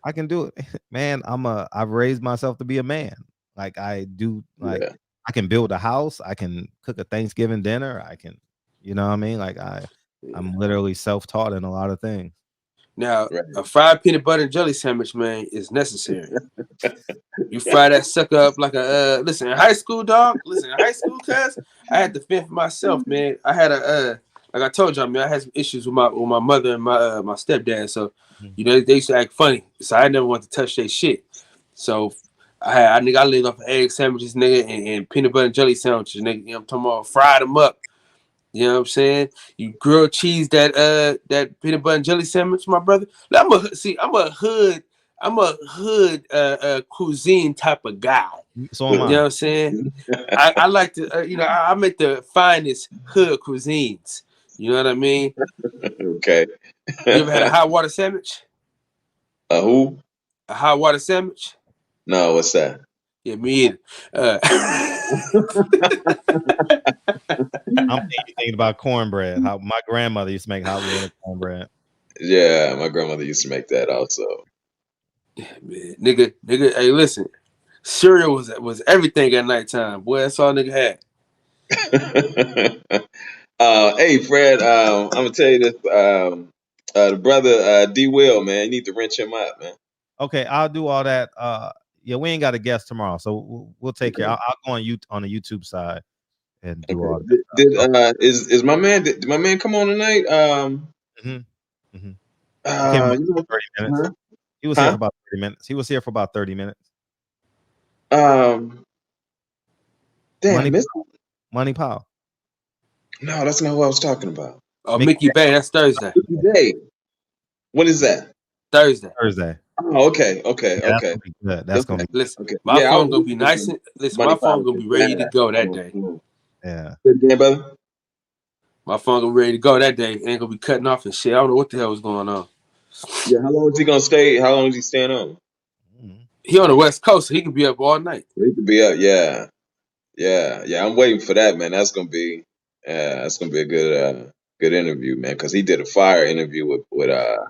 I can do it, man. I've raised myself to be a man. Like I do. Like I can build a house. I can cook a Thanksgiving dinner. I can, you know what I mean? Like I'm literally self-taught in a lot of things. Now, a fried peanut butter and jelly sandwich, man, is necessary. You fry that sucker up like a listen, in high school, dog. Listen, in high school, cuz I had to fend for myself, man. I had a like I told y'all, man, I had some issues with my mother and my stepdad. So, you know, they used to act funny. So I never wanted to touch their shit. So I lived off of egg sandwiches, nigga, and peanut butter and jelly sandwiches, nigga. You know, I'm talking about fried them up. You know what I'm saying? You grilled cheese that peanut butter and jelly sandwich, my brother. I'm a hood cuisine type of guy. So am I. You know what I'm saying? I like to I make the finest hood cuisines. You know what I mean? Okay. You ever had a hot water sandwich? A who? A hot water sandwich? No, what's that? Yeah, me either. I'm thinking about cornbread. How my grandmother used to make hot water cornbread. Yeah, my grandmother used to make that also. Man, nigga, hey, listen. Cereal was everything at nighttime. Boy, that's all nigga had. Hey Fred, I'm gonna tell you this. The brother D Will, man, you need to wrench him out, man. Okay, I'll do all that. Yeah, we ain't got a guest tomorrow, so we'll take care. I'll go on the YouTube side and do all that. Is my man? Did my man come on tonight? Came about 30 minutes. Huh? He was here for about 30 minutes. He was here for about 30 minutes. Damn, Money Powell. No, that's not who I was talking about. Oh, Mickey Bay, that's Thursday. Mickey Bay. When is that? Thursday. Oh, okay. Yeah, that's gonna be listen. Okay. My Yeah, phone gonna be nice and listen. My phone gonna be ready to go that day. Yeah. Good game, brother. My phone gonna be ready to go that day. It ain't gonna be cutting off and shit. I don't know what the hell was going on. Yeah, how long is he gonna stay? How long is he staying on? He on the West Coast, so he could be up all night. He could be up. Yeah. I'm waiting for that, man. That's gonna be a good interview, man. Because he did a fire interview with the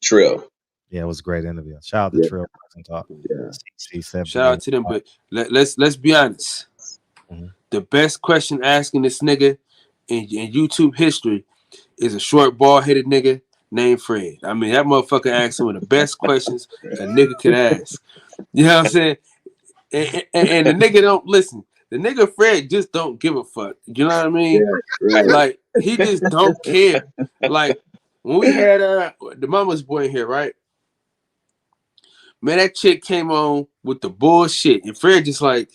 Trill. Yeah, it was a great interview. Shout out to Trill Talk. Yeah. Shout out to them, but let's be honest. The best question asking this nigga in YouTube history is a short, bald-headed nigga named Fred. I mean, that motherfucker asked some of the best questions a nigga could ask. You know what I'm saying? And the nigga don't listen. The nigga Fred just don't give a fuck. You know what I mean? Yeah, right. Like, he just don't care. Like, when we had the mama's boy in here, right? Man, that chick came on with the bullshit, and Fred just like,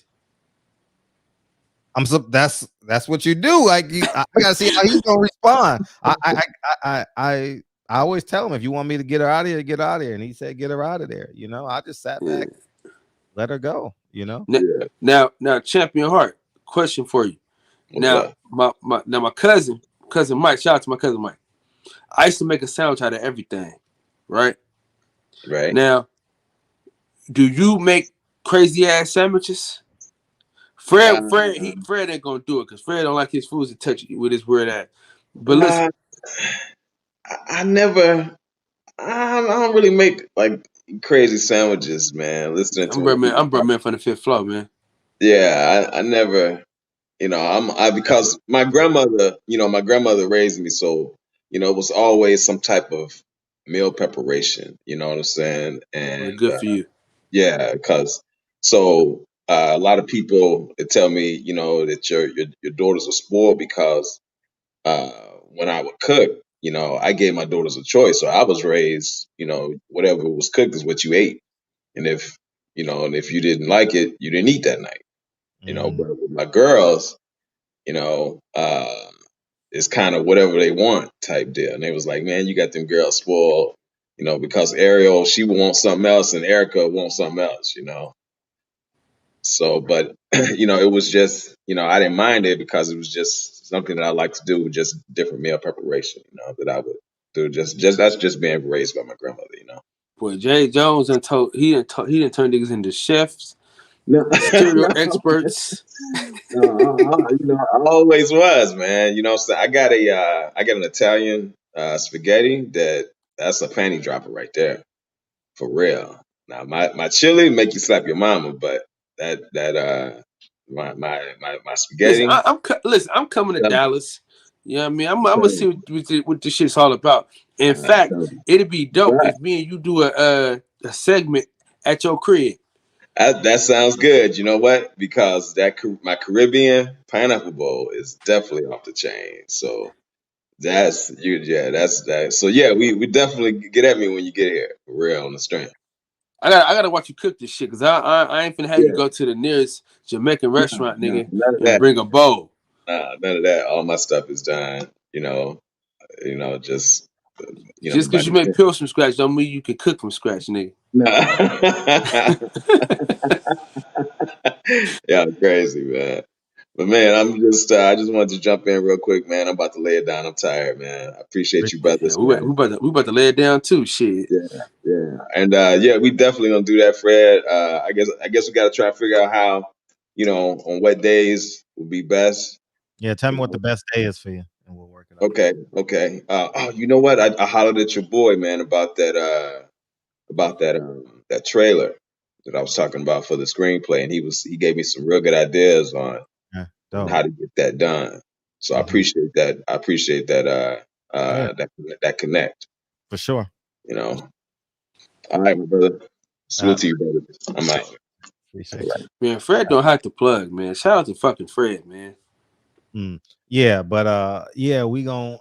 that's what you do. Like, I gotta see how he's gonna respond. I always tell him, if you want me to get her out of here, get her out of here. And he said, get her out of there. You know, I just sat back, let her go. You know. Now, Champion Heart. Question for you. Now, my cousin Mike. Shout out to my cousin Mike. I used to make a sandwich out of everything, right? Right. Now, do you make crazy ass sandwiches? Fred ain't gonna do it because Fred don't like his foods to touch with his weird ass. But listen, I don't really make like crazy sandwiches, man. Listening to I'm Birdman from the fifth floor, man. Yeah, I never, because my grandmother raised me, so it was always some type of meal preparation. You know what I'm saying? And good for you. Yeah, because a lot of people tell me, that your daughters are spoiled because when I would cook, I gave my daughters a choice. So I was raised, whatever was cooked is what you ate, and if you didn't like it, you didn't eat that night. But with my girls, it's kind of whatever they want type deal. And they was like, man, you got them girls spoiled, because Ariel, she would want something else and Erica wants something else, So, but, it was just, I didn't mind it because it was just something that I like to do, just different meal preparation, that I would do. That's just being raised by my grandmother, Boy, Jay Jones he done turned niggas into chefs, cereal experts. I always was, man. So I got an Italian spaghetti that's a panty dropper right there, for real. Now my chili make you slap your mama, but my spaghetti. Listen, I'm coming to Dallas You know what I mean? I'm gonna see what this shit's all about. In fact, it'd be dope if me and you do a segment at your crib. That sounds good. You know what? Because my Caribbean pineapple bowl is definitely off the chain. So that's that. So yeah, we definitely get at me when you get here. For real on the strength. I gotta watch you cook this shit because I ain't finna have you go to the nearest Jamaican restaurant, nigga, None of and that. bring a bowl. None of that. All my stuff is done. Just Just because you make pills from scratch don't mean you can cook from scratch, nigga. Yeah, crazy, man. But man, I just wanted to jump in real quick, man. I'm about to lay it down. I'm tired, man. I appreciate you, brothers, Yeah, man. we about to lay it down too, shit. Yeah. And yeah, we definitely gonna do that, Fred. I guess we gotta try to figure out how, on what days would be best. Yeah, tell me what the best day is for you, and we'll work it out. Okay. Oh, you know what? I hollered at your boy, man, about that that trailer that I was talking about for the screenplay, and he gave me some real good ideas on how to get that done. So I appreciate that. I appreciate that that connect. For sure. All right, my brother. Salute to you, brother. I'm out. Appreciate you. Man, Fred don't have to plug, man. Shout out to fucking Fred, man. Yeah, but yeah, we gonna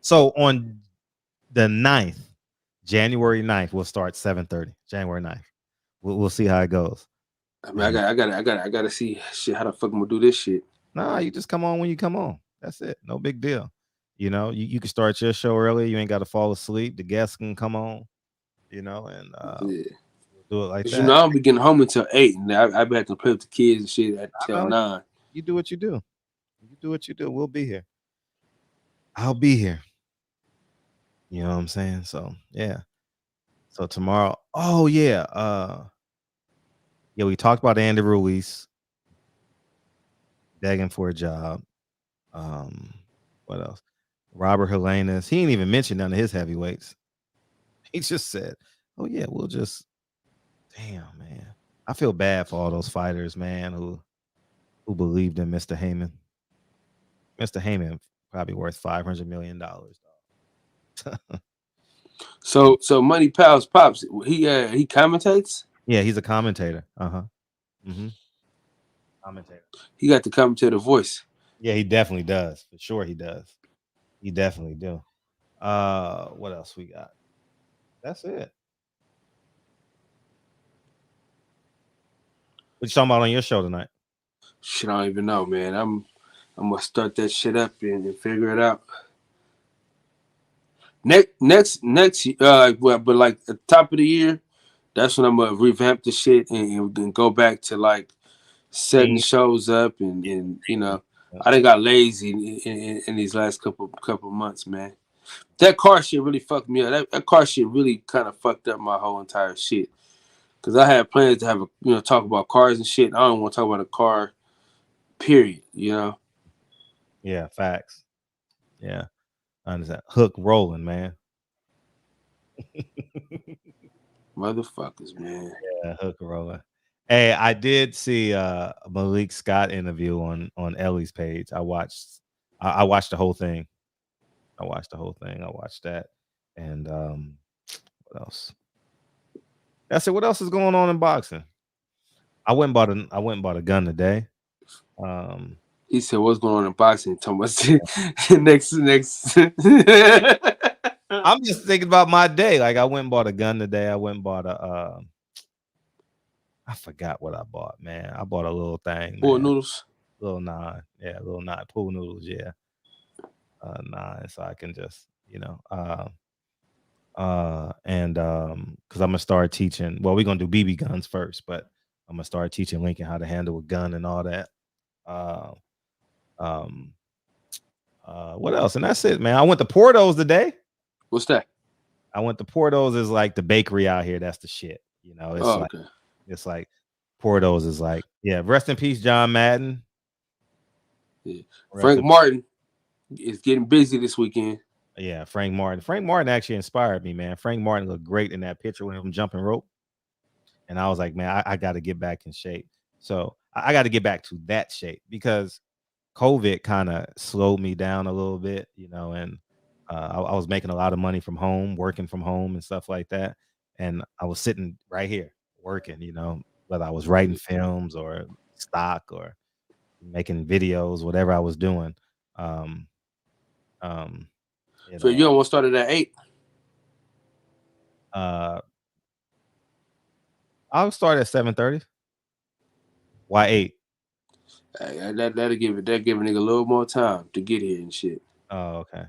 so on the 9th, January 9th, we'll start 7:30. January 9th. We'll see how it goes. I mean, I gotta see shit. How the fuck I'm gonna do this shit? Nah, you just come on when you come on. That's it. No big deal. You can start your show early. You ain't got to fall asleep. The guests can come on. And we'll do it like that. I'll be getting home until 8, and I be having to play with the kids and shit until 9. You do what you do. You do what you do. We'll be here. I'll be here. You know what I'm saying? So yeah. So tomorrow. Oh yeah. Yeah, we talked about Andy Ruiz begging for a job. What else? Robert Helenas. He ain't even mentioned none of his heavyweights. He just said, "Oh yeah, we'll just." Damn, man. I feel bad for all those fighters, man, who believed in Mr. Heyman. Mr. Heyman probably worth $500 million. So Money Pals Pops, he commentates? Yeah, he's a commentator. Commentator. He got the commentator voice. Yeah, he definitely does. For sure he does. He definitely do. What else we got? That's it. What you talking about on your show tonight? Shit, I don't even know, man. I'm gonna start that shit up and figure it out. Next, but like at the top of the year, that's when I'm gonna revamp the shit and go back to like setting shows up and I done got lazy in these last couple months, man. That car shit really fucked me up. That car shit really kind of fucked up my whole entire shit. Cause I had plans to have talk about cars and shit. I don't want to talk about a car, period. Yeah, facts. Yeah, I understand. Hook rolling, man. Motherfuckers, man. Yeah, hook rolling. Hey, I did see Malik Scott interview on Ellie's page. I watched the whole thing. I watched that. And what else? I said, what else is going on in boxing? I went and bought a gun today. He said, "What's going on in boxing?" Thomas, next. I'm just thinking about my day. Like I went and bought a gun today. I went and bought a. I forgot what I bought, man. I bought a little thing. Pool noodles. Little 9. Yeah, little 9 pool noodles. Yeah. 9, so I can just and because I'm gonna start teaching. Well, we're gonna do BB guns first, but I'm gonna start teaching Lincoln how to handle a gun and all that. What else? And that's it, man. I went to Porto's today. What's that? I went to Porto's. Is like the bakery out here. That's the shit. It's like Porto's is like, yeah. Rest in peace, John Madden. Yeah. Frank Martin is getting busy this weekend. Yeah, Frank Martin. Frank Martin actually inspired me, man. Frank Martin looked great in that picture with him jumping rope. And I was like, man, I got to get back in shape. So I got to get back to that shape because COVID kind of slowed me down a little bit, and I was making a lot of money from home, working from home and stuff like that. And I was sitting right here working, whether I was writing films or stock or making videos, whatever I was doing. So you almost started at 8. I'll start at 7:30. Why 8? That'll give a nigga a little more time to get here and shit. Oh, okay.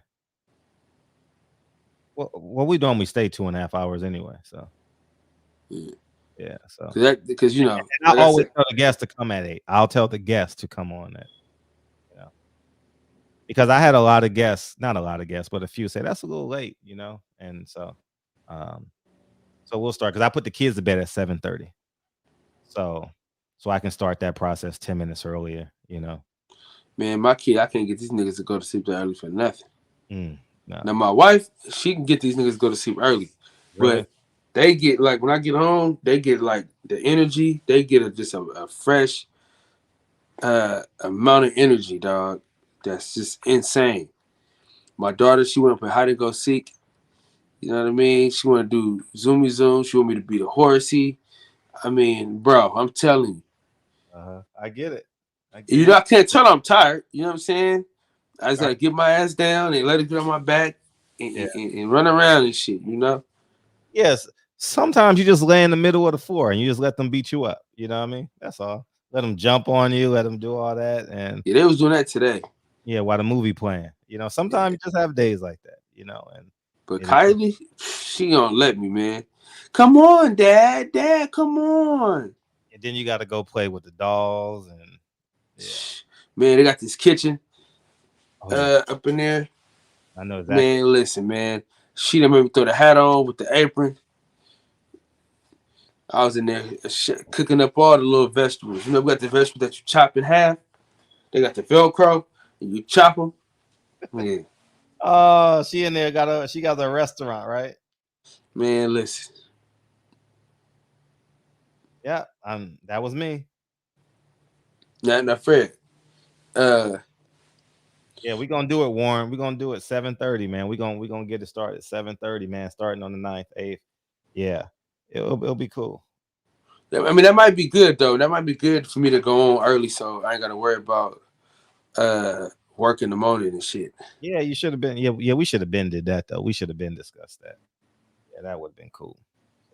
Well, what we doing? We stay 2.5 hours anyway, so yeah. So because and I always tell the guests to come at 8. I'll tell the guests to come on at, because I had a lot of guests, not a lot of guests, but a few say that's a little late, and so we'll start because I put the kids to bed at 7:30, so I can start that process 10 minutes earlier, Man, my kid, I can't get these niggas to go to sleep that early for nothing. No. Now my wife, she can get these niggas to go to sleep early, Really? but they get like when I get home, they get like the energy. They get just a fresh amount of energy, dog. That's just insane. My daughter, she went up and hide and go seek. You know what I mean? She want to do zoomy zoom. She want me to be the horsey. I mean, bro, I'm telling you. I get it. I can't tell I'm tired. You know what I'm saying? I just gotta get my ass down and let it get on my back and run around and shit, Yes. Sometimes you just lay in the middle of the floor and you just let them beat you up. You know what I mean? That's all. Let them jump on you. Let them do all that. And they was doing that today. Yeah, while the movie playing. Sometimes you just have days like that. But Kylie, she don't let me, man. Come on, Dad, come on. And then you got to go play with the dolls and man, they got this kitchen up in there. I know that. Man, listen, man. She done made me throw the hat on with the apron. I was in there cooking up all the little vegetables. We got the vegetables that you chop in half. They got the Velcro and you chop them. Yeah. Oh, she in there she got a restaurant, right? Man, listen. Yeah, that was me. Not Fred. Yeah, we're gonna do it, Warren. We're gonna do it 7:30, man. We're gonna get it started at 7:30, man. Starting on the 9th, 8th. Yeah, it'll be cool. I mean, that might be good though. That might be good for me to go on early, so I ain't gotta worry about work in the morning and shit. Yeah, you should have been. Yeah, we should have been did that though. We should have been discussed that. Yeah, that would have been cool.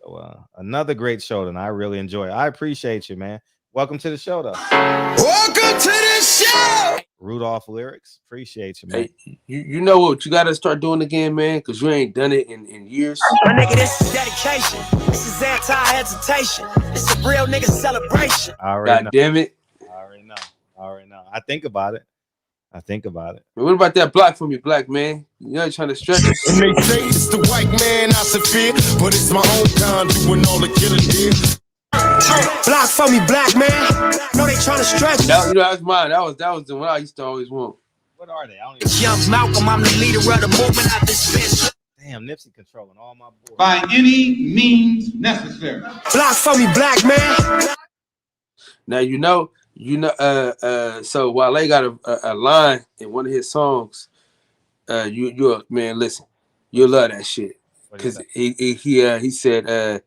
So another great show, and I really enjoy it. I appreciate you, man. Welcome to the show, though. Welcome to the show. Rudolph Lyrics, appreciate you, man. Hey, you know what you gotta start doing again, man, because you ain't done it in years. My nigga, this is dedication. This is anti-hesitation. This is a real nigga celebration. God damn it. I already know. I think about it. What about that block for me, black man? You know, trying to stretch it. And they say it's the white man I fear, but it's my own kind doing all the killing here. Block for me, black man. No, they trying to stretch. That was mine. That was the one I used to always want. What are they? Young Malcolm, I'm the leader of the movement out this bitch. Damn, Nipsey controlling all my boys. By any means necessary. Block for me, black man. Now so Wale got a line in one of his songs. You man, listen, you'll love that shit. Because he said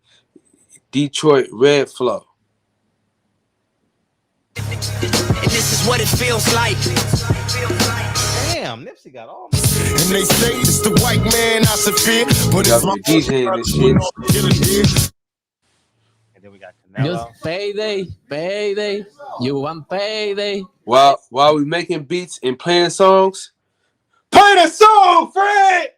Detroit Red Flow. And this is what it feels like. Damn, Nipsey got all. And they say it's the white man I fear, but it's my DJ and shit. And then we got Canelo. Just payday. You want payday. While we making beats and playing songs, play the song, Fred.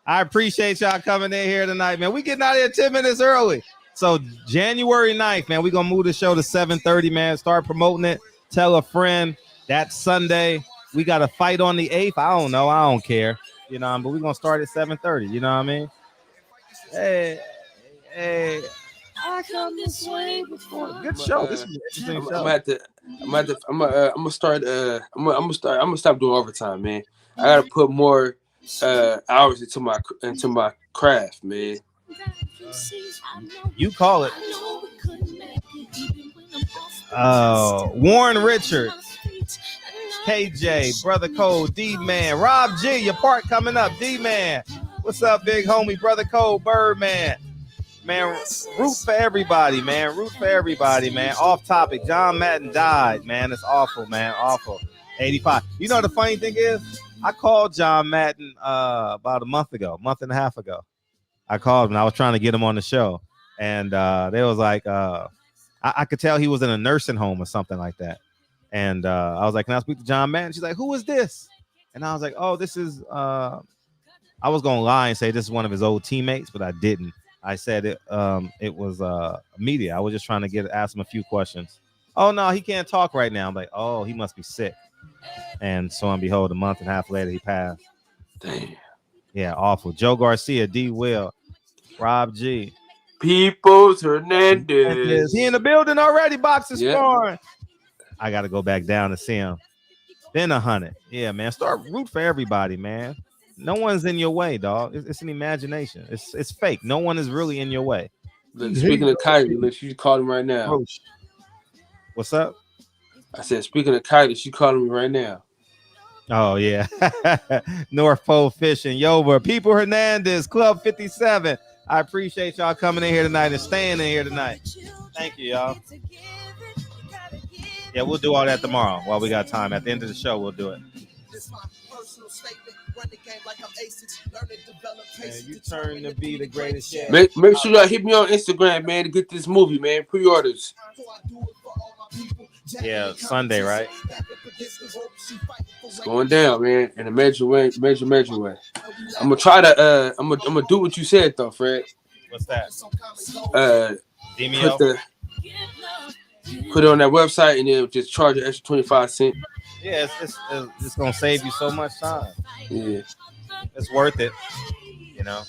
I appreciate y'all coming in here tonight, man. We getting out of here 10 minutes early. So January 9th, man, we're going to move the show to 7:30, man. Start promoting it. Tell a friend. That Sunday. We got a fight on the 8th. I don't know. I don't care. But we're going to start at 7:30. You know what I mean? Hey. I come this way before. Good show. This is an interesting show. I'm gonna stop doing overtime, man. I gotta put more hours into my craft, man. You call it. Warren Richard. KJ, Brother Cole, D-Man, Rob G, your part coming up, D-Man. What's up, big homie, Brother Cole, Birdman. Man, root for everybody, man. Root for everybody, man. Off topic. John Madden died, man. It's awful, man. Awful. 85. You know the funny thing is? I called John Madden about a month and a half ago. I called him. I was trying to get him on the show. And they was like, I could tell he was in a nursing home or something like that. And I was like, can I speak to John Madden? She's like, who is this? And I was like, oh, this is, I was going to lie and say this is one of his old teammates, but I didn't. I said it was media. I was just trying to ask him a few questions. Oh, no, he can't talk right now. I'm like, oh, he must be sick. And so and behold, a month and a half later, he passed. Damn. Yeah, awful. Joe Garcia, D. Will, Rob G. Peoples Hernandez. He in the building already, boxing sparring. I got to go back down to see him. Then 100. Yeah, man. Start root for everybody, man. No one's in your way, dog. It's an imagination. It's fake. No one is really in your way. Look, speaking of Kylie, look, she's calling me right now. What's up? I said, speaking of Kylie, she's calling me right now. Oh, yeah. North Pole Fishing. Yoba. People Hernandez, Club 57. I appreciate y'all coming in here tonight and staying in here tonight. Thank you, y'all. Yeah, we'll do all that tomorrow while we got time. At the end of the show, we'll do it. Man, you turn to be the greatest. Yeah. Make sure y'all hit me on Instagram, man, to get this movie, man. Pre-orders. Yeah, Sunday, right? It's going down, man, in a major way. I'm gonna try to I'm gonna do what you said though, Fred. What's that? Put it on that website and then just charge an extra 25 cents. Yeah, it's gonna save you so much time. Yeah, it's worth it. You know,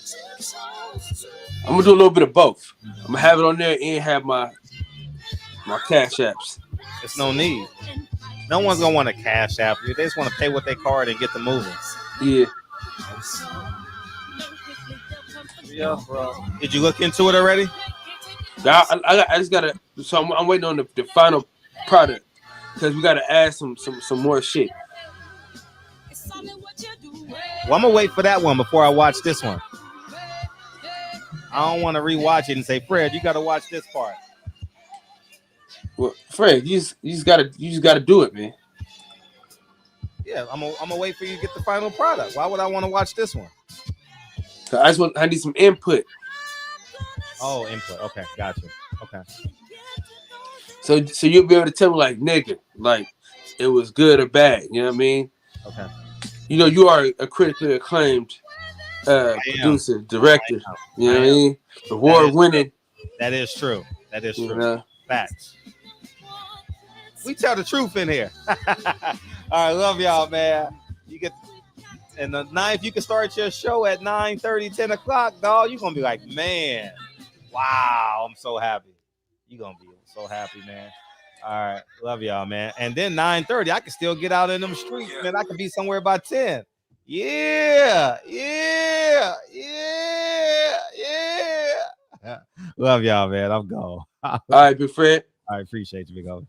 I'm gonna do a little bit of both. I'm gonna have it on there and have my cash apps. It's no need. No one's gonna want to cash app you. They just want to pay with their card and get the moving. Yeah. Yeah, bro. Did you look into it already? I just gotta. So I'm waiting on the final product because we gotta add some more shit. Well, I'm gonna wait for that one before I watch this one. I don't want to rewatch it and say, Fred, you gotta watch this part. Well, Fred, you just gotta do it, man. Yeah, I'm gonna wait for you to get the final product. Why would I want to watch this one? I need some input. Oh, input. Okay, gotcha. Okay. So you'll be able to tell me, like, nigga, like, it was good or bad. You know what I mean? Okay. You know, you are a critically acclaimed producer, director. You know what I mean? Award winning. That is true. That is true. You know? Facts. We tell the truth in here. All right, love y'all, man. You get and the 9th, you can start your show at 9:30, 10 o'clock, dog. You're gonna be like, man, wow, I'm so happy. You're gonna be so happy, man. All right, love y'all, man. And then 9:30, I can still get out in them streets, man. I can be somewhere by 10. Yeah. Love y'all, man. I'm gone. All right, big Fred. I appreciate you, big homie.